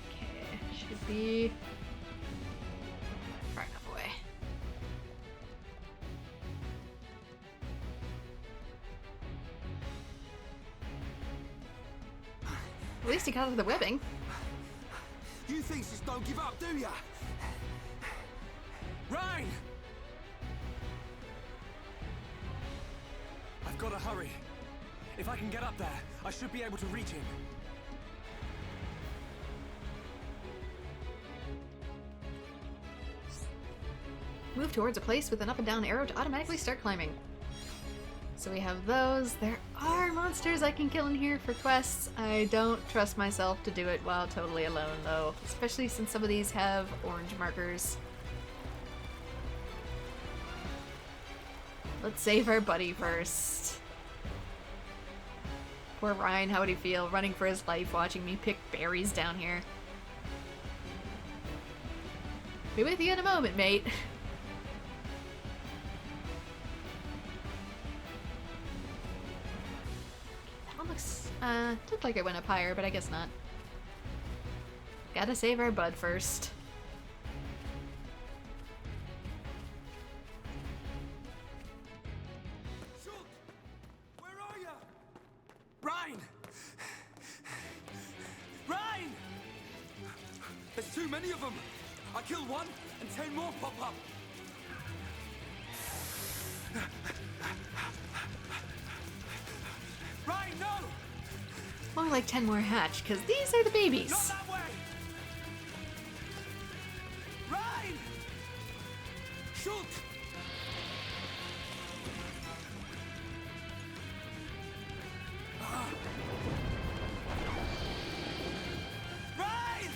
S1: Okay, should be far enough away. At least he got out of the webbing.
S3: You things just don't give up, do ya?
S4: Ryan! I've got to hurry. If I can get up there, I should be able to reach him.
S1: Move towards a place with an up and down arrow to automatically start climbing. So we have those. There are monsters I can kill in here for quests. I don't trust myself to do it while totally alone though, especially since some of these have orange markers. Let's save our buddy first. Poor Ryan, how would he feel running for his life watching me pick berries down here? Be with you in a moment, mate. That one looks, looked like it went up higher, but I guess not. Gotta save our bud first.
S5: Ryan! Ryan!
S3: There's too many of them! I killed one, and 10 more pop up!
S5: Ryan, no!
S1: More like 10 more hatch, because these are the babies.
S5: Not that way! Ryan!
S3: Shoot!
S5: Ryan!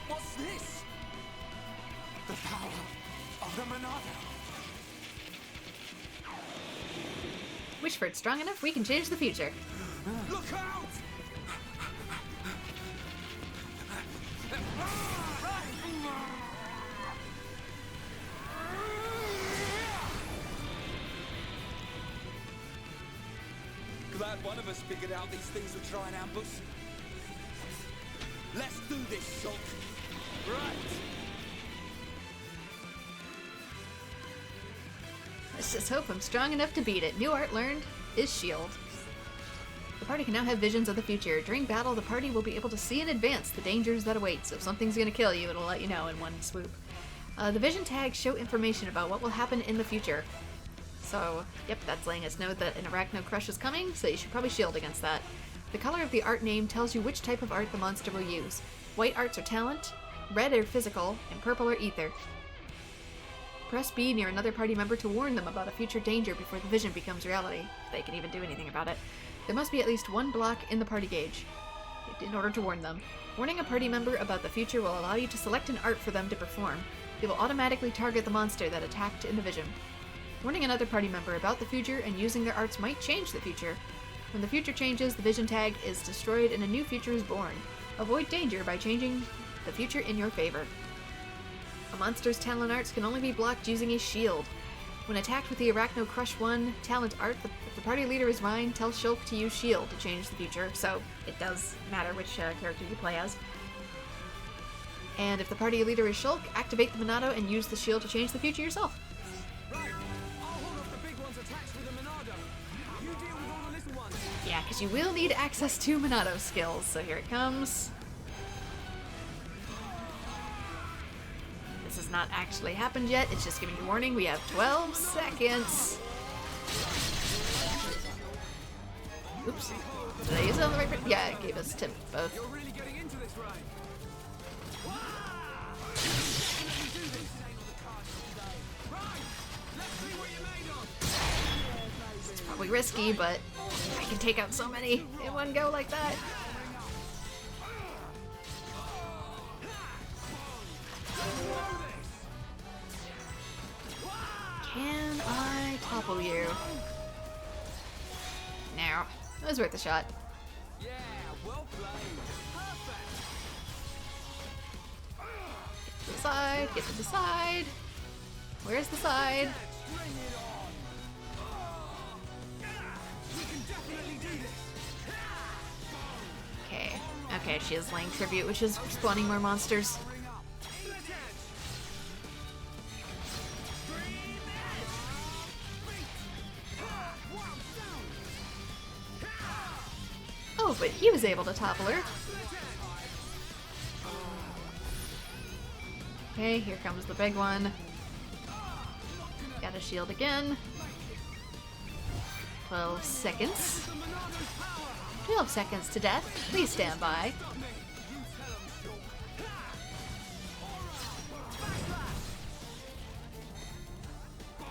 S3: What's this?
S5: The power of the Monolith.
S1: Wish for it strong enough, we can change the future.
S3: Look out!
S5: Glad one of us figured out these things would try and ambush. Let's do this, Shulk. Right.
S1: Let's just hope I'm strong enough to beat it. New art learned is shield. The party can now have visions of the future. During battle, the party will be able to see in advance the dangers that await, so if something's gonna kill you, it'll let you know in one swoop. The vision tags show information about what will happen in the future. So, yep, that's letting us know that an arachno crush is coming, so you should probably shield against that. The color of the art name tells you which type of art the monster will use. White arts are talent, red are physical, and purple are ether. press B near another party member to warn them about a future danger before the vision becomes reality, if they can even do anything about it. There must be at least one block in the party gauge in order to warn them. Warning a party member about the future will allow you to select an art for them to perform. It will automatically target the monster that attacked in the vision. Warning another party member about the future and using their arts might change the future. When the future changes, the vision tag is destroyed and a new future is born. Avoid danger by changing the future in your favor. A monster's talent arts can only be blocked using a shield. When attacked with the Arachno Crush 1 talent art, if the party leader is Ryan, tell Shulk to use shield to change the future, so it does matter which character you play as. And if the party leader is Shulk, activate the Monado and use the shield to change the future yourself.
S6: Right. I'll hold off the big one's attacks with the Monado. You deal with all the little ones.
S1: Yeah, because you will need access to Monado skills, so here it comes. This has not actually happened yet, it's just giving you warning. We have 12 seconds. Oops. Did I use it on the right button? Yeah, it gave us to both.
S6: You're really getting into this, right?
S1: It's probably risky, but I can take out so many in one go like that. Can I topple you? No. It was worth a shot.
S6: Yeah, well played. Perfect.
S1: Get to the side, get to the side. Where's the side?
S6: Bring it on. We can definitely do this.
S1: Okay. Okay, she has Lang Tribute, which is spawning more monsters. Oh, but he was able to topple her. Okay, here comes the big one. Got a shield again. 12 seconds. 12 seconds to death. Please stand by.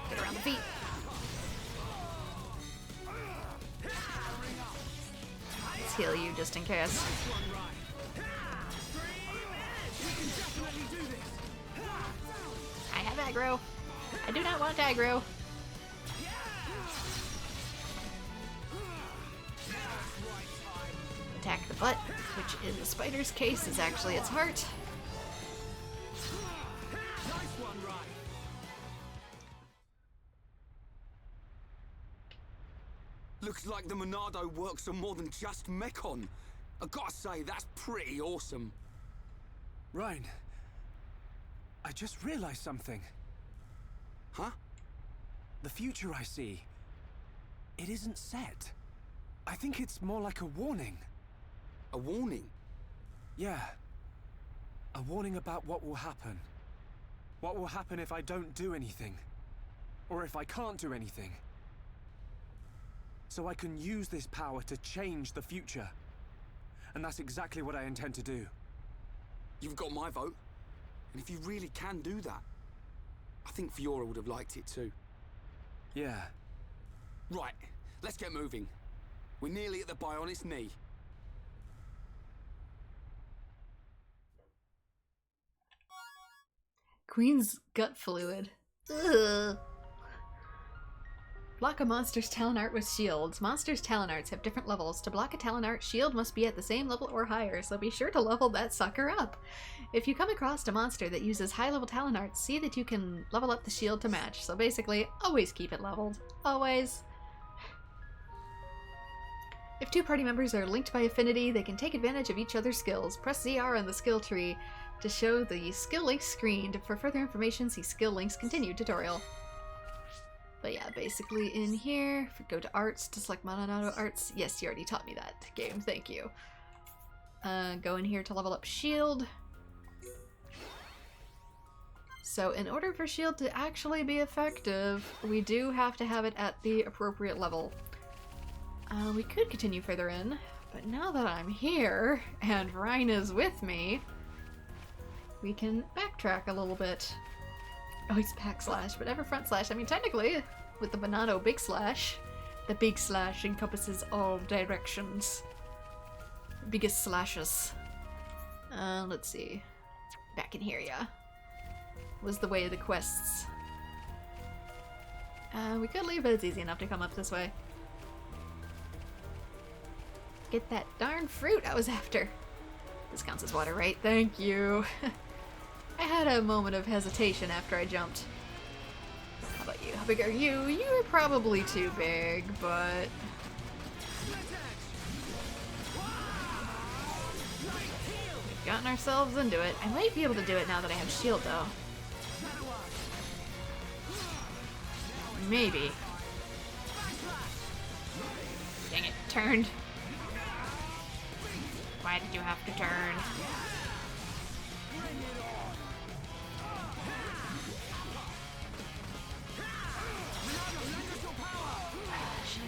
S1: Get around the feet. Let's heal you just in case. I have aggro. I do not want aggro. Attack the butt, which in the spider's case is actually its heart.
S3: Looks like the Monado works on more than just Mechon. I gotta say, that's pretty awesome.
S4: Ryan, I just realized something.
S3: Huh?
S4: The future I see, it isn't set. I think it's more like a warning.
S3: A warning?
S4: Yeah. A warning about what will happen. What will happen if I don't do anything. Or if I can't do anything. So I can use this power to change the future. And that's exactly what I intend to do.
S3: You've got my vote. And if you really can do that, I think Fiora would have liked it too.
S4: Yeah.
S3: Right, let's get moving. We're nearly at the Bionic's knee.
S1: Queen's gut fluid. Ugh. Block a monster's talent art with shields. Monsters' talent arts have different levels. To block a talent art, shield must be at the same level or higher, so be sure to level that sucker up. If you come across a monster that uses high-level talent arts, see that you can level up the shield to match. So basically, always keep it leveled. Always. If two party members are linked by affinity, they can take advantage of each other's skills. Press ZR on the skill tree to show the skill links screen. For further information, see skill links continue tutorial. But yeah, basically in here, go to arts to select Monado arts. Yes, you already taught me that game, thank you. Go in here to level up shield. So in order for shield to actually be effective, we do have to have it at the appropriate level. We could continue further in, but now that I'm here and Ryan is with me, we can backtrack a little bit. Oh, he's backslash, but never front slash. I mean, technically, with the Monado big slash, the big slash encompasses all directions. Biggest slashes. Let's see. Back in here, yeah. Was the way of the quests. We could leave, but it's easy enough to come up this way. Get that darn fruit I was after. This counts as water, right? Thank you. I had a moment of hesitation after I jumped. How about you? How big are you? You're probably too big, but... we've gotten ourselves into it. I might be able to do it now that I have shield, though. Maybe. Dang it, turned. Why did you have to turn?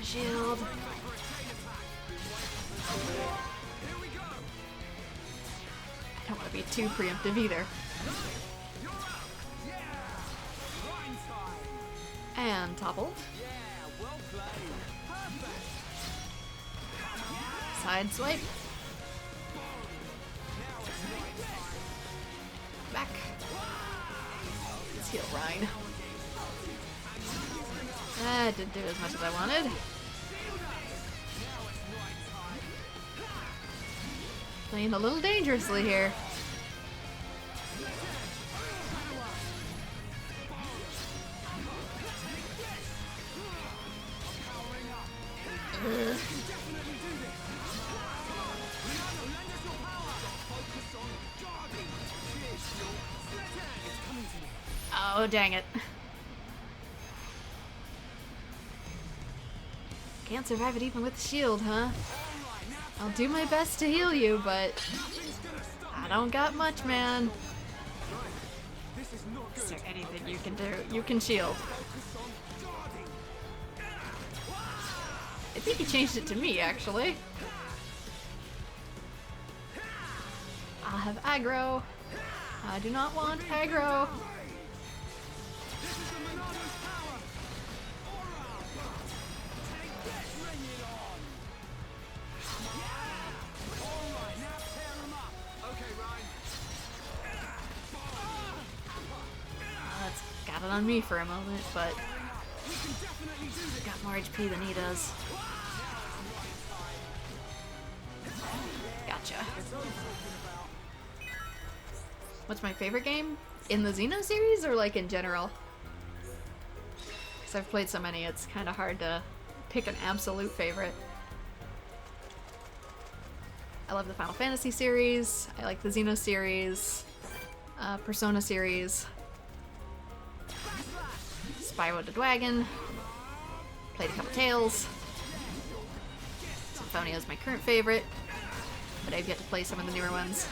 S1: Shield. I don't want to be too preemptive either. And toppled. Side swipe. Back. Let's heal Rhine. That didn't do as much as I wanted. Playing a little dangerously here. Oh, dang it. Can't survive it even with the shield, huh? I'll do my best to heal you, but I don't got much, man. Is there anything you can do? You can shield. I think he changed it to me, actually. I'll have aggro. I do not want aggro. Got it on me for a moment, but got more HP than he does. Gotcha. What's my favorite game? In the Xeno series or like in general? Because I've played so many, it's kind of hard to pick an absolute favorite. I love the Final Fantasy series. I like the Xeno series. Persona series. Spyro the Dragon. Played a couple Tales. Symphonia is my current favorite, but I've yet to play some of the newer ones.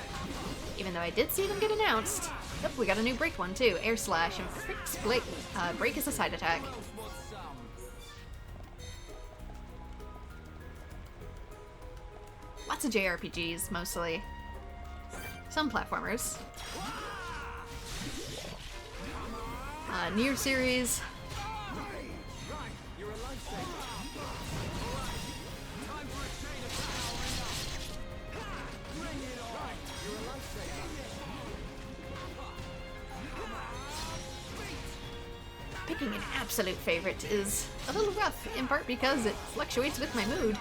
S1: Even though I did see them get announced. Yep, we got a new break one too. Air Slash and Frick's Blake. Break is a side attack. Lots of JRPGs, mostly. Some platformers. Nier series. Picking an absolute favorite is a little rough, in part because it fluctuates with my mood.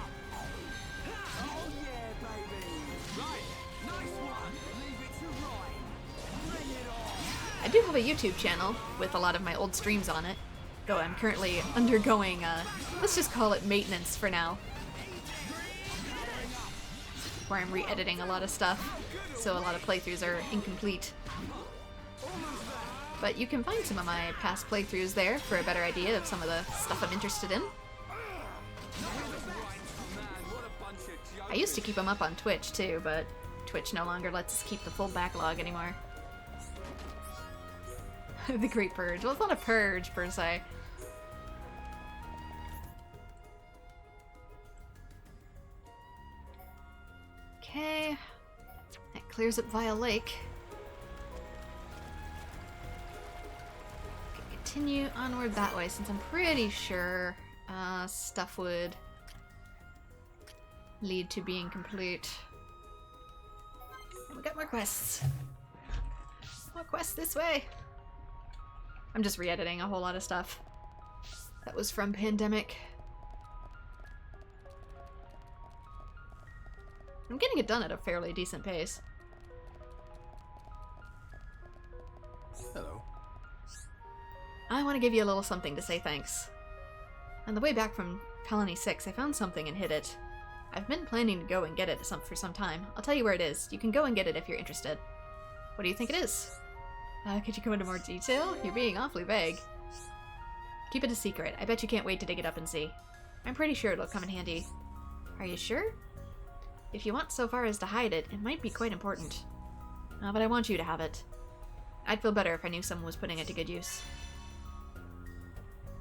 S1: I do have a YouTube channel with a lot of my old streams on it, though I'm currently undergoing, let's just call it maintenance for now, where I'm re-editing a lot of stuff, so a lot of playthroughs are incomplete. But you can find some of my past playthroughs there for a better idea of some of the stuff I'm interested in. I used to keep them up on Twitch too, but Twitch no longer lets us keep the full backlog anymore. The Great Purge. Well, it's not a purge, per se. Okay. That clears up Vile Lake. continue onward that way since I'm pretty sure stuff would lead to being complete. And we got more quests. More quests this way. I'm just re-editing a whole lot of stuff that was from Pandemic. I'm getting it done at a fairly decent pace.
S5: Hello.
S1: I want to give you a little something to say thanks. On the way back from Colony 6, I found something and hid it. I've been planning to go and get it for some time. I'll tell you where it is. You can go and get it if you're interested. What do you think it is? Could you go into more detail? You're being awfully vague. Keep it a secret. I bet you can't wait to dig it up and see. I'm pretty sure it'll come in handy. Are you sure? If you want so far as to hide it, it might be quite important. But I want you to have it. I'd feel better if I knew someone was putting it to good use.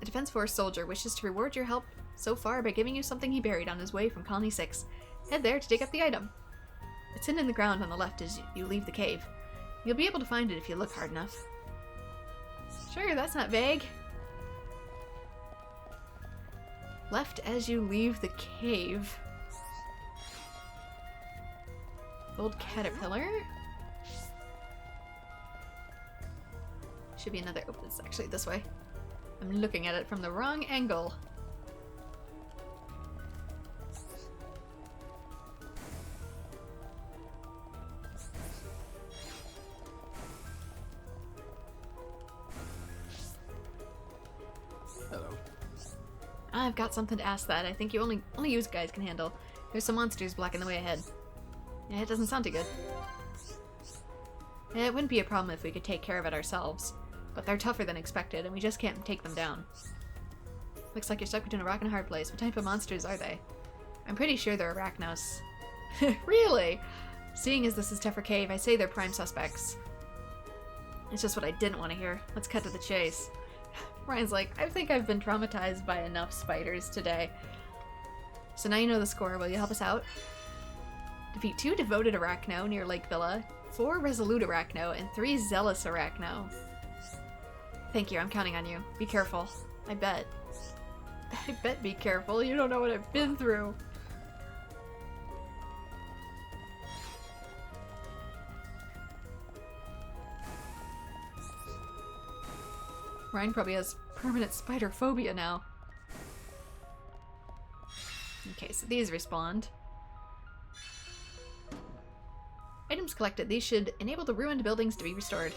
S1: A Defense Force soldier wishes to reward your help so far by giving you something he buried on his way from Colony 6. Head there to dig up the item. It's hidden in the ground on the left as you leave the cave. You'll be able to find it if you look hard enough. Sure, that's not vague. Left as you leave the cave. Old caterpillar. Should be another. Oh, it's actually this way. I'm looking at it from the wrong angle.
S5: Hello.
S1: I've got something to ask that I think you only you guys can handle. There's some monsters blocking the way ahead. Yeah, it doesn't sound too good. It wouldn't be a problem if we could take care of it ourselves, but they're tougher than expected, and we just can't take them down. Looks like you're stuck between a rock and a hard place. What type of monsters are they? I'm pretty sure they're Arachnos. Really? Seeing as this is Tephra Cave, I say they're prime suspects. It's just what I didn't want to hear. Let's cut to the chase. Ryan's like, I think I've been traumatized by enough spiders today. So now you know the score. Will you help us out? Defeat 2 devoted Arachno near Lake Villa, 4 resolute Arachno, and 3 zealous Arachno. Thank you, I'm counting on you. Be careful. I bet. I bet be careful. You don't know what I've been through. Ryan probably has permanent spider phobia now. Okay, so these respond. Items collected. These should enable the ruined buildings to be restored.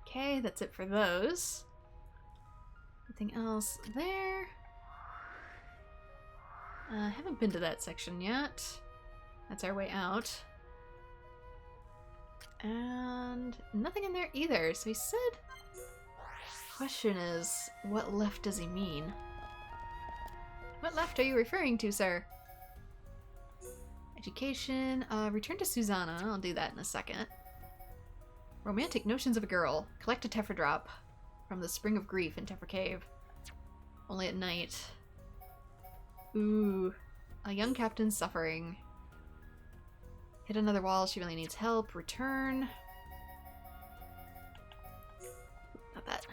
S1: Okay, that's it for those. Anything else there? I haven't been to that section yet. That's our way out. And nothing in there either. So he said... Question is, what left does he mean? What left are you referring to, sir? Education. Return to Susanna. I'll do that in a second. Romantic notions of a girl. Collect a Tephra drop from the Spring of Grief in Tephra Cave. Only at night. Ooh. A young captain suffering. Hit another wall. She really needs help. Return. Not that.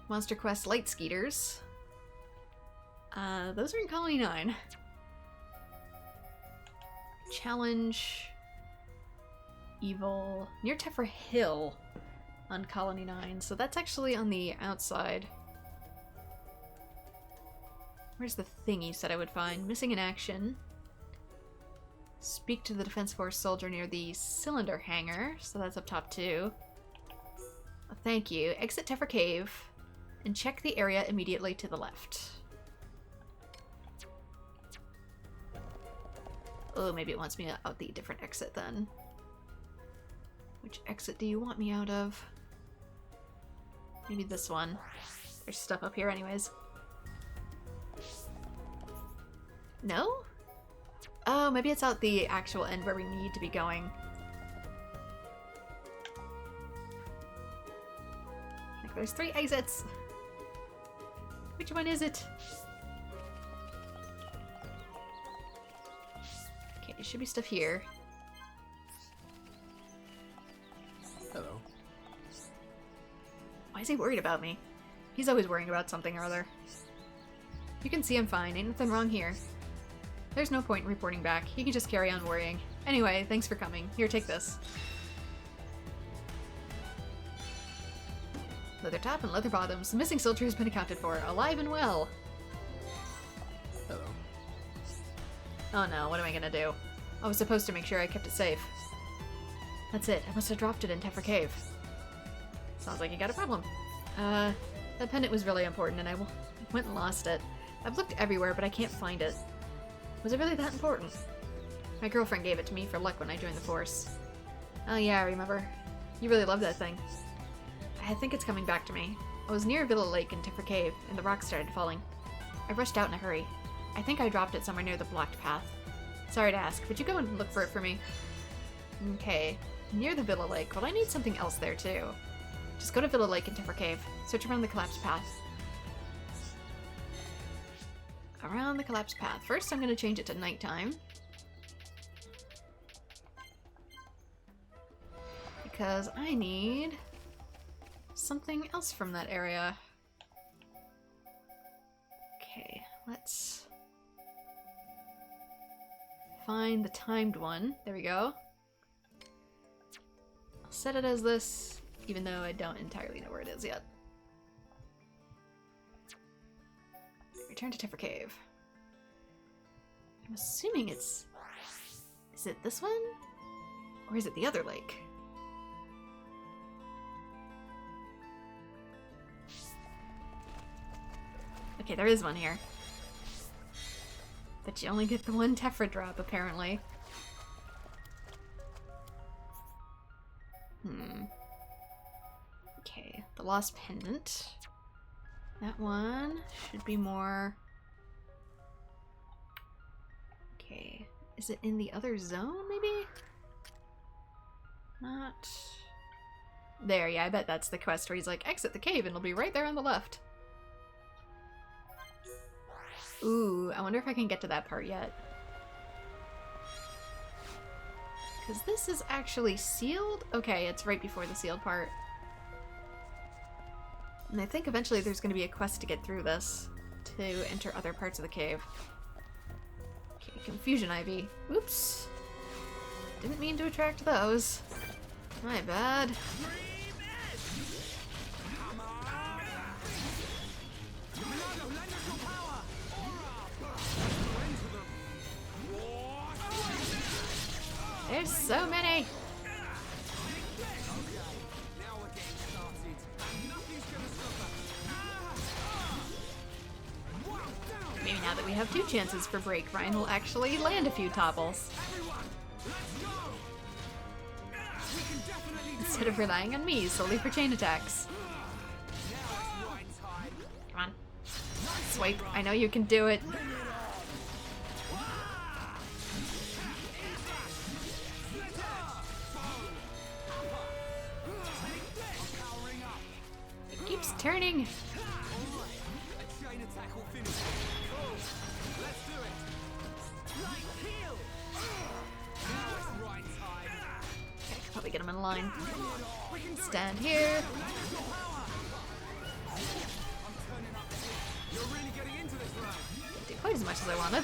S1: Monster Quest Light Skeeters. Those are in Colony 9. Challenge. Evil. Near Tephra Hill on Colony 9. So that's actually on the outside. Where's the thing you said I would find? Missing in action. Speak to the Defense Force soldier near the cylinder hangar. So that's up top too. Thank you. Exit Tephra Cave and check the area immediately to the left. Oh, maybe it wants me out the different exit then. Which exit do you want me out of? Maybe this one. There's stuff up here anyways. No? Oh, maybe it's out the actual end where we need to be going. Like there's 3 exits. Which one is it? Okay, there should be stuff here. is he worried about me? He's always worrying about something or other. You can see I'm fine. Ain't nothing wrong here. There's no point in reporting back. He can just carry on worrying. Anyway, thanks for coming. Here, take this. Leather top and leather bottoms. The missing soldier has been accounted for. Alive and well.
S3: Hello.
S1: Oh no, what am I gonna do? I was supposed to make sure I kept it safe. That's it. I must have dropped it in Tephra Cave. Sounds like you got a problem. That pendant was really important and I went and lost it. I've looked everywhere, but I can't find it. Was it really that important? My girlfriend gave it to me for luck when I joined the force. Oh yeah, I remember. You really loved that thing. I think it's coming back to me. I was near Villa Lake in Tephra Cave, and the rocks started falling. I rushed out in a hurry. I think I dropped it somewhere near the blocked path. Sorry to ask, would you go and look for it for me? Okay, near the Villa Lake. Well, I need something else there too. Just go to Villa Lake in Tephra Cave. Search around the collapsed path. Around the collapsed path. First, I'm going to change it to nighttime. Because I need something else from that area. Okay, let's find the timed one. There we go. I'll set it as this, even though I don't entirely know where it is yet. Return to Tephra Cave. I'm assuming it's... Is it this one? Or is it the other lake? Okay, there is one here. But you only get the one Tephra drop, apparently. Okay, the Lost Pendant. That one should be more... Okay, is it in the other zone, maybe? Not... There, yeah, I bet that's the quest where he's like, exit the cave and it'll be right there on the left. Ooh, I wonder if I can get to that part yet. Because this is actually sealed? Okay, it's right before the sealed part. And I think eventually there's going to be a quest to get through this to enter other parts of the cave. Okay, Confusion Ivy. Oops. Didn't mean to attract those. My bad. There's so many! Maybe now that we have 2 chances for break, Ryan will actually land a few topples. Instead of relying on me solely for chain attacks. Come on. Swipe, I know you can do it. Keeps turning. Okay, I could probably get him in line. Stand here. Didn't do quite as much as I wanted.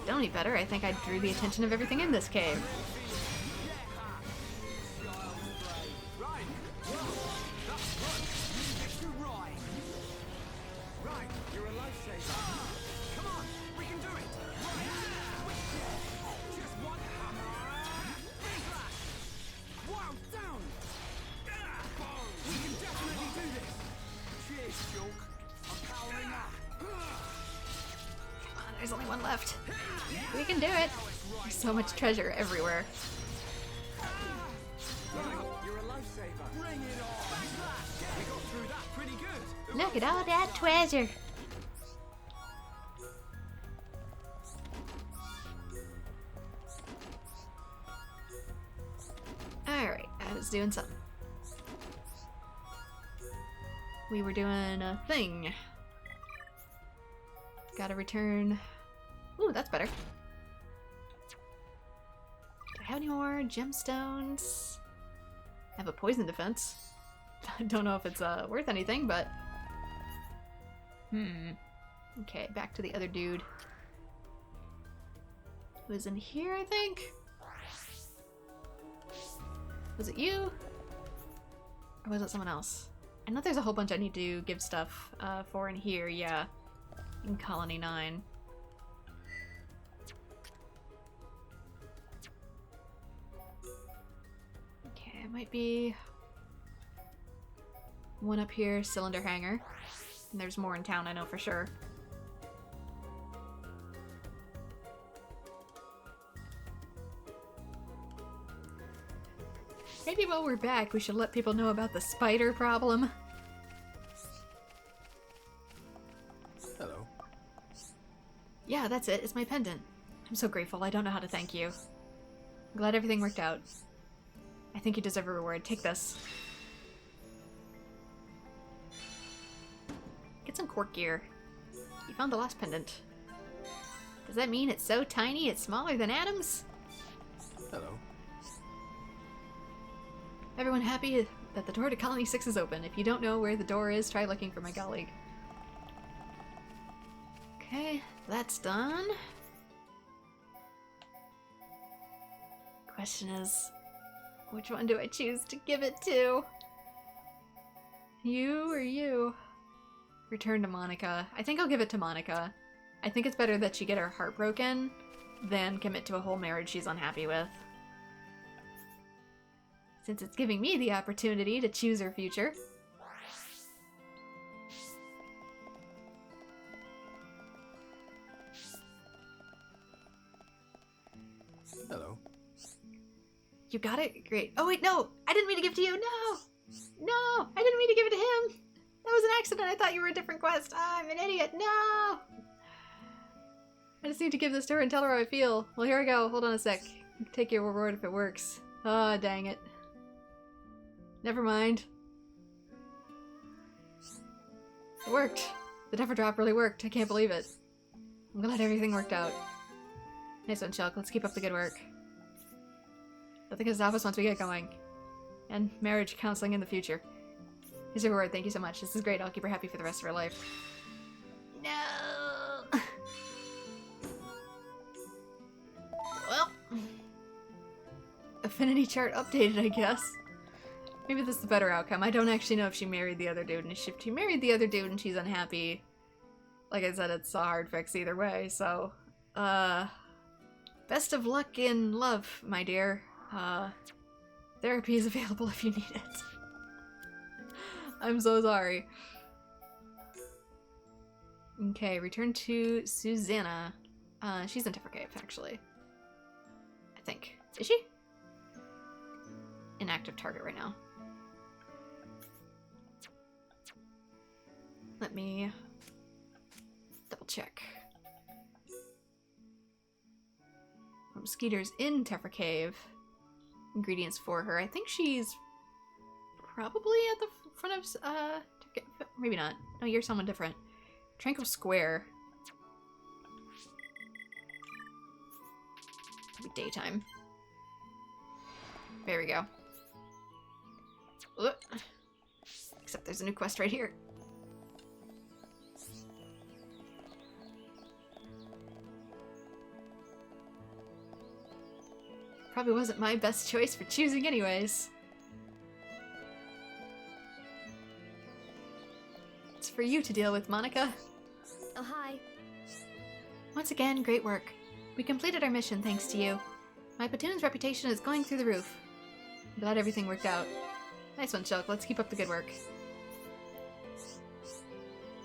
S1: Don't need better. I think I drew the attention of everything in this cave. There's only one left. We can do it. There's so much treasure everywhere. Look at all that treasure. Alright, I was doing something. We were doing a thing. Gotta return... Ooh, that's better. any more gemstones? I have a poison defense. I don't know if it's worth anything, but... Okay, back to the other dude. Who was in here, I think? Was it you? Or was it someone else? I know there's a whole bunch I need to give stuff for in here, yeah. In Colony 9. Okay, it might be one up here, cylinder hanger. And there's more in town, I know for sure. Maybe while we're back, we should let people know about the spider problem.
S5: Hello.
S1: Yeah, that's it. It's my pendant. I'm so grateful. I don't know how to thank you. I'm glad everything worked out. I think you deserve a reward. Take this. Get some cork gear. You found the lost pendant. Does that mean it's so tiny it's smaller than atoms?
S5: Hello.
S1: Everyone happy that the door to Colony 6 is open. If you don't know where the door is, try looking for my colleague. Okay, that's done. Question is, which one do I choose to give it to? You or you? Return to Monica. I think I'll give it to Monica. I think it's better that she get her heart broken than commit to a whole marriage she's unhappy with. Since it's giving me the opportunity to choose her future.
S5: Hello.
S1: You got it? Great. Oh wait, no! I didn't mean to give it to you! No! No! I didn't mean to give it to him! That was an accident! I thought you were a different quest! I'm an idiot! No! I just need to give this to her and tell her how I feel. Well, here I go. Hold on a sec. Take your reward if it works. Oh, dang it. Never mind. It worked. The Duffer Drop really worked. I can't believe it. I'm glad everything worked out. Nice one, Shulk. Let's keep up the good work. Nothing can stop us once we get going. And marriage counseling in the future. Here's your reward. Thank you so much. This is great. I'll keep her happy for the rest of her life. No! Well. Affinity chart updated, I guess. Maybe this is the better outcome. I don't actually know if she married the other dude, and if she married the other dude and she's unhappy, like I said, it's a hard fix either way, so, best of luck in love, my dear. Therapy is available if you need it. I'm so sorry. Okay, return to Susanna. She's in Teffer Cave, actually. I think. Is she? Inactive target right now. Let me double check. Skeeter's in Teffer Cave. Ingredients for her. I think she's probably at the front of, maybe not. No, you're someone different. Tranquil Square. It'll be daytime. There we go. Ugh. Except there's a new quest right here. Probably wasn't my best choice for choosing anyways. It's for you to deal with, Monica.
S2: Oh, hi.
S1: Once again, great work. We completed our mission thanks to you. My platoon's reputation is going through the roof. I'm glad everything worked out. Nice one, Shulk. Let's keep up the good work.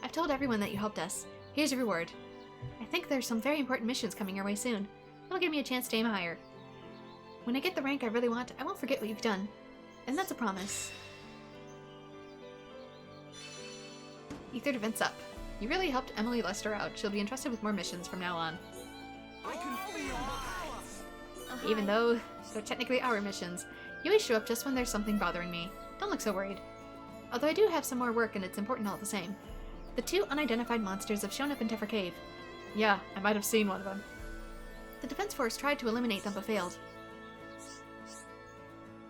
S1: I've told everyone that you helped us. Here's your reward. I think there's some very important missions coming your way soon. It'll give me a chance to aim higher. When I get the rank I really want, I won't forget what you've done. And that's a promise. Ether Defense up. You really helped Emily Lester out. She'll be entrusted with more missions from now on.
S5: I can feel the power.
S2: Oh,
S1: Even though they're technically our missions, you always show up just when there's something bothering me. Don't look so worried. Although I do have some more work and it's important all the same. The 2 unidentified monsters have shown up in Teffer Cave. Yeah, I might have seen one of them. The Defense Force tried to eliminate them but failed.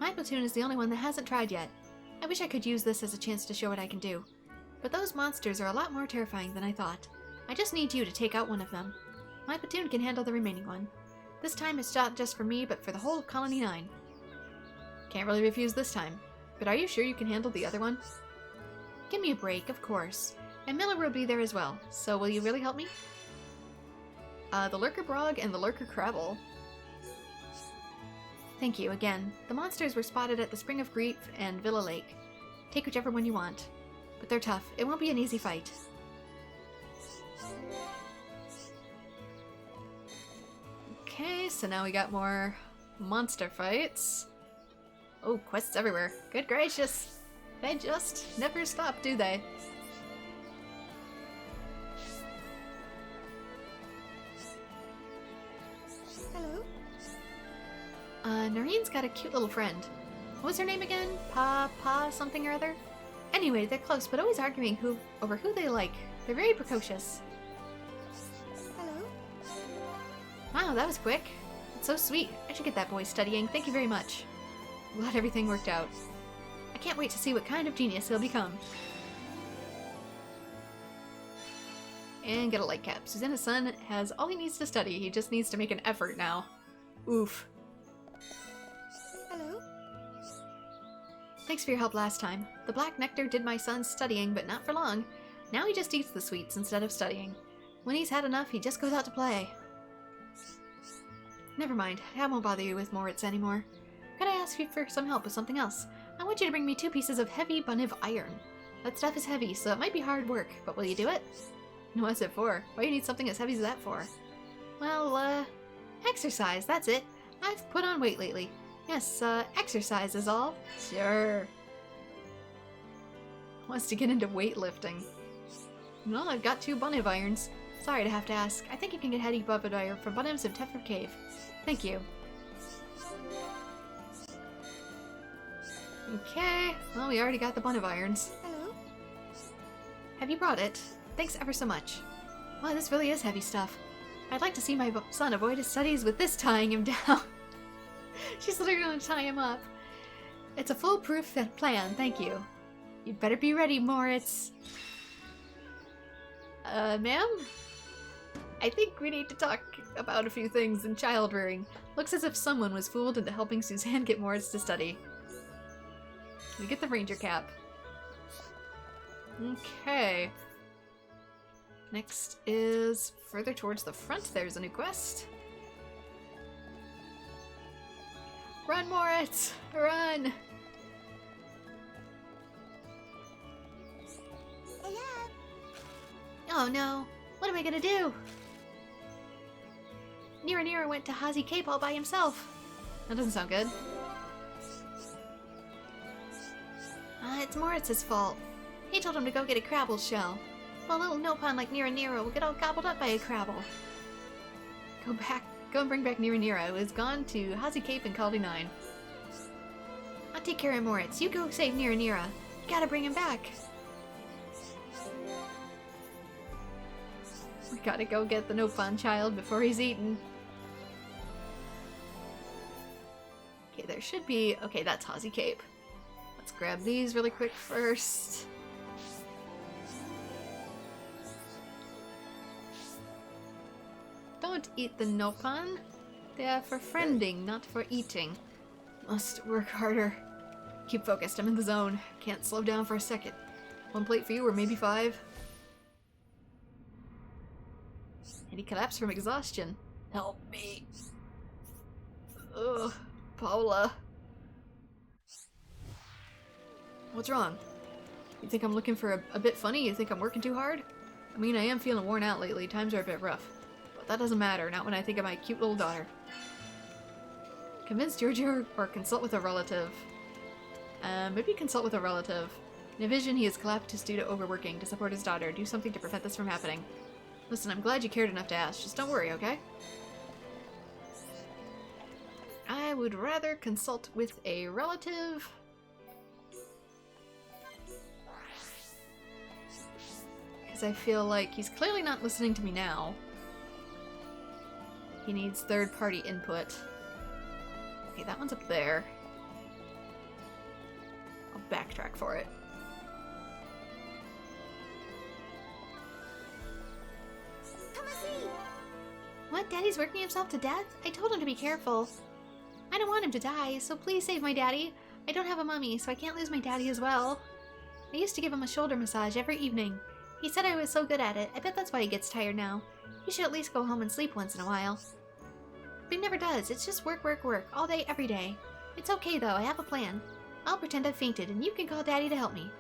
S1: My platoon is the only one that hasn't tried yet. I wish I could use this as a chance to show what I can do. But those monsters are a lot more terrifying than I thought. I just need you to take out one of them. My platoon can handle the remaining one. This time it's not just for me, but for the whole of Colony 9. Can't really refuse this time. But are you sure you can handle the other one? Give me a break, of course. And Miller will be there as well, so will you really help me? The Lurker Brog and the Lurker Crabble. Thank you, again. The monsters were spotted at the Spring of Grief and Villa Lake. Take whichever one you want. But they're tough. It won't be an easy fight. Okay, so now we got more monster fights. Oh, quests everywhere. Good gracious. They just never stop, do they?
S2: Hello?
S1: Noreen's got a cute little friend. What was her name again? Pa something or other? Anyway, they're close, but always arguing over who they like. They're very precocious.
S2: Hello?
S1: Wow, that was quick. It's so sweet. I should get that boy studying. Thank you very much. Glad everything worked out. I can't wait to see what kind of genius he'll become. And get a light cap. Susanna's son has all he needs to study. He just needs to make an effort now. Oof.
S2: Hello?
S1: Thanks for your help last time. The Black Nectar did my son's studying, but not for long. Now he just eats the sweets instead of studying. When he's had enough, he just goes out to play. Never mind. I won't bother you with Moritz anymore. Could I ask you for some help with something else? I want you to bring me 2 pieces of heavy Buniv iron. That stuff is heavy, so it might be hard work, but will you do it? What's it for? Why do you need something as heavy as that for? Well, exercise, that's it. I've put on weight lately. Yes, exercise is all. Sure. Wants to get into weightlifting. Well, I've got 2 Buniv irons. Sorry to have to ask. I think you can get heavy Buniv iron from Buniv's in Tefra Cave. Thank you. Okay, well, we already got the Buniv irons.
S2: Hello?
S1: Have you brought it? Thanks ever so much. Wow, this really is heavy stuff. I'd like to see my son avoid his studies with this tying him down. She's literally gonna tie him up. It's a foolproof plan, thank you. You'd better be ready, Moritz. Ma'am? I think we need to talk about a few things in child rearing. Looks as if someone was fooled into helping Suzanne get Moritz to study. We get the ranger cap. Okay. Next is further towards the front. There's a new quest. Run, Moritz! Run! Oh no! What am I gonna do? Nira went to Hazy Cape all by himself. That doesn't sound good. It's Moritz's fault. He told him to go get a Crabble shell. Well, a little Nopon like Nira will get all gobbled up by a Crabble. Go and bring back Nira, who has gone to Hazy Cape and Colony 9. I'll take care of Moritz. You go save Nira. You gotta bring him back. We gotta go get the Nopon child before he's eaten. Okay, there should be... Okay, that's Hazy Cape. Let's grab these really quick first. Don't eat the Nopon. They are for friending, not for eating. Must work harder. Keep focused, I'm in the zone. Can't slow down for a second. 1 plate for you, or maybe 5. And he collapsed from exhaustion. Help me. Ugh, Paula. What's wrong? You think I'm looking for a bit funny? You think I'm working too hard? I mean, I am feeling worn out lately. Times are a bit rough. But that doesn't matter, not when I think of my cute little daughter. Convince Giorgio or consult with a relative. Maybe consult with a relative. In a vision, he has collapsed his due to overworking to support his daughter. Do something to prevent this from happening. Listen, I'm glad you cared enough to ask. Just don't worry, okay? I would rather consult with a relative. Because I feel like he's clearly not listening to me now. He needs third-party input. Okay, that one's up there. I'll backtrack for it.
S2: Come and see!
S1: What? Daddy's working himself to death? I told him to be careful. I don't want him to die, so please save my daddy. I don't have a mummy, so I can't lose my daddy as well. I used to give him a shoulder massage every evening. He said I was so good at it. I bet that's why he gets tired now. He should at least go home and sleep once in a while. But he never does. It's just work, work, work, all day, every day. It's okay, though. I have a plan. I'll pretend I've fainted, and you can call Daddy to help me.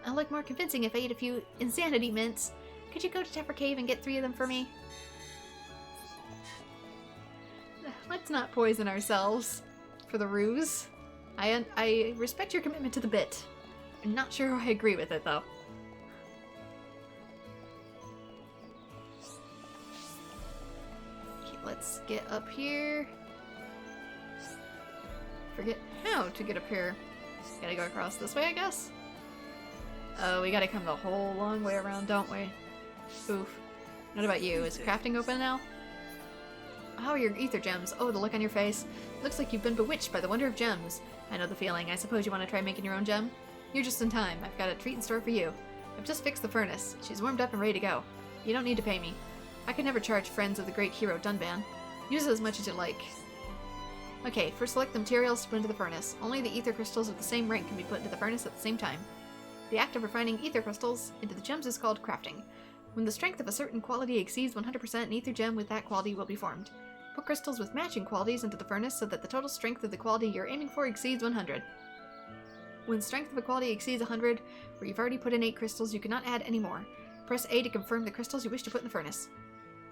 S1: I'll look more convincing if I eat a few insanity mints. Could you go to Tefra Cave and get 3 of them for me? Let's not poison ourselves for the ruse. I respect your commitment to the bit. I'm not sure I agree with it, though. Okay, let's get up here. Forget how to get up here. Gotta go across this way, I guess? Oh, we gotta come the whole long way around, don't we? Oof. What about you? Is crafting open now? How are your ether gems? Oh, the look on your face. Looks like you've been bewitched by the wonder of gems. I know the feeling. I suppose you want to try making your own gem? You're just in time. I've got a treat in store for you. I've just fixed the furnace. She's warmed up and ready to go. You don't need to pay me. I could never charge friends of the great hero Dunban. Use it as much as you like. Okay, first select the materials to put into the furnace. Only the ether crystals of the same rank can be put into the furnace at the same time. The act of refining ether crystals into the gems is called crafting. When the strength of a certain quality exceeds 100%, an ether gem with that quality will be formed. Put crystals with matching qualities into the furnace so that the total strength of the quality you're aiming for exceeds 100. When strength of a quality exceeds 100, where you've already put in 8 crystals, you cannot add any more. Press A to confirm the crystals you wish to put in the furnace.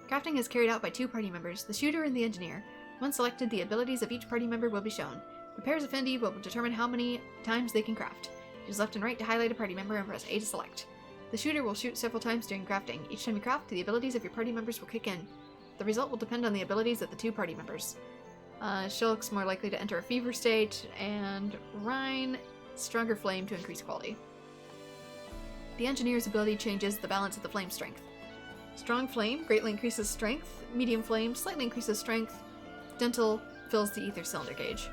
S1: Crafting is carried out by 2 party members, the shooter and the engineer. Once selected, the abilities of each party member will be shown. The pair's affinity will determine how many times they can craft. Use left and right to highlight a party member and press A to select. The shooter will shoot several times during crafting. Each time you craft, the abilities of your party members will kick in. The result will depend on the abilities of the 2 party members. Shulk's more likely to enter a fever state, and Rhine, stronger flame to increase quality. The engineer's ability changes the balance of the flame strength. Strong flame greatly increases strength, medium flame slightly increases strength, gentle fills the ether cylinder gauge.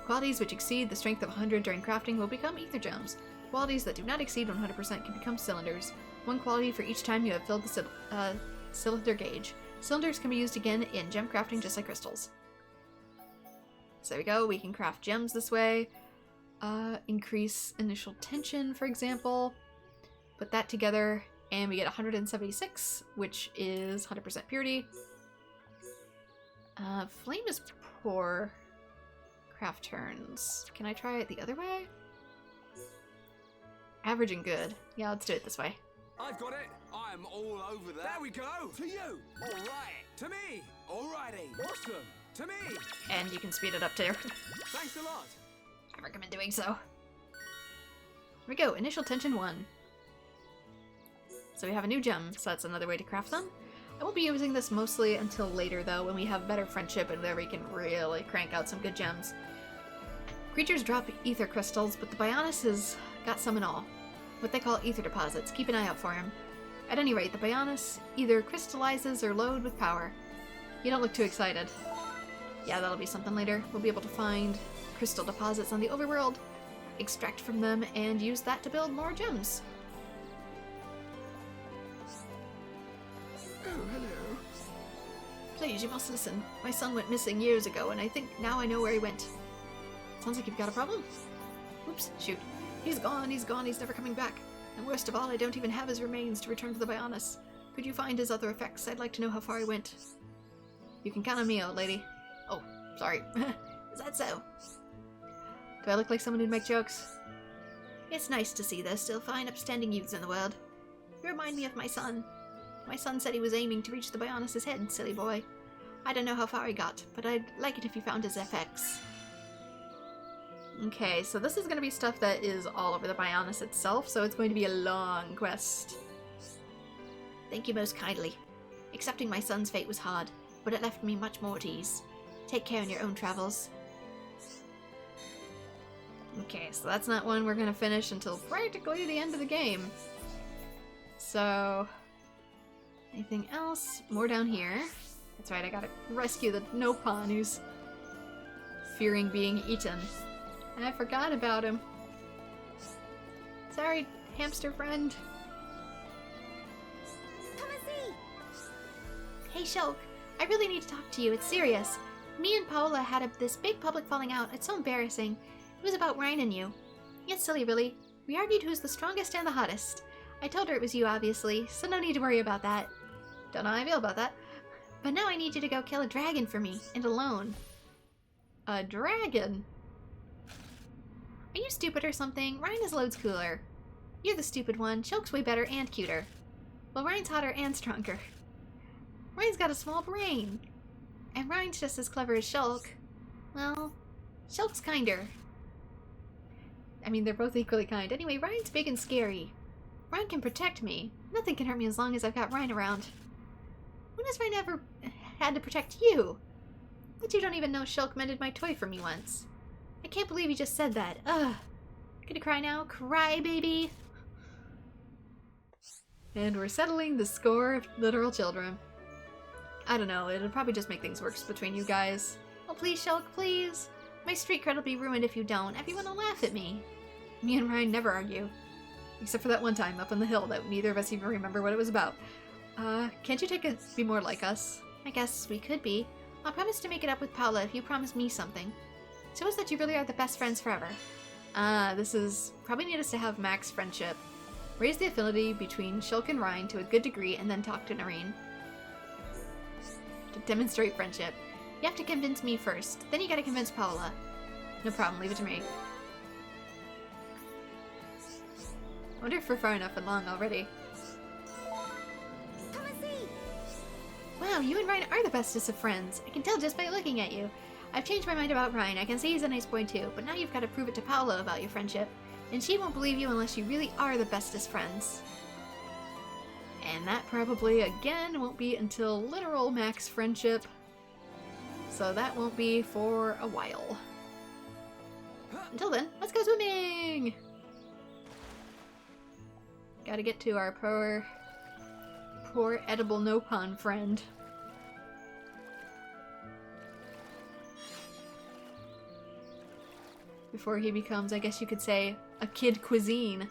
S1: Qualities which exceed the strength of 100 during crafting will become ether gems. Qualities that do not exceed 100% can become cylinders. 1 quality for each time you have filled the cylinder gauge. Cylinders can be used again in gem crafting just like crystals. So there we go, we can craft gems this way. Increase initial tension, for example. Put that together, and we get 176, which is 100% purity. Flame is poor. Craft turns. Can I try it the other way? Average and good. Yeah, let's do it this way.
S6: I've got it. I'm all over that. There we go. To you. All right. To me. Alrighty. Awesome. To me.
S1: And you can speed it up too.
S6: Thanks a lot.
S1: I recommend doing so. Here we go. Initial tension 1. So we have a new gem, so that's another way to craft them. I won't be using this mostly until later though, when we have better friendship and there we can really crank out some good gems. Creatures drop ether crystals, but the Bionis has got some and all. What they call ether deposits. Keep an eye out for him. At any rate, the Bionis either crystallizes or load with power. You don't look too excited. Yeah, that'll be something later. We'll be able to find crystal deposits on the overworld, extract from them, and use that to build more gems.
S6: Oh, hello.
S1: Please, you must listen. My son went missing years ago, and I think now I know where he went. Sounds like you've got a problem. Oops, shoot. He's gone, he's never coming back. And worst of all, I don't even have his remains to return to the Bionis. Could you find his other effects? I'd like to know how far he went. You can count on me, old lady. Oh, sorry. Is that so? Do I look like someone who'd make jokes? It's nice to see there's still fine, upstanding youths in the world. You remind me of my son. My son said he was aiming to reach the Bionis' head, silly boy. I don't know how far he got, but I'd like it if you found his FX. Okay, so this is going to be stuff that is all over the Bionis itself, so it's going to be a long quest. Thank you most kindly. Accepting my son's fate was hard, but it left me much more at ease. Take care in your own travels. Okay, so that's not one we're going to finish until practically the end of the game. So, anything else? More down here. That's right, I gotta rescue the Nopon who's fearing being eaten. And I forgot about him. Sorry, hamster friend.
S2: Come and see!
S1: Hey, Shulk. I really need to talk to you. It's serious. Me and Paola had this big public falling out. It's so embarrassing. It was about Ryan and you. It's silly, really. We argued who's the strongest and the hottest. I told her it was you, obviously, so no need to worry about that. Don't know how I feel about that. But now I need you to go kill a dragon for me, and alone. A dragon? Are you stupid or something? Ryan is loads cooler. You're the stupid one. Shulk's way better and cuter. Well, Ryan's hotter and stronger. Ryan's got a small brain. And Ryan's just as clever as Shulk. Well, Shulk's kinder. I mean, they're both equally kind. Anyway, Ryan's big and scary. Ryan can protect me. Nothing can hurt me as long as I've got Ryan around. When has Ryan ever had to protect you? But you don't even know Shulk mended my toy for me once. I can't believe you just said that. Ugh. Gonna cry now? Cry, baby! And we're settling the score of literal children. I don't know, it'll probably just make things worse between you guys. Oh, please, Shulk, please. My street cred will be ruined if you don't. Everyone will laugh at me. Me and Ryan never argue. Except for that one time up on the hill that neither of us even remember what it was about. Can't you be more like us? I guess we could be. I'll promise to make it up with Paula if you promise me something. Show us that you really are the best friends forever. This is... probably need us to have max friendship. Raise the affinity between Shulk and Ryan to a good degree and then talk to Noreen. To demonstrate friendship. You have to convince me first, then you gotta convince Paula. No problem, leave it to me. I wonder if we're far enough along already.
S2: Come and see!
S1: Wow, you and Ryan are the bestest of friends. I can tell just by looking at you. I've changed my mind about Ryan. I can see he's a nice boy too, but now you've got to prove it to Paula about your friendship. And she won't believe you unless you really are the bestest friends. And that probably, again, won't be until literal max friendship. So that won't be for a while. Until then, let's go swimming! Gotta get to our poor edible no-pun friend. Before he becomes, I guess you could say, a kid cuisine.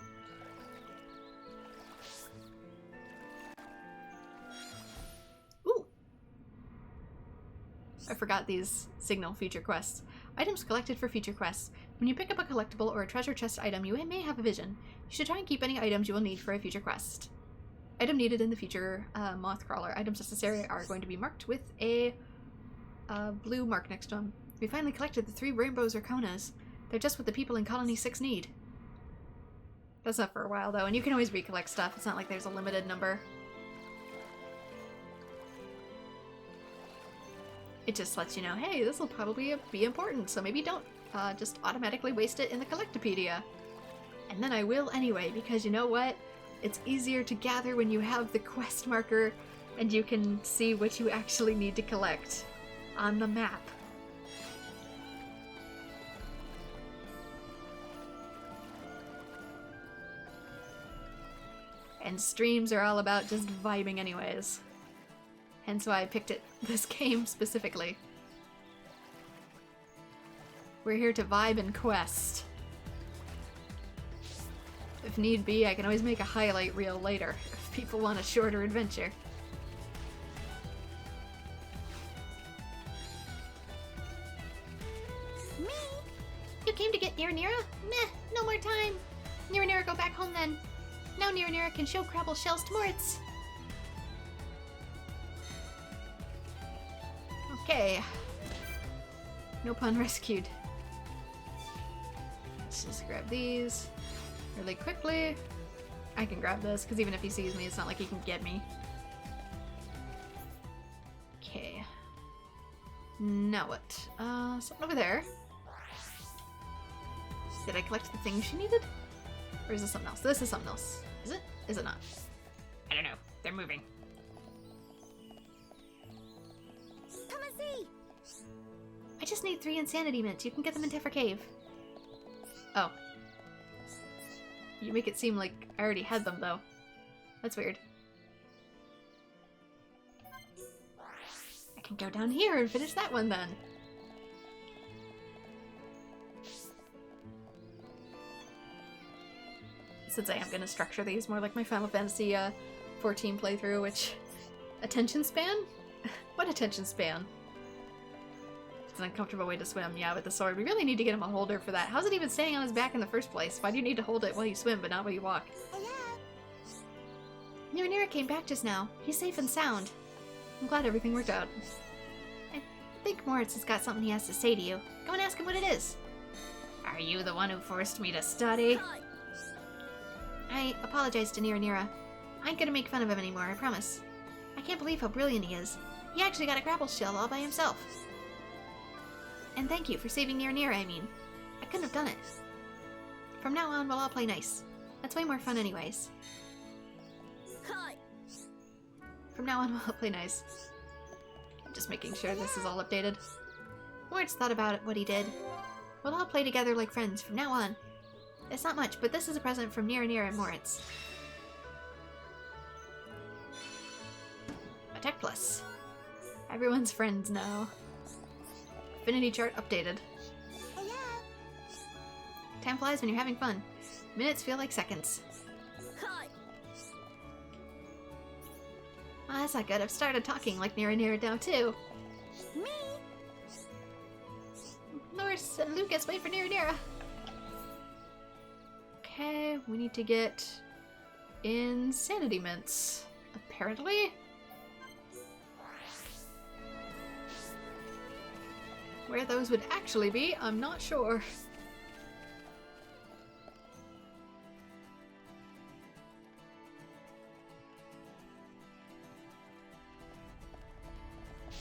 S1: Ooh! I forgot these signal feature quests. Items collected for feature quests. When you pick up a collectible or a treasure chest item, you may have a vision. You should try and keep any items you will need for a future quest. Item needed in the future moth crawler. Items necessary are going to be marked with a blue mark next to them. We finally collected the 3 rainbow zirconas. They're just what the people in Colony 6 need. That's not for a while, though, and you can always recollect stuff. It's not like there's a limited number. It just lets you know, hey, this will probably be important, so maybe don't just automatically waste it in the Collectopedia. And then I will anyway, because you know what? It's easier to gather when you have the quest marker and you can see what you actually need to collect on the map. And streams are all about just vibing anyways. Hence why I picked this game specifically. We're here to vibe and quest. If need be, I can always make a highlight reel later, if people want a shorter adventure.
S2: Me?
S1: You came to get Nira? Meh, no more time. Nira, go back home then. Now Nira can show Crabble shells to Moritz. Okay. No pun rescued. Let's just grab these really quickly. I can grab this, because even if he sees me, it's not like he can get me. Okay. Now what? Something over there. Did I collect the thing she needed? Or is this something else? This is something else. Is it? Is it not? I don't know. They're moving.
S2: Come and see!
S1: I just need 3 insanity mints. You can get them in Tefra Cave. Oh. You make it seem like I already had them, though. That's weird. I can go down here and finish that one, then. since I am going to structure these more like my Final Fantasy 14 playthrough, which... Attention span? What attention span? It's an uncomfortable way to swim, yeah, with the sword. We really need to get him a holder for that. How's it even staying on his back in the first place? Why do you need to hold it while you swim, but not while you walk? Nira came back just now. He's safe and sound. I'm glad everything worked out. I think Moritz has got something he has to say to you. Go and ask him what it is. Are you the one who forced me to study? I apologize to Nira. I ain't gonna make fun of him anymore, I promise. I can't believe how brilliant he is. He actually got a grapple shell all by himself. And thank you for saving Nira, I mean. I couldn't have done it. From now on, we'll all play nice. That's way more fun anyways. From now on, we'll all play nice. I'm just making sure this is all updated. Moritz thought about what he did. We'll all play together like friends from now on. It's not much, but this is a present from Nira and Moritz. Attack Plus. Everyone's friends now. Affinity chart updated. Time flies when you're having fun. Minutes feel like seconds. Oh, that's not good. I've started talking like Nira now too. Me? Loris and Lucas, wait for Nira. Okay, we need to get insanity mints. Apparently. Where those would actually be, I'm not sure.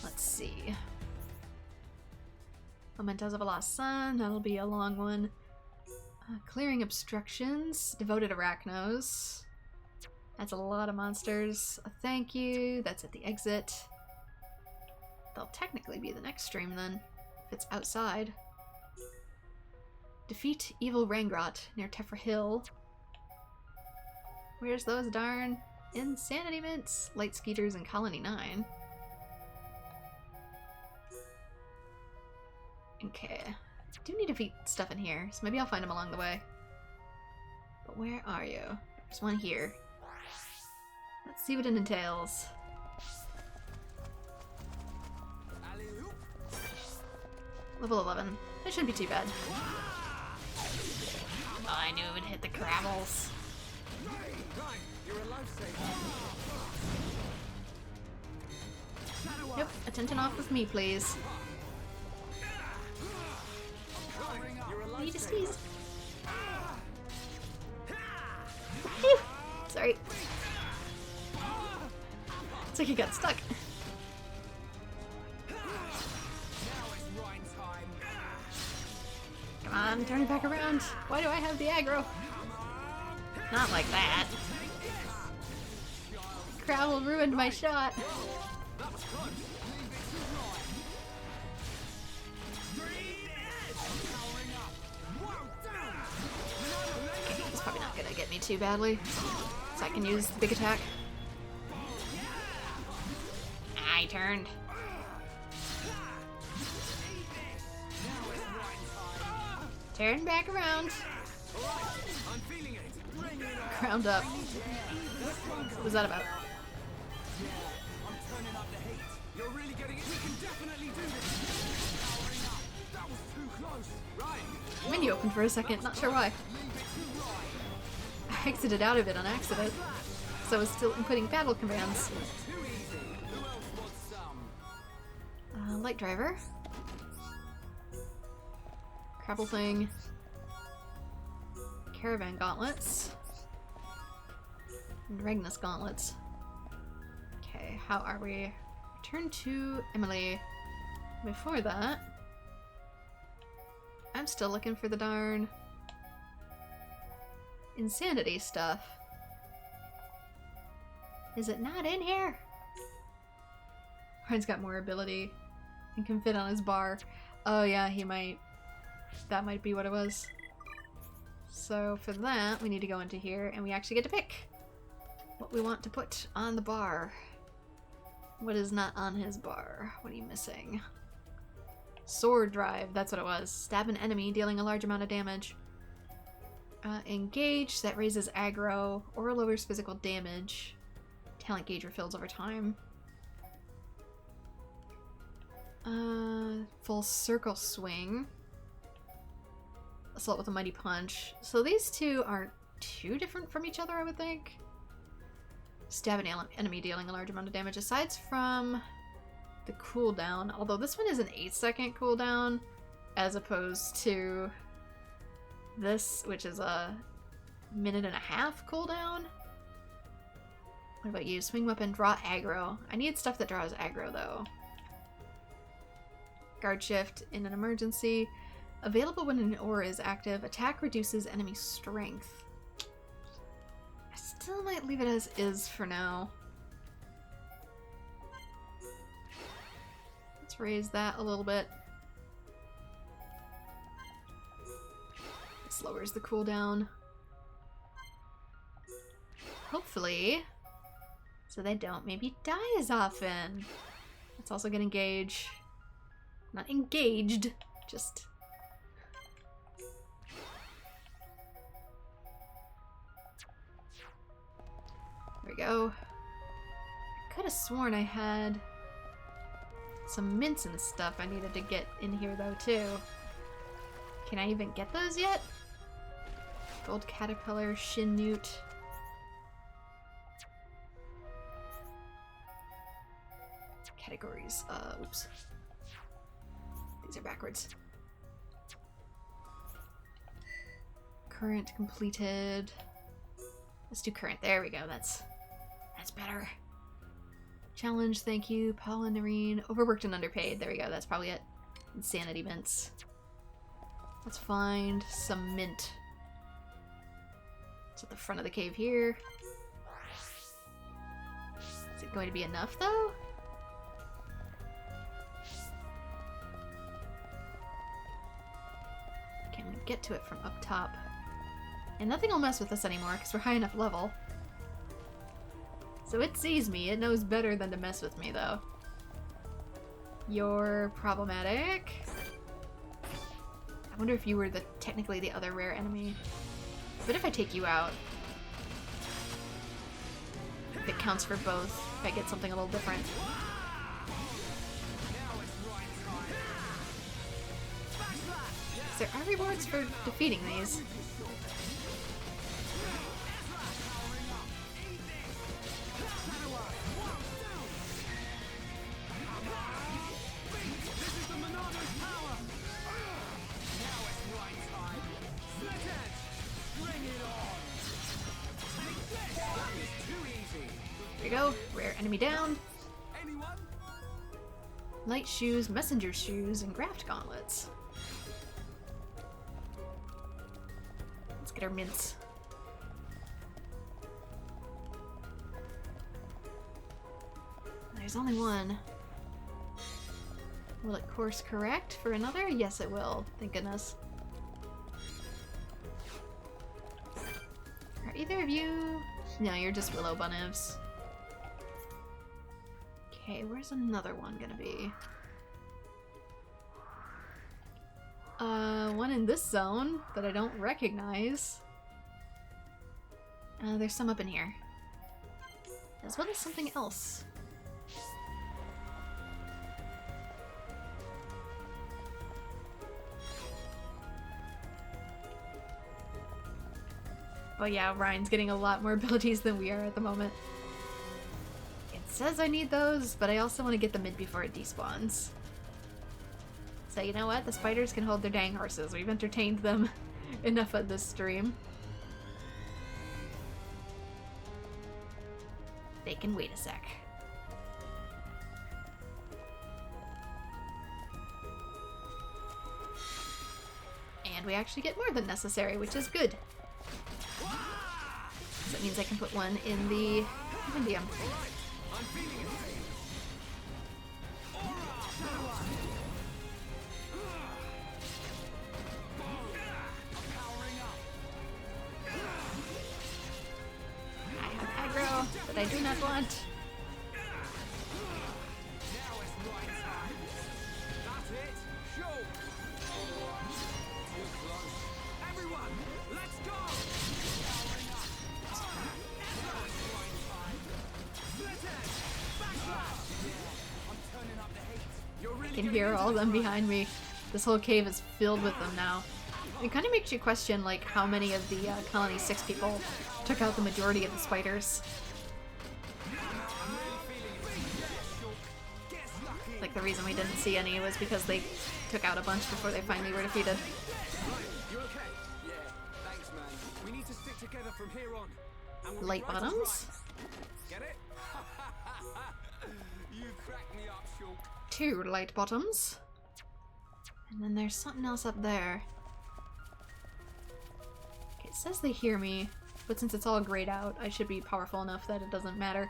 S1: Let's see. Mementos of a Lost Son, that'll be a long one. Clearing obstructions, devoted arachnos. That's a lot of monsters. A thank you, that's at the exit. They'll technically be the next stream then, if it's outside. Defeat Evil Rangrot near Tephra Hill. Where's those darn insanity mints? Light Skeeters and Colony 9. Okay. I do need to feed stuff in here, so maybe I'll find them along the way. But where are you? There's one here. Let's see what it entails. Level 11. That shouldn't be too bad. Oh, I knew it would hit the Crabbles. Nope, attention off with me, please. You just teased. Phew. Sorry. It's like he got stuck. Come on, turn it back around. Why do I have the aggro? Not like that. Crowell ruined my shot. Okay, he's probably not gonna get me too badly, so I can use the big attack. I turned. Turn back around. Ground up. What was that about?
S6: You're really getting it. We can definitely do this. That was too close. Right.
S1: Menu opened for a second, not sure why. I exited out of it on accident, so I was still inputting battle commands. Light driver. Crabble thing. Caravan gauntlets. And Regnus gauntlets. Okay, how are we? Return to Emily. Before that, I'm still looking for the darn insanity stuff. Is it not in here? Ryan's got more ability and can fit on his bar. Oh yeah, he might. That might be what it was. So for that, we need to go into here and we actually get to pick what we want to put on the bar. What is not on his bar? What are you missing? Sword drive, that's what it was. Stab an enemy, dealing a large amount of damage. Engage, that raises aggro or lowers physical damage. Talent gauge refills over time. Full circle swing. Assault with a mighty punch. So these two aren't too different from each other, I would think. Stab an enemy dealing a large amount of damage. Aside from the cooldown, although this one is an 8-second cooldown, as opposed to this, which is a 1.5-minute cooldown. What about you? Swing weapon, draw aggro. I need stuff that draws aggro, though. Guard shift in an emergency. Available when an aura is active. Attack reduces enemy strength. I still might leave it as is for now. Let's raise that a little bit. This lowers the cooldown. Hopefully, so they don't maybe die as often. It's also gonna engage. Not engaged, just... There we go. I could have sworn I had some mints and stuff I needed to get in here though too. Can I even get those yet? Gold caterpillar, shin newt. Categories. Oops. These are backwards. Current completed. Let's do current. There we go. That's better. Challenge, thank you. Polynarine. Overworked and underpaid. There we go. That's probably it. Insanity mints. Let's find some mint. It's at the front of the cave here. Is it going to be enough though? Can we get to it from up top? And nothing will mess with us anymore because we're high enough level. So it sees me. It knows better than to mess with me though. You're problematic. I wonder if you were technically the other rare enemy. But if I take you out, if it counts for both, if I get something a little different. There are rewards for defeating these. There you go. Rare enemy down. Light shoes, messenger shoes, and graft gauntlets. Let's get our mints. There's only one. Will it course correct for another? Yes, it will. Thank goodness. Are either of you... No, you're just willow bunnivs. Okay, where's another one gonna be? One in this zone that I don't recognize. There's some up in here. As well as something else. Oh yeah, Ryan's getting a lot more abilities than we are at the moment. It says I need those, but I also want to get the mint before it despawns. So you know what? The spiders can hold their dang horses. We've entertained them enough at this stream. They can wait a sec. And we actually get more than necessary, which is good. So that means I can put one in the Indium. I have aggro that I do not want.
S6: Everyone, let's go!
S1: can hear all of them behind me. This whole cave is filled with them now. It kind of makes you question, like, how many of the Colony 6 people took out the majority of the spiders. Like, the reason we didn't see any was because they took out a bunch before they finally were defeated.
S6: You okay? Yeah, thanks, man. We need to stick together from here on. And we'll
S1: Light
S6: be right as
S1: bottoms.
S6: right. Get it? You cracked me up, Shulk.
S1: 2 light bottoms. And then there's something else up there. Okay, it says they hear me, but since it's all grayed out, I should be powerful enough that it doesn't matter.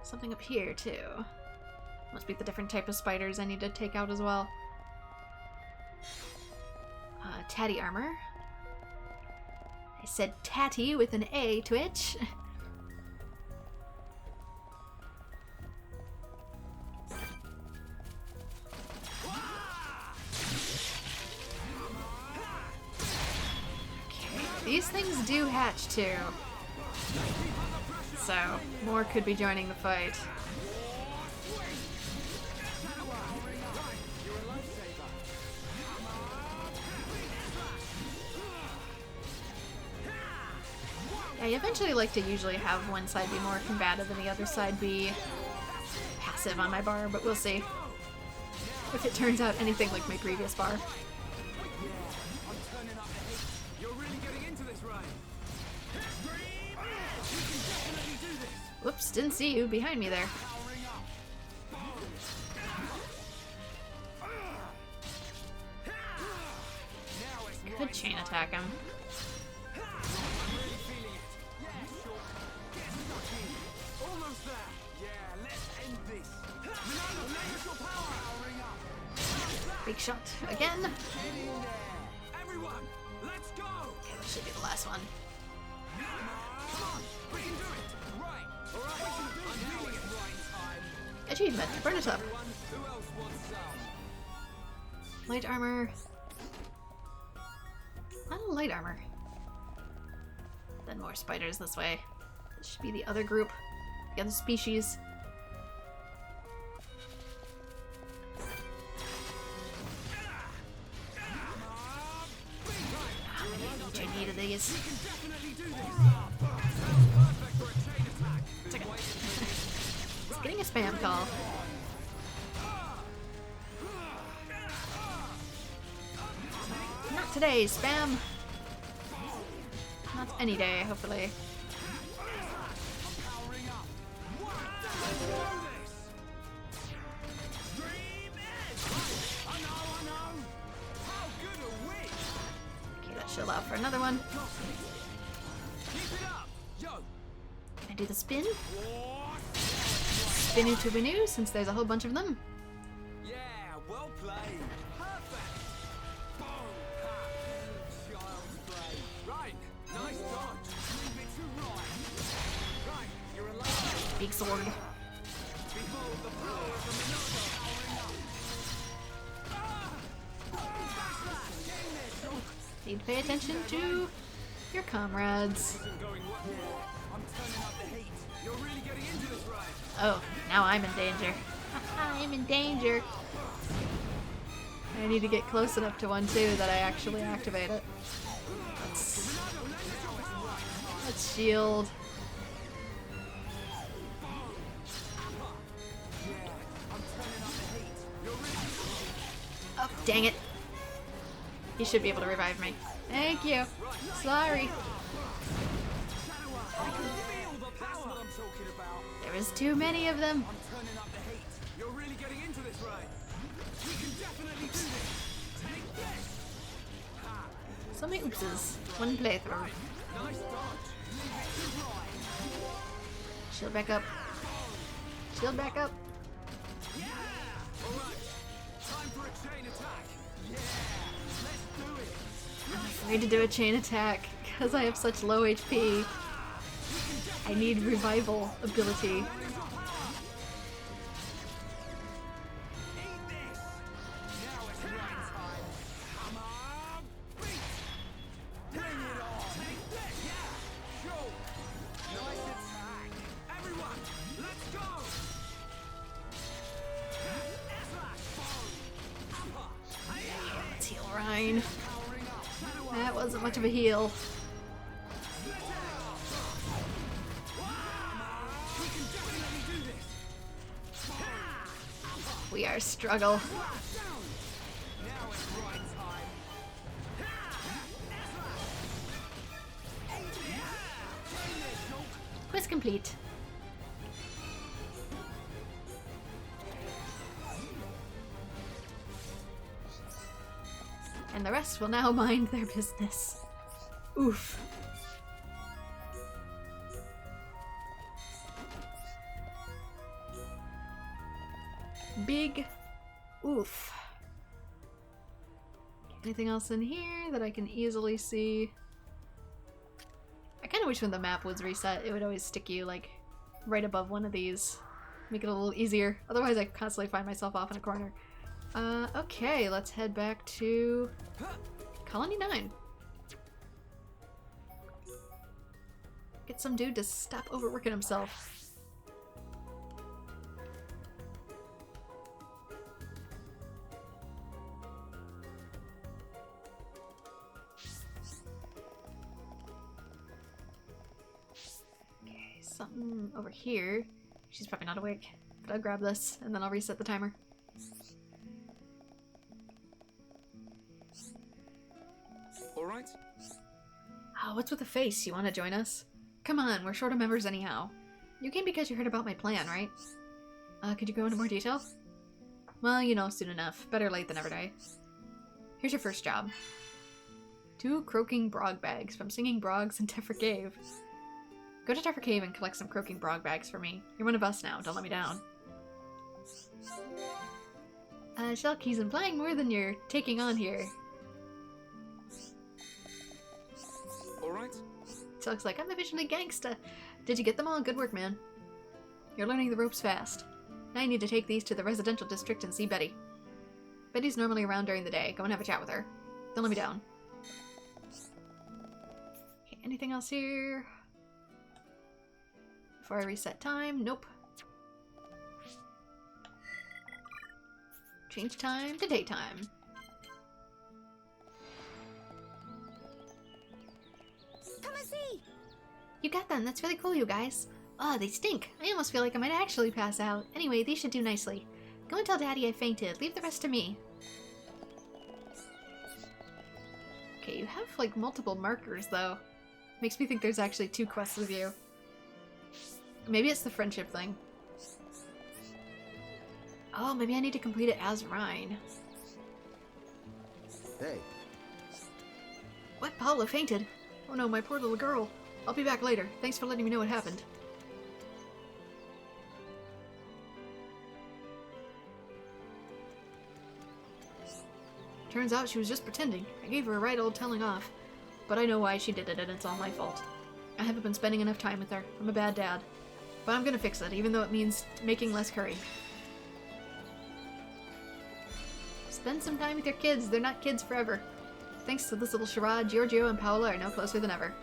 S1: Something up here, too. Must be the different type of spiders I need to take out as well. Tatty armor. I said tatty with an A, Twitch. Okay, these things do hatch too. So, more could be joining the fight. Yeah, I eventually like to usually have one side be more combative and the other side be passive on my bar, but we'll see. If it turns out anything like my previous bar. Whoops, didn't see you behind me there. Could chain attack him. Big shot again.
S6: Everyone, let's go.
S1: Okay, that should be the last one.
S6: Come on, we can do it. Right. All right. I'm feeling it. Right time.
S1: Achievement, burn it up.
S6: Who else wants some?
S1: Light armor. Not a light armor. Then more spiders this way. This should be the other group, the other species. I needed these. It's okay. It's getting a spam call. Not today, spam. Not any day, hopefully. Okay, that should allow for another one. Can I do the spin? Spinu to Binu, since there's a whole bunch of them.
S6: Yeah, well played. Perfect. Boom. Ha. Child's play. Right. Nice dodge. Move it to right. Right. You're alive.
S1: Big sword.
S6: Behold the power of the Monolith powering up. Backslash. Getting there, Shulk.
S1: Need to pay attention to your comrades.
S6: Isn't going well. I'm turning up the heat. You're really getting into this, right?
S1: Oh, now I'm in danger. I'm in danger. I need to get close enough to one too that I actually activate it. Let's shield. Oh, dang it. He should be able to revive me. Thank you. Sorry. There was too many of them.
S6: I'm turning up the heat. You're really getting into this, right? We can definitely do this. Take this. Ha.
S1: So many oopses. One playthrough.
S6: Nice dodge. Leave it to right.
S1: Shield back up. Shield back up.
S6: Yeah. All right. Time for a chain attack. Yeah. Let's do it.
S1: I'm afraid to do a chain attack because I have such low HP. I need revival ability. isn't much of a heal. We are struggle. Quest complete. And the rest will now mind their business. Oof. Big oof. Anything else in here that I can easily see? I kind of wish when the map was reset, it would always stick you like right above one of these. Make it a little easier. Otherwise I constantly find myself off in a corner. Okay, let's head back to Colony 9. Get some dude to stop overworking himself. Okay, something over here. She's probably not awake, but I'll grab this and then I'll reset the timer.
S3: Alright?
S1: Oh, what's with the face? You want to join us? Come on, we're short of members anyhow. You came because you heard about my plan, right? Could you go into more detail? Well, you know, soon enough. Better late than never, day. Here's your first job. 2 croaking brog bags from Singing Brogs in Tefra Cave. Go to Tefra Cave and collect some croaking brog bags for me. You're one of us now, don't let me down. Shellkey's implying more than you're taking on here.
S3: Alright?
S1: So looks like I'm officially gangsta. Did you get them all? Good work, man. You're learning the ropes fast. Now you need to take these to the residential district and see Betty. Betty's normally around during the day. Go and have a chat with her. Don't let me down. Okay, anything else here? Before I reset time? Nope. Change time to daytime.
S2: Come and see!
S1: You got them. That's really cool, you guys. Oh, they stink. I almost feel like I might actually pass out. Anyway, these should do nicely. Go and tell Daddy I fainted. Leave the rest to me. Okay, you have, like, multiple markers, though. Makes me think there's actually 2 quests with you. Maybe it's the friendship thing. Oh, maybe I need to complete it as Rhine.
S10: Hey.
S1: What? Paula fainted? Oh no, my poor little girl. I'll be back later. Thanks for letting me know what happened. Turns out she was just pretending. I gave her a right old telling off. But I know why she did it, and it's all my fault. I haven't been spending enough time with her. I'm a bad dad. But I'm gonna fix it, even though it means making less curry. Spend some time with your kids. They're not kids forever. Thanks to this little charade, Giorgio and Paola are now closer than ever.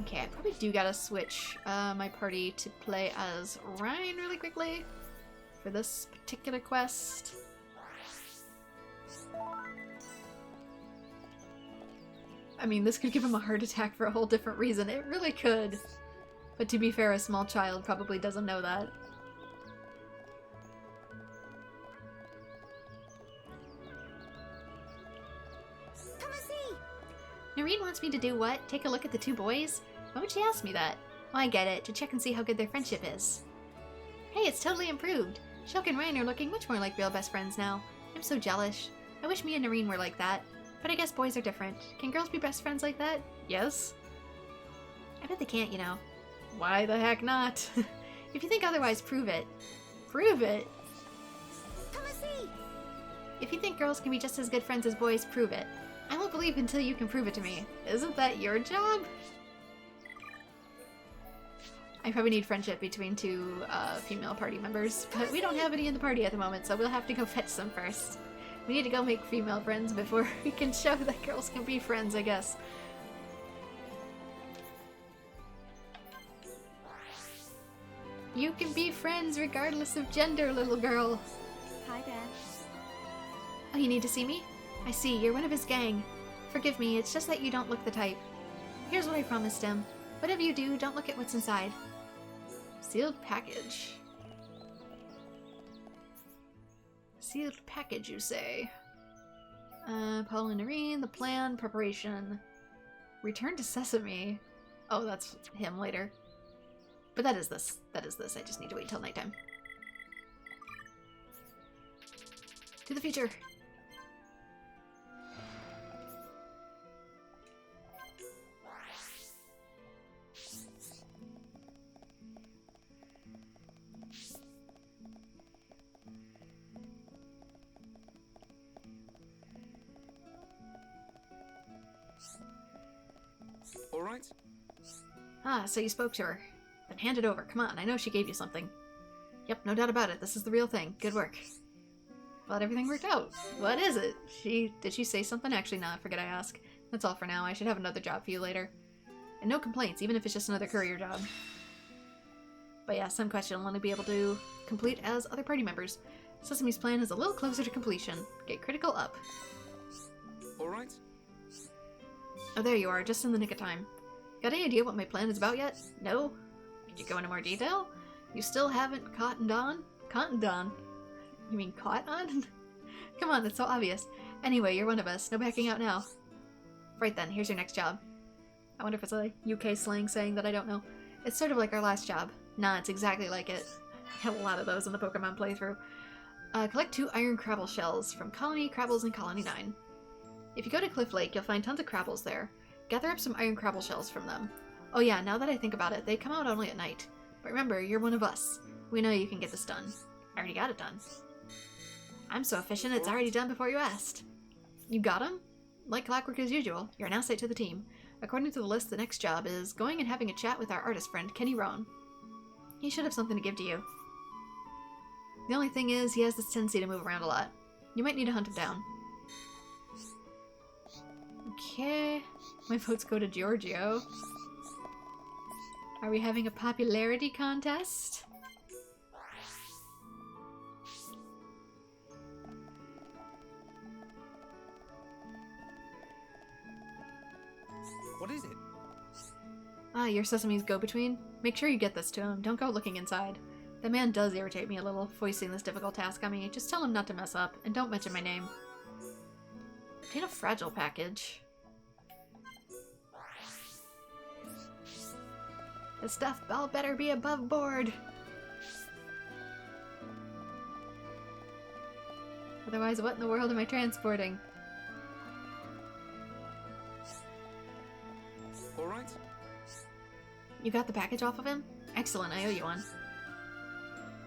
S1: Okay, I probably do gotta switch my party to play as Ryan really quickly for this particular quest. I mean, this could give him a heart attack for a whole different reason. It really could. But to be fair, a small child probably doesn't know that.
S2: Come and see!
S1: Noreen wants me to do what? Take a look at the 2 boys? Why would she ask me that? Oh, I get it. To check and see how good their friendship is. Hey, it's totally improved. Shulk and Ryan are looking much more like real best friends now. I'm so jealous. I wish me and Noreen were like that. But I guess boys are different. Can girls be best friends like that? Yes. I bet they can't, you know. Why the heck not? If you think otherwise, prove it. Prove it?
S2: Come and see!
S1: If you think girls can be just as good friends as boys, prove it. I won't believe until you can prove it to me. Isn't that your job? I probably need friendship between 2 female party members, but we don't have any in the party at the moment, so we'll have to go fetch some first. We need to go make female friends before we can show that girls can be friends, I guess. You can be friends regardless of gender, little girl.
S2: Hi there.
S1: Oh, you need to see me? I see, you're one of his gang. Forgive me, it's just that you don't look the type. Here's what I promised him. Whatever you do, don't look at what's inside. Sealed package. Sealed package, you say? Paul and Noreen, the plan, preparation. Return to Sesame. Oh, that's him later. But that is this. That is this. I just need to wait till nighttime. To the future.
S3: All right?
S1: Ah, so you spoke to her. Then hand it over. Come on, I know she gave you something. Yep, no doubt about it. This is the real thing. Good work. Glad everything worked out. What is it? Did she say something? Actually, no, I forget I ask. That's all for now. I should have another job for you later. And no complaints, even if it's just another courier job. But yeah, some question I'll only be able to complete as other party members. Sesame's plan is a little closer to completion. Get critical up.
S3: All right?
S1: Oh, there you are, just in the nick of time. Got any idea what my plan is about yet? No? Could you go into more detail? You still haven't cottoned on? Cottoned on? You mean caught on? Come on, it's so obvious. Anyway, you're one of us. No backing out now. Right then, here's your next job. I wonder if it's a UK slang saying that I don't know. It's sort of like our last job. Nah, it's exactly like it. I had a lot of those in the Pokemon playthrough. Collect 2 iron Crabble shells from Colony Crabbles in Colony 9. If you go to Cliff Lake, you'll find tons of Crabbles there. Gather up some iron Crabble shells from them. Oh yeah, now that I think about it, they come out only at night. But remember, you're one of us. We know you can get this done. I already got it done. I'm so efficient, it's already done before you asked. You got him? Like clockwork as usual, you're an asset to the team. According to the list, the next job is going and having a chat with our artist friend, Kenny Roan. He should have something to give to you. The only thing is, he has this tendency to move around a lot. You might need to hunt him down. Okay, my votes go to Giorgio. Are we having a popularity contest?
S5: What is it?
S1: Ah, you're Sesame's go-between? Make sure you get this to him. Don't go looking inside. The man does irritate me a little, foisting this difficult task on me. Just tell him not to mess up, and don't mention my name. Obtain a fragile package. The stuff all better be above board. Otherwise, what in the world am I transporting?
S3: All right?
S1: You got the package off of him? Excellent, I owe you one.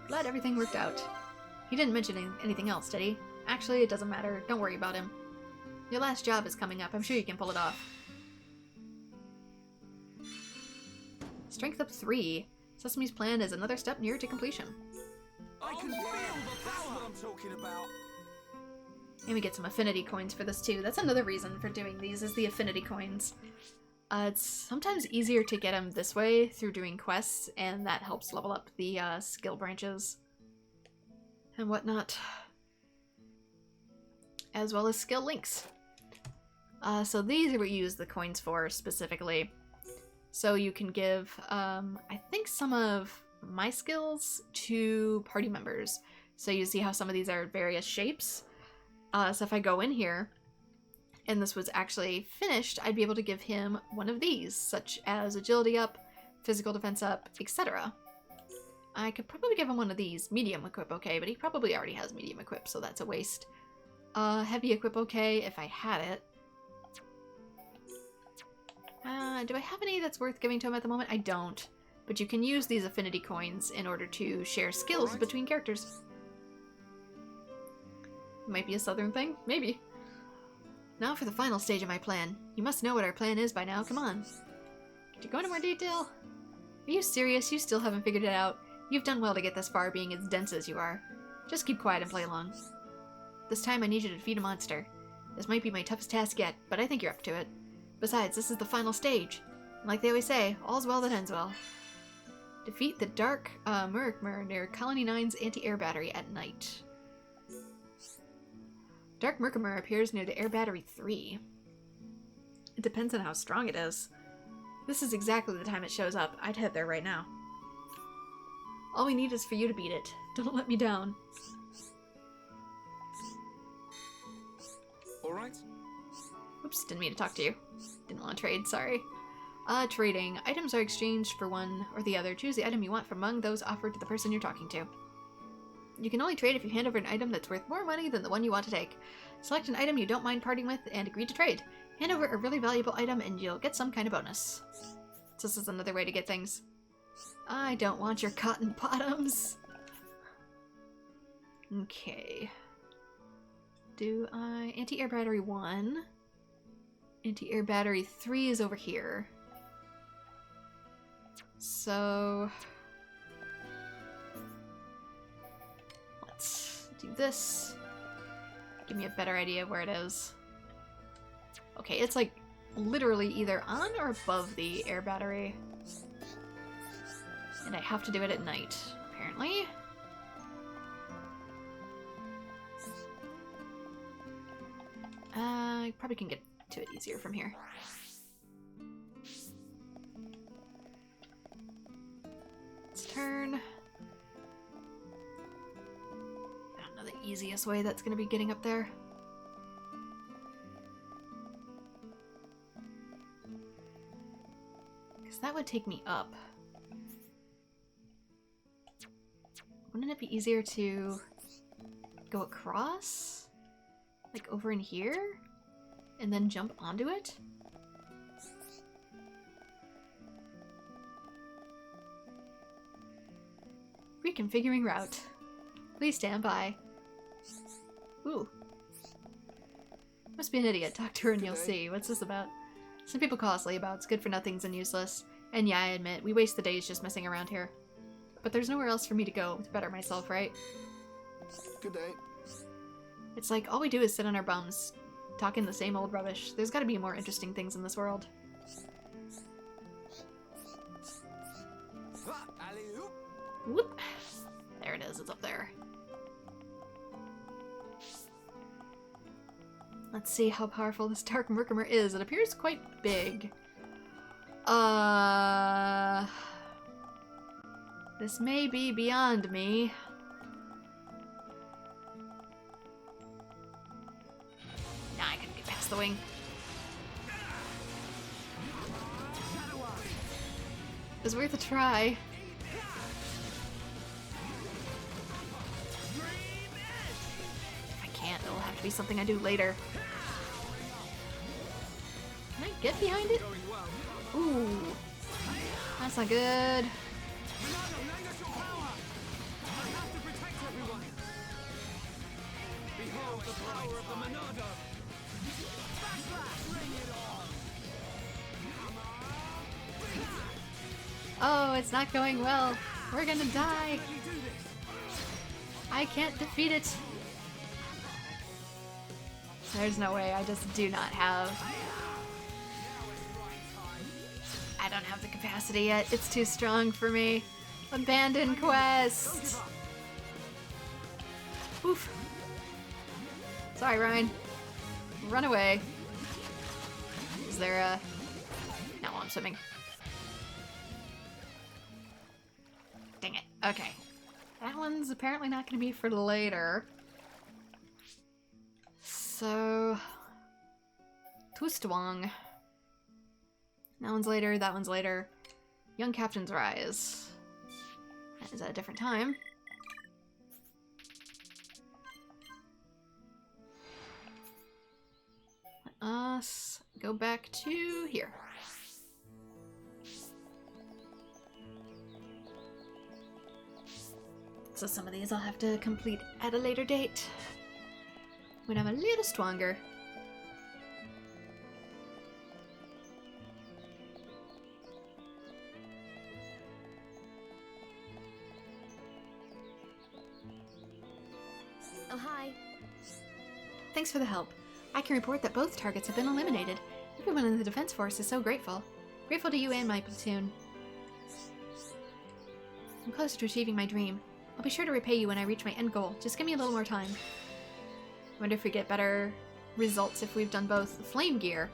S1: Glad everything worked out. He didn't mention anything else, did he? Actually, it doesn't matter. Don't worry about him. Your last job is coming up. I'm sure you can pull it off. Strength up 3. Sesame's plan is another step nearer to completion.
S5: I can feel the power! That's what I'm talking about.
S1: And we get some affinity coins for this too. That's another reason for doing these, is the affinity coins. It's sometimes easier to get them this way through doing quests, and that helps level up the skill branches and whatnot, as well as skill links. So these are what you use the coins for specifically. So you can give, I think, some of my skills to party members. So you see how some of these are various shapes. So if I go in here, and this was actually finished, I'd be able to give him one of these, such as agility up, physical defense up, etc. I could probably give him one of these, medium equip okay, but he probably already has medium equip, so that's a waste. Heavy equip okay, if I had it. Do I have any that's worth giving to him at the moment? I don't. But you can use these affinity coins in order to share skills between characters. Might be a southern thing? Maybe. Now for the final stage of my plan. You must know what our plan is by now, come on. Could you go into more detail? Are you serious? You still haven't figured it out? You've done well to get this far being as dense as you are. Just keep quiet and play along. This time I need you to defeat a monster. This might be my toughest task yet, but I think you're up to it. Besides, this is the final stage. And like they always say, all's well that ends well. Defeat the Dark Murkmur near Colony 9's anti-air battery at night. Dark Murkimer appears near the air battery 3. It depends on how strong it is. This is exactly the time it shows up. I'd head there right now. All we need is for you to beat it. Don't let me down.
S3: Alright?
S1: Oops, didn't mean to talk to you. Didn't want to trade, sorry. Trading. Items are exchanged for one or the other. Choose the item you want from among those offered to the person you're talking to. You can only trade if you hand over an item that's worth more money than the one you want to take. Select an item you don't mind parting with and agree to trade. Hand over a really valuable item and you'll get some kind of bonus. So this is another way to get things. I don't want your cotton bottoms. Okay. Do I... Anti-air battery 1. Anti-air battery 3 is over here. So... let's do this. Give me a better idea of where it is. Okay, it's like literally either on or above the air battery. And I have to do it at night, apparently. I probably can get to it easier from here. Let's turn. I don't know the easiest way that's going to be getting up there. Because that would take me up. Wouldn't it be easier to go across? Like over in here? And then jump onto it? Reconfiguring route. Please stand by. Ooh. Must be an idiot. Talk to her and you'll see. What's this about? Some people call us layabouts, good for nothings and useless. And yeah, I admit, we waste the days just messing around here. But there's nowhere else for me to go to better myself, right?
S3: Good day.
S1: It's like all we do is sit on our bums, talking the same old rubbish. There's gotta be more interesting things in this world. Whoop! There it is, it's up there. Let's see how powerful this Dark Murkimer is. It appears quite big. This may be beyond me. Nah, I couldn't get past the wing. It was worth a try. If I can't, it'll have to be something I do later. Can I get behind it? Ooh. That's not good. Oh, it's not going well. We're gonna die. I can't defeat it. There's no way. I just do not have... I don't have the capacity yet. It's too strong for me. Abandon quest. Oof. Sorry, Ryan. Run away. Is there a... No, I'm swimming. Dang it. Okay. That one's apparently not going to be for later. So... Twistwang. That one's later, that one's later. Young Captain's Rise. That is at a different time. Let us go back to here. So some of these I'll have to complete at a later date, when I'm a little stronger.
S2: Oh, hi.
S1: Thanks for the help. I can report that both targets have been eliminated. Everyone in the Defense Force is so grateful. Grateful to you and my platoon. I'm close to achieving my dream. I'll be sure to repay you when I reach my end goal. Just give me a little more time. Wonder if we get better results if we've done both. Flame gear.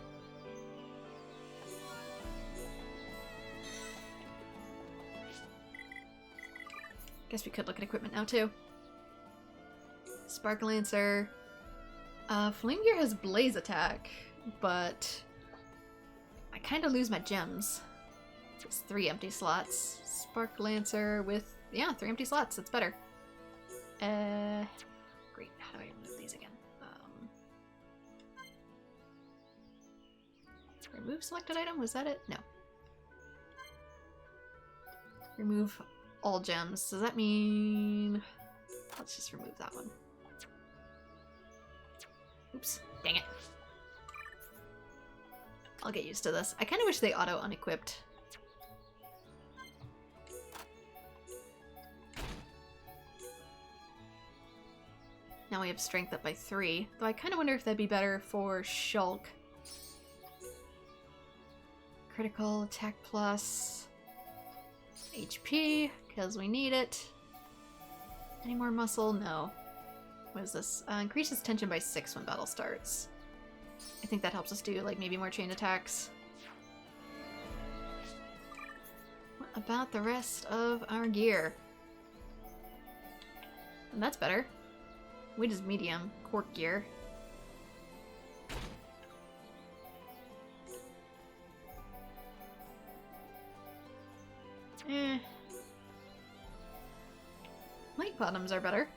S1: Guess we could look at equipment now too. Spark Lancer. Flame gear has blaze attack, but I kind of lose my gems. It's 3 empty slots. Spark Lancer with, yeah, 3 empty slots. That's better. Great. How do I remove these again? Remove selected item? Was that it? No. Remove all gems. Does that mean... Let's just remove that one. Oops. Dang it. I'll get used to this. I kind of wish they auto-unequipped. Now we have strength up by 3. Though I kind of wonder if that'd be better for Shulk. Critical attack plus HP, because we need it. Any more muscle? No. What is this? Increases tension by 6 when battle starts. I think that helps us do, like, maybe more chain attacks. What about the rest of our gear? And that's better. Weight is medium. Cork gear. Light bottoms are better.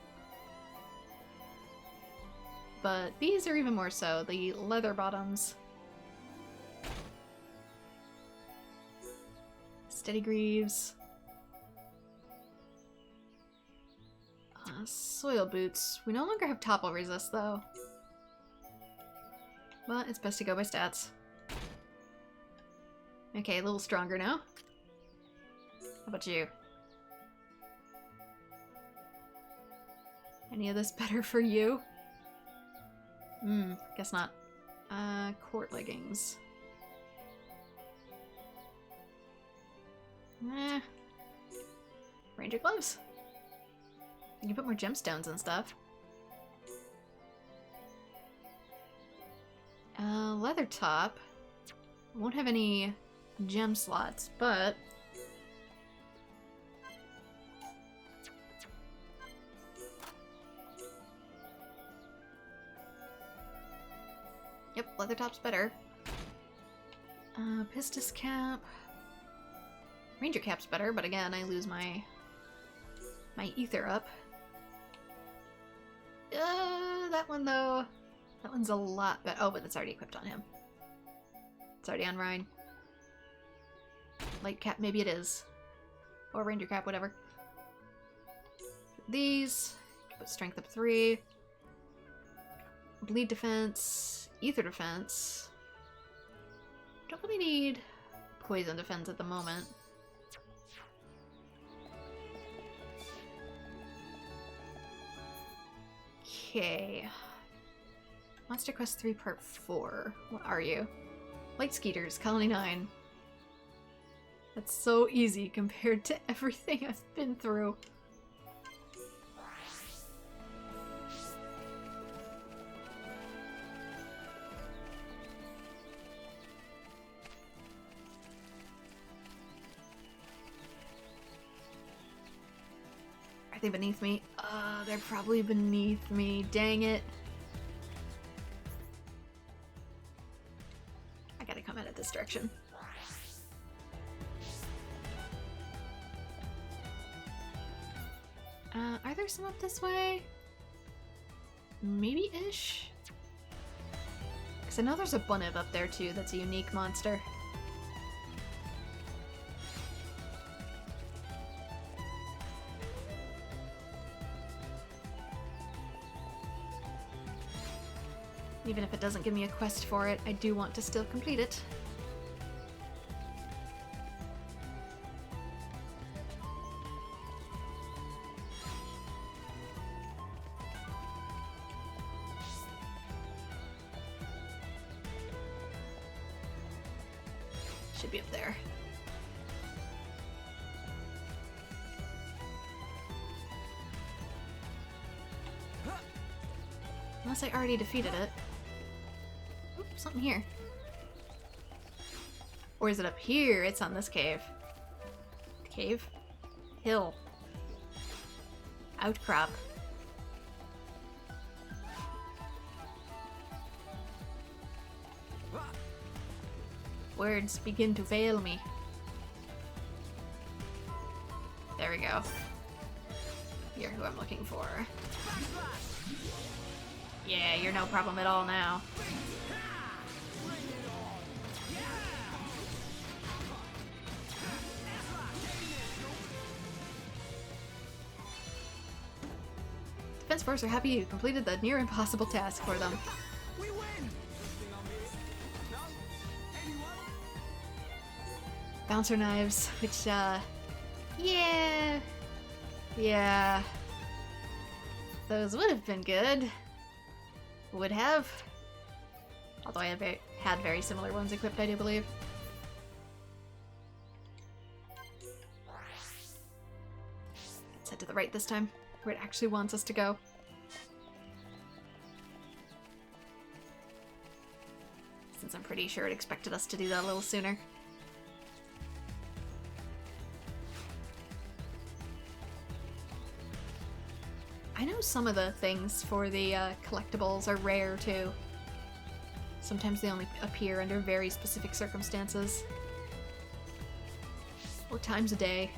S1: But these are even more so. The leather bottoms. Steady greaves. Soil boots. We no longer have topple resist though. But it's best to go by stats. Okay, a little stronger now. How about you? Any of this better for you? Guess not. Court leggings. Ranger gloves. You can put more gemstones and stuff. Leather top. Won't have any gem slots, but... Yep, leather top's better. Pistis cap. Ranger cap's better, but again, I lose my ether up. That one though, that one's a lot better. Oh, but it's already equipped on him. It's already on Ryan. Light cap, maybe it is. Or Ranger cap, whatever. These, put strength up 3. Bleed defense, ether defense. Don't really need poison defense at the moment. Okay. Monster Quest 3 Part 4. What are you? Light Skeeters, Colony 9. That's so easy compared to everything I've been through. Are they beneath me? They're probably beneath me. Dang it. I gotta come at it this direction. Are there some up this way? Maybe-ish? Because I know there's a Bunev up there too that's a unique monster. Even if it doesn't give me a quest for it, I do want to still complete it. Should be up there. Unless I already defeated it. Oop, something here. Or is it up here? It's on this cave. Cave? Hill. Outcrop. Words begin to fail me. There we go. You're who I'm looking for. Yeah, you're no problem at all now. Defense Force are happy you completed the near impossible task for them.
S6: We win! No? Anyone?
S1: Bouncer knives, which, yeah. Those would have been good. Would have. Although I had very similar ones equipped, I do believe. Let's head to the right this time, where it actually wants us to go. Since I'm pretty sure it expected us to do that a little sooner. I know some of the things for the collectibles are rare too. Sometimes they only appear under very specific circumstances. Or times a day.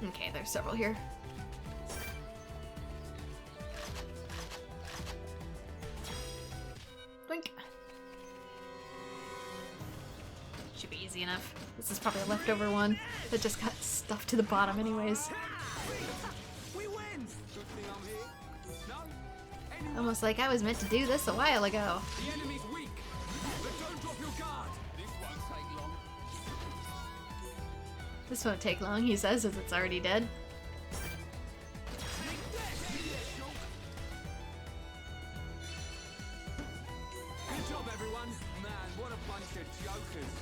S1: Okay, there's several here. Blink. Should be easy enough. This is probably a leftover one that just got stuffed to the bottom anyways.
S6: We win! Good thing I'm here. No? Anyone?
S1: Almost like I was meant to do this a while ago.
S6: The enemy's weak, but don't drop your guard. This won't take long.
S1: This won't take long, he says, as it's already dead.
S6: Good job, everyone. Man, what a bunch of jokers.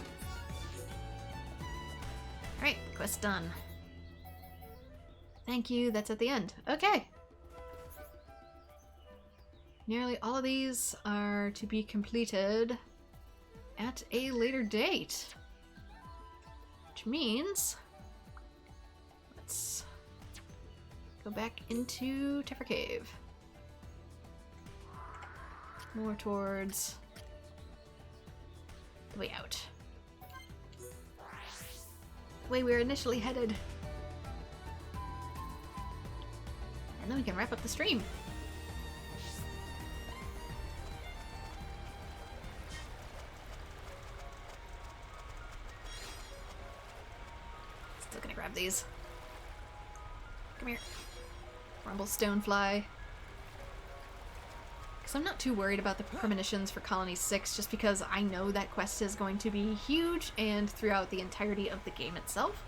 S1: Alright, quest done. Thank you, that's at the end. Okay. Nearly all of these are to be completed at a later date. Which means... let's go back into Tefra Cave. More towards the way out. The way we were initially headed. And then we can wrap up the stream. Still gonna grab these. Come here. Rumble Stonefly. Because I'm not too worried about the premonitions for Colony 6, just because I know that quest is going to be huge and throughout the entirety of the game itself.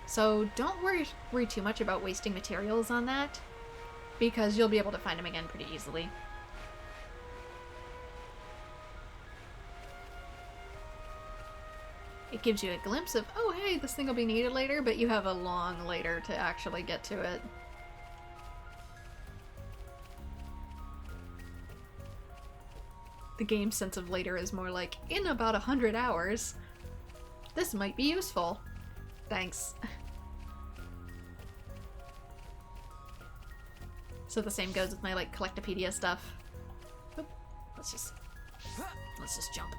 S1: So don't worry too much about wasting materials on that, because you'll be able to find them again pretty easily. It gives you a glimpse of, oh hey, this thing will be needed later, but you have a long later to actually get to it. The game's sense of later is more like, in about 100 hours, this might be useful. Thanks. So the same goes with my like Collectopedia stuff. Oop, let's just jump.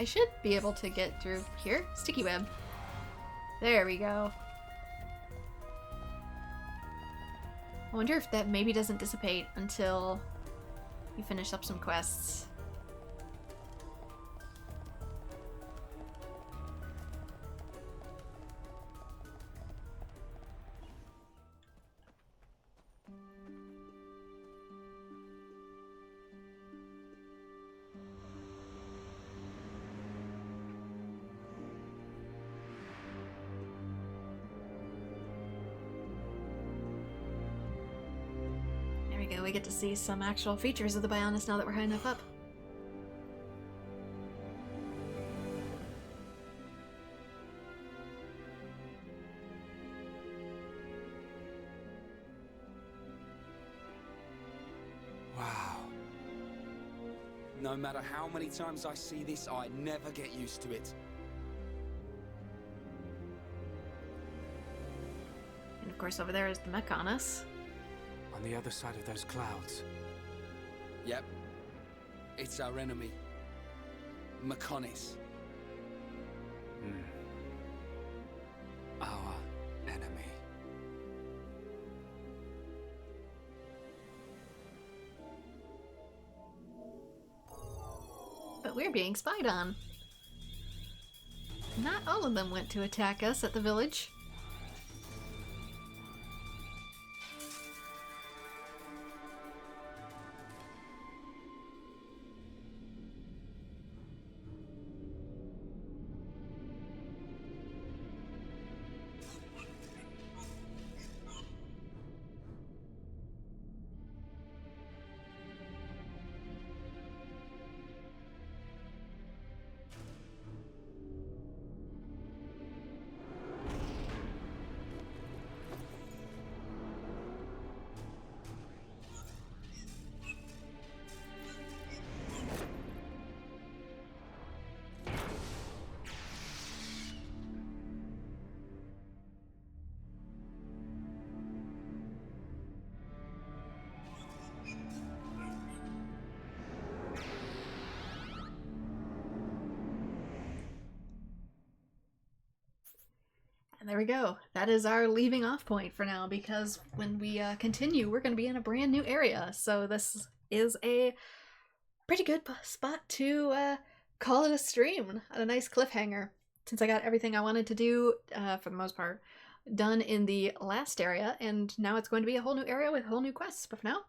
S1: I should be able to get through here. Sticky web. There we go. I wonder if that maybe doesn't dissipate until you finish up some quests. finally get to see some actual features of the Bionis now that we're high enough up.
S3: Wow. No matter how many times I see this, I never get used to it.
S1: And of course over there is the mech on us.
S4: On the other side of those clouds.
S3: Yep. It's our enemy. Mechonis.
S4: Our enemy.
S1: But we're being spied on. Not all of them went to attack us at the village. And there we go. That is our leaving off point for now, because when we continue, we're going to be in a brand new area. So this is a pretty good spot to call it a stream, a nice cliffhanger, since I got everything I wanted to do, for the most part, done in the last area, and now it's going to be a whole new area with whole new quests. But for now,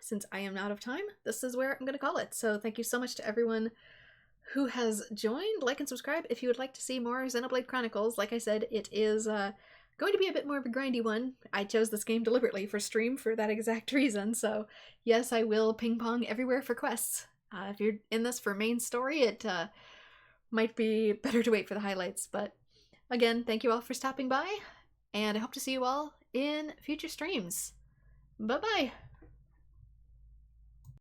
S1: since I am out of time, this is where I'm going to call it. So thank you so much to everyone who has joined. Like and subscribe if you would like to see more Xenoblade Chronicles. Like I said, it is going to be a bit more of a grindy one. I chose this game deliberately for stream for that exact reason, so yes, I will ping-pong everywhere for quests. If you're in this for main story, it might be better to wait for the highlights, but again, thank you all for stopping by, and I hope to see you all in future streams. Bye-bye!